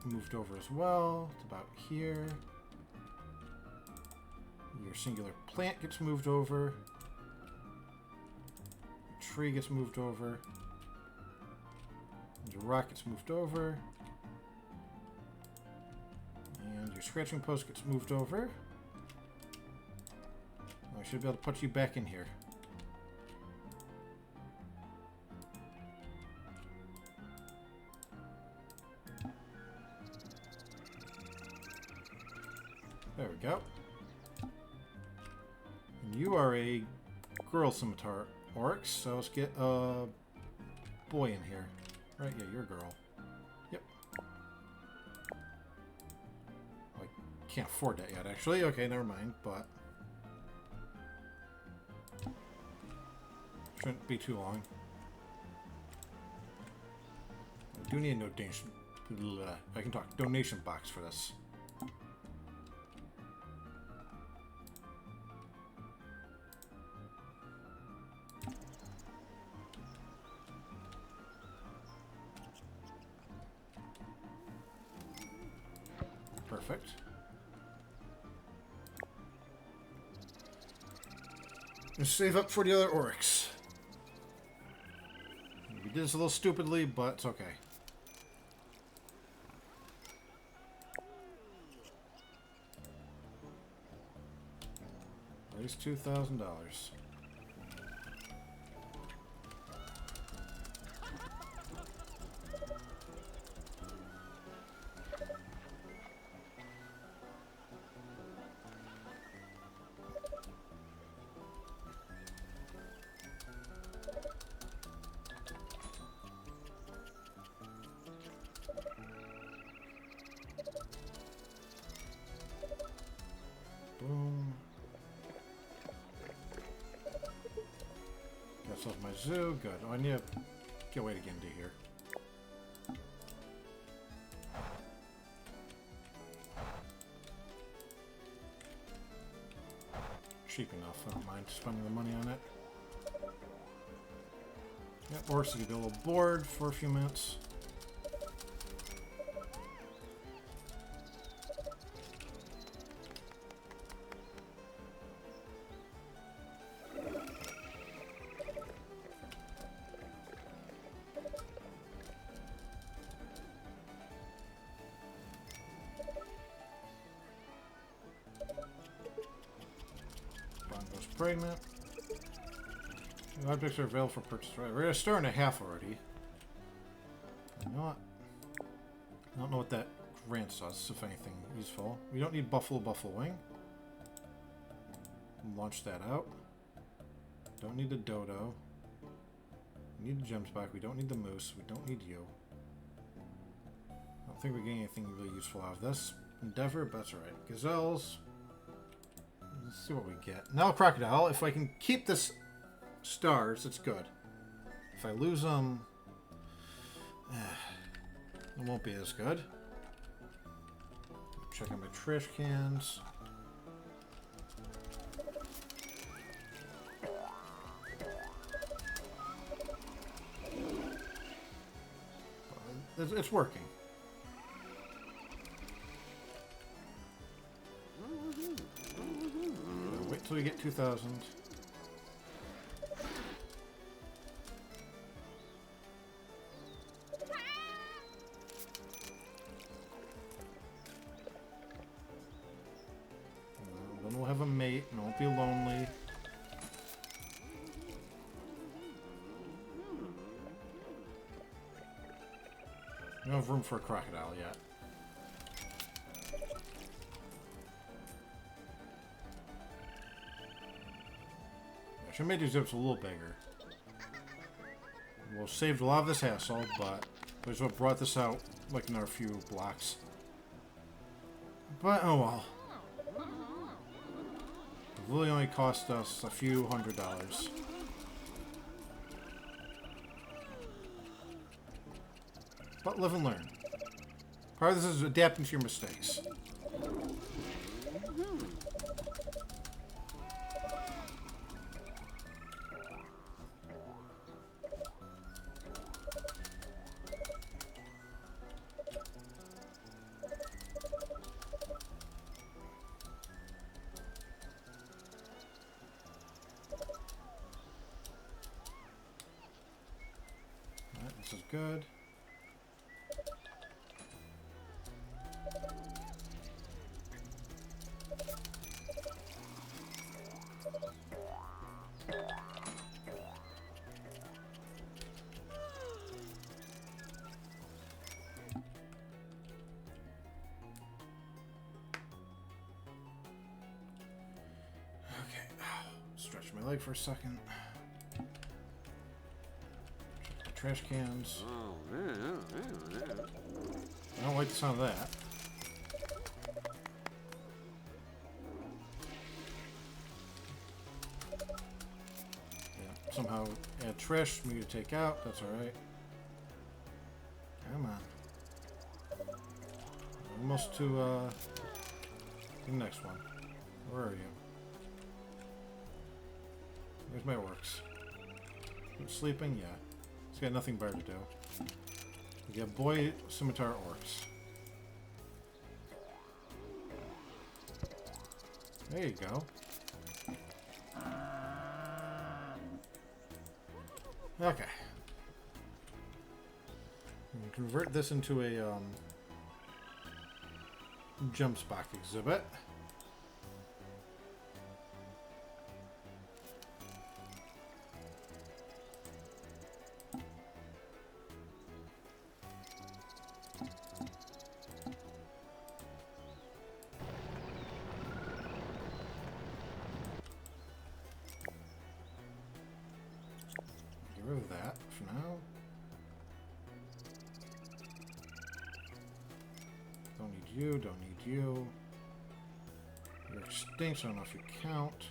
moved over as well. It's about here. Your singular plant gets moved over. Your tree gets moved over. Your rock gets moved over. And your scratching post gets moved over. I should be able to put you back in here. There we go. And you are a girl scimitar oryx, so let's get a boy in here. Right, yeah, you're a girl. Yep. I can't afford that yet, actually. Okay, never mind, but shouldn't be too long. I do need a donation. I can talk. Donation box for this. Perfect. Let's save up for the other oryx. We did this a little stupidly, but it's okay. Raise $2,000. Boom. Got myself my zoo. Good. Oh, I need to get away to get into here. Cheap enough. I don't mind spending the money on it. Yep, or so you get a little bored for a few minutes. Pregnant. New objects are available for purchase. Right, we're at a star and a half already. You know what? I don't know what that grants us, if anything useful. We don't need buffalo wing. Launch that out. Don't need the dodo. We need the gems back. We don't need the moose. We don't need you. I don't think we're getting anything really useful out of this endeavor, but that's alright. Gazelles. Let's see what we get. Now crocodile. If I can keep this stars, it's good. If I lose them, it won't be as good. Check out my trash cans. It's working. Wait till we get 2,000. Then we'll have a mate and won't be lonely. We don't have room for a crocodile yet. I should make these zips a little bigger. We'll save a lot of this hassle, but that's what brought this out like another few blocks. But, oh well. It really only cost us a few $100s. But live and learn. Part of this is adapting to your mistakes. Alright, this is good. Stretch my leg for a second. Check the trash cans. I don't like the sound of that. Yeah, somehow add trash for me to take out. That's alright. Come on. Almost to the next one. Where are you? Where's my orcs? Sleeping? Yeah. He's got nothing better to do. We got boy scimitar orcs. There you go. Okay. We can convert this into a jump spot exhibit. Get rid of that for now. Don't need you, don't need you. You're extinct, so I don't know if you count.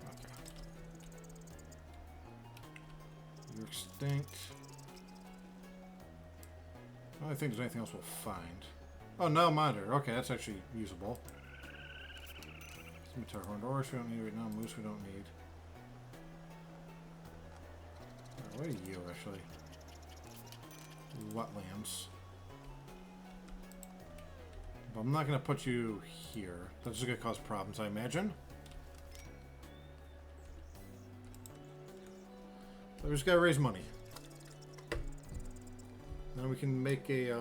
Okay. You're extinct. I don't think there's anything else we'll find. Oh, no monitor. Okay, that's actually usable. Scimitar horned orcs we don't need right now. Moose we don't need. What are you, actually? Wetlands. But I'm not going to put you here. That's just going to cause problems, I imagine. So we just got to raise money. Then we can make a,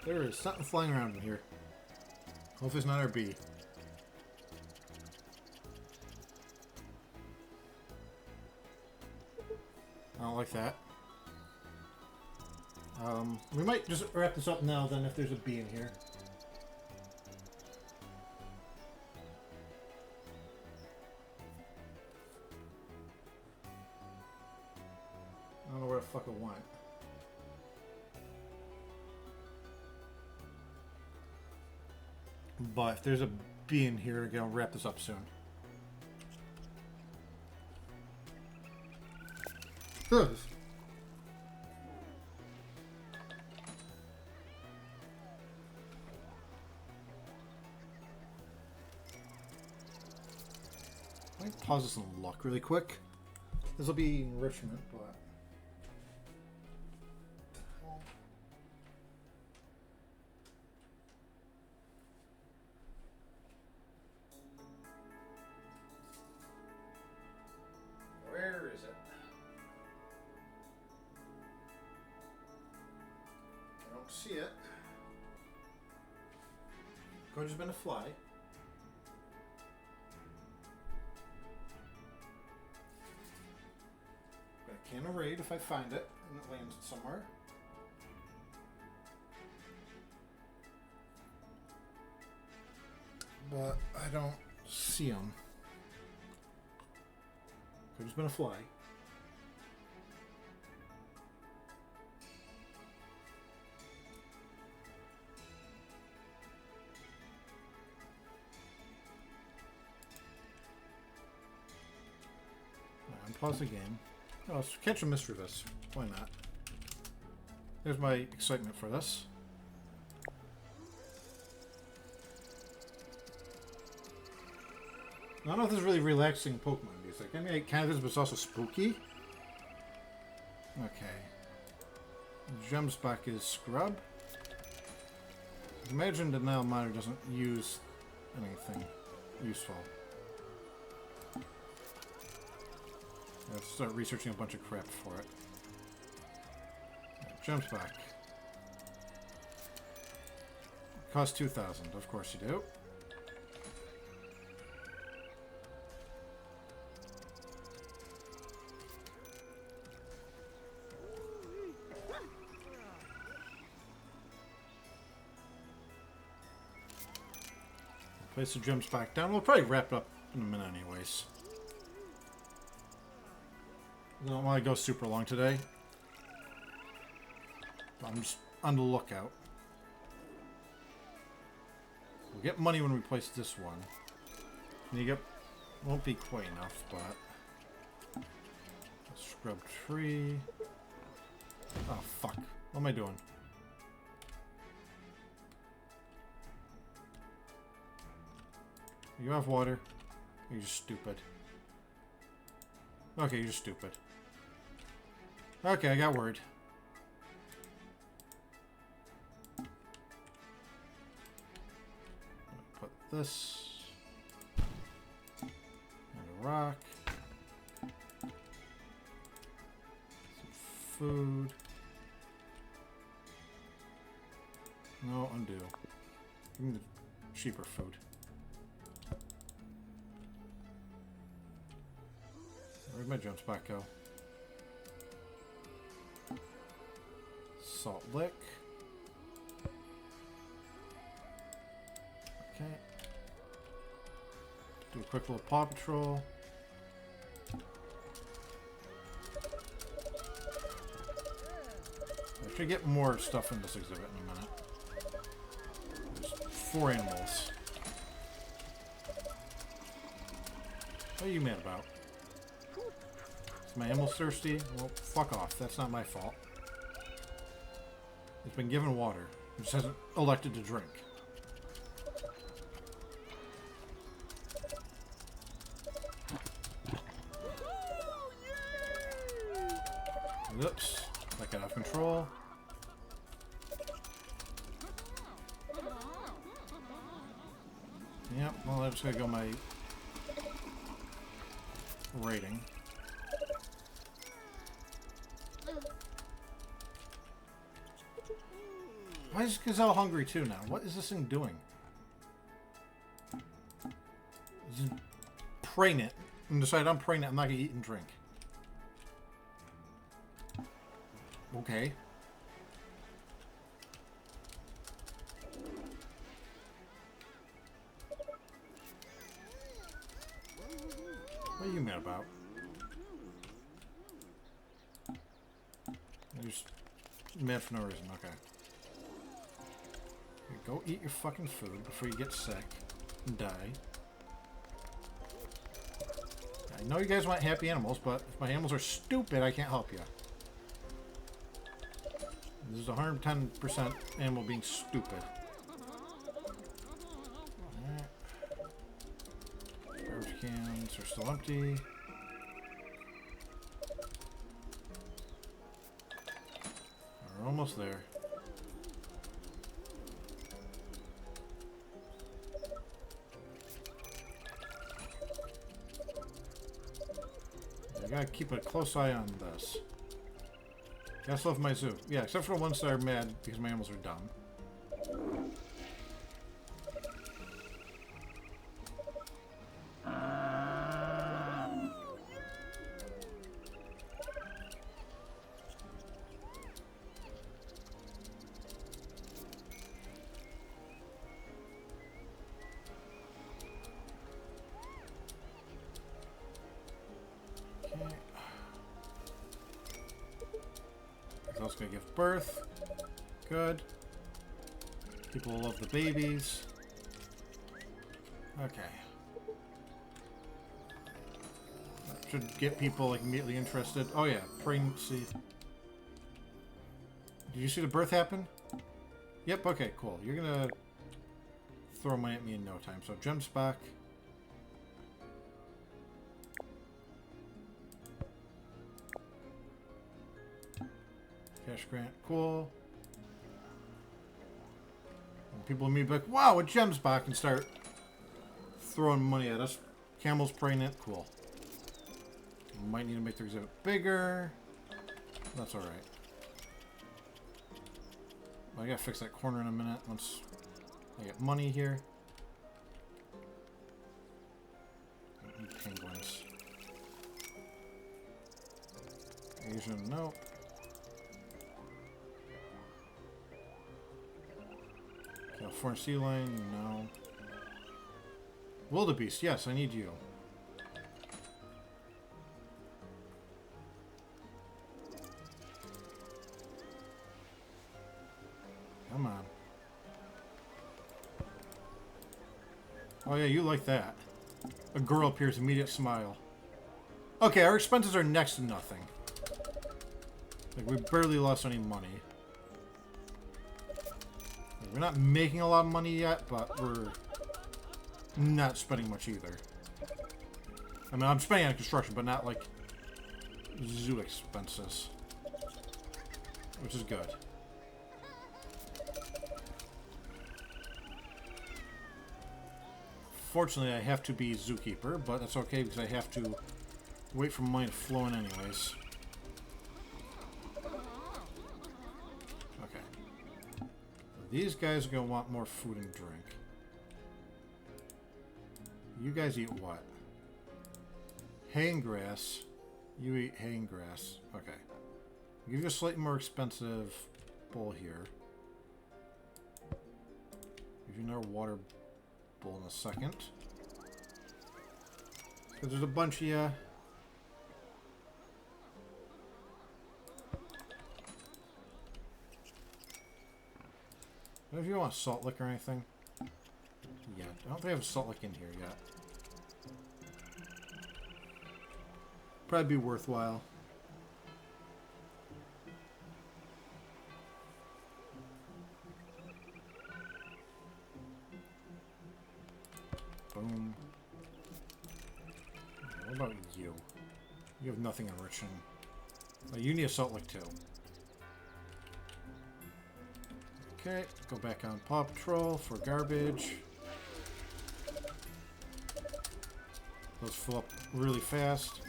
There is something flying around in here. Hopefully it's not our bee. I don't like that. We might just wrap this up now then if there's a bee in here. I don't know where the fuck it went. But if there's a bee in here, I'll wrap this up soon. Good. Let me pause this and look really quick. This will be enrichment, but... Where is it? I don't see it. Could have just been a fly. But I can raid if I find it and it lands somewhere. but I don't see them. Could have been a fly. Pause the game. Oh, let's catch a mystery vest. Why not? There's my excitement for this. I don't know if this is really relaxing Pokemon music. I mean, it kind of is, but it's also spooky. Okay. Jumps back is Scrub. Imagine the Nile Miner doesn't use anything useful. Let's start researching a bunch of crap for it. Jumps back. Cost 2,000. Of course you do. Place the jumps back down. We'll probably wrap it up in a minute anyways. I don't want to go super long today. I'm just on the lookout. We'll get money when we place this one. And you get... Won't be quite enough, but... Scrub tree... Oh, fuck. What am I doing? You have water? You're just stupid. Okay, you're just stupid. Okay, I got worried. Put this and a rock. Some food. No, undo. Give me the cheaper food. Where'd my jumps back go? Salt Lick. Okay. Do a quick little Paw Patrol. I should get more stuff in this exhibit in a minute. There's 4 animals. What are you mad about? Is my animal thirsty? Well, fuck off. That's not my fault. It's been given water. It just hasn't elected to drink. Oops. That got out of control. Yep, well, I'm just gonna go my rating. Why is Gazelle hungry too now? What is this thing doing? Is it pregnant and decide I'm pregnant, I'm not gonna eat and drink. Okay. What are you mad about? You're just mad for no reason, okay. Go eat your fucking food before you get sick and die. I know you guys want happy animals, but if my animals are stupid, I can't help you. This is 110% animal being stupid. Alright. Garbage cans are still empty. We're almost there. I gotta keep a close eye on this. I still have my zoo. Yeah, except for the ones that are mad because my animals are dumb. Someone's gonna give birth. Good. People will love the babies. Okay. That should get people like immediately interested. Oh yeah, pregnancy. Did you see the birth happen? Yep, okay, cool. You're gonna throw money at me in no time. So gems back. Cash grant, cool. And people immediately be like, wow, a gem's back, and start throwing money at us. Camel's pregnant, cool. Might need to make the exhibit bigger. That's alright. I gotta fix that corner in a minute once I get money here. Penguins. Asian, nope. California sea lion, no. Wildebeest, yes, I need you. Come on. Oh yeah, you like that. A girl appears, immediate smile. Okay, our expenses are next to nothing. Like, we barely lost any money. Like, we're not making a lot of money yet, but we're not spending much either. I mean, I'm spending on construction, but not like zoo expenses. Which is good. Fortunately, I have to be zookeeper, but that's okay because I have to wait for money to flow in anyways. Okay. These guys are going to want more food and drink. You guys eat what? Hay and grass. You eat hay and grass. Okay. I'll give you a slightly more expensive bowl here. Give you another water bowl in a second. Because there's a bunch of you. If you want salt lick or anything. Yeah, I don't think I have a salt lick in here yet. Probably be worthwhile. Boom. What about you? You have nothing enriching. Oh, you need a salt lick too. Okay, go back on Paw Patrol for garbage. Those fill up really fast.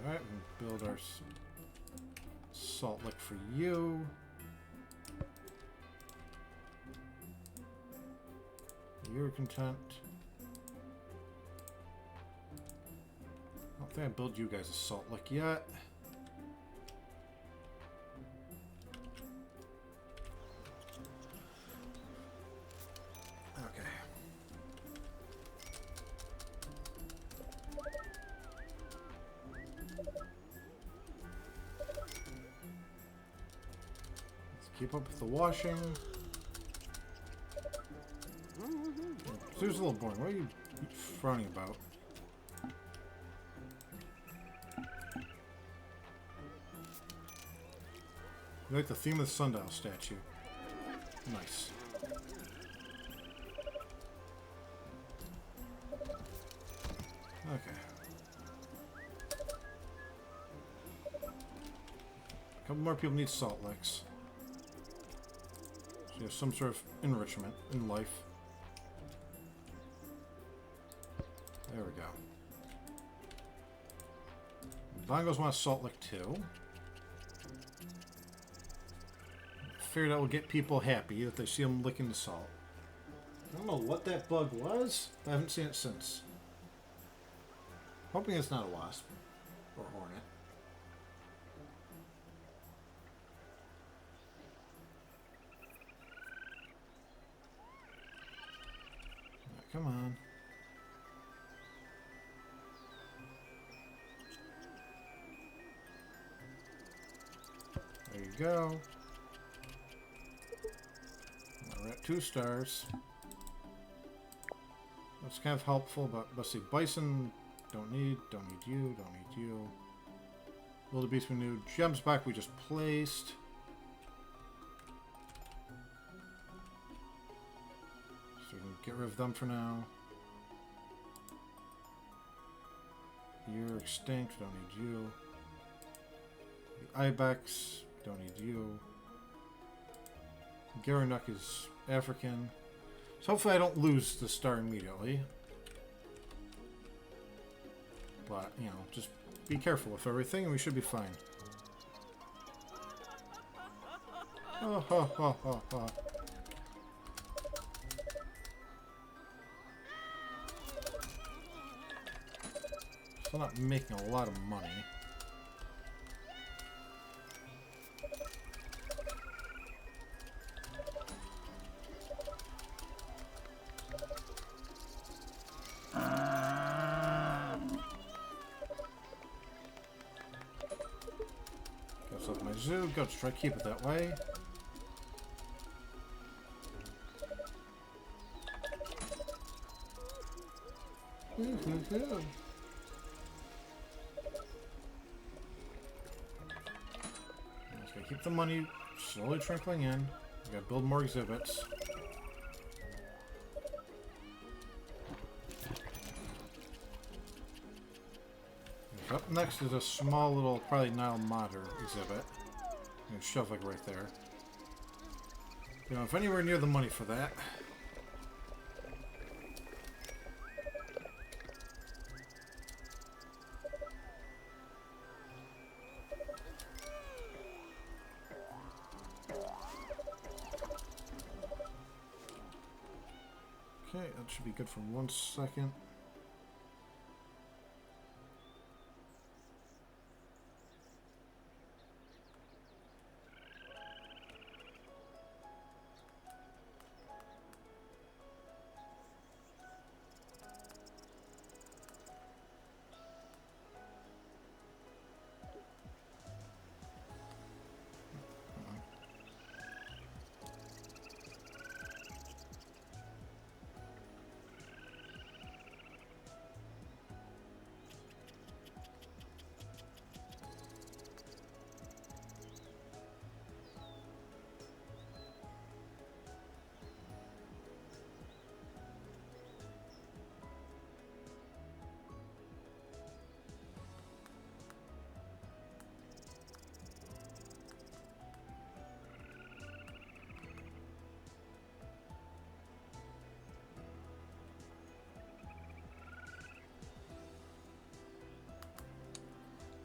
Alright, we'll build our salt lick for you. You're content. I don't think I built you guys a salt lick yet. Okay. Let's keep up with the washing. It was a little boring. What are you frowning about? You like the theme of the sundial statue. Nice. Okay. A couple more people need salt licks. So you have some sort of enrichment in life. There we go. Bongos want a salt lick too. Figured that will get people happy if they see them licking the salt. I don't know what that bug was. I haven't seen it since. Hoping it's not a wasp or hornet. Right, come on. go. Now we're at 2 stars. That's kind of helpful, but let's see. Bison, don't need you, don't need you. Wildebeest we knew. Gems back we just placed. So we can get rid of them for now. You're extinct, don't need you. The Ibex, don't need you. Garanuk is African. So hopefully I don't lose the star immediately. But, you know, just be careful with everything and we should be fine. Oh, ha, ha, ha, ha. Still not making a lot of money. Goes up my zoo. Go try to keep it that way. Woohoo! Just gotta keep the money slowly trickling in. We gotta build more exhibits. Up next is a small little, probably Nile Mater exhibit. I'm gonna shove like right there. You know, if anywhere near the money for that. Okay, that should be good for 1 second.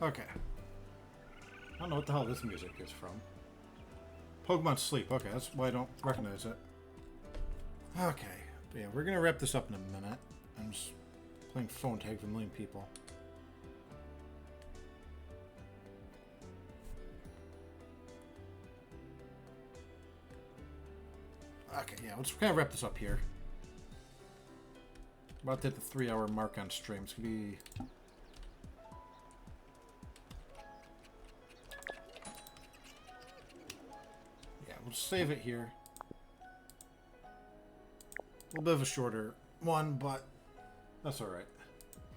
Okay. I don't know what the hell this music is from. Pokemon Sleep. Okay, that's why I don't recognize it. Okay. But yeah, we're going to wrap this up in a minute. I'm just playing phone tag with a million people. Okay, yeah, let's kind of wrap this up here. About to hit the 3-hour mark on stream. It's going to be... We'll save it here. A little bit of a shorter one, but that's alright.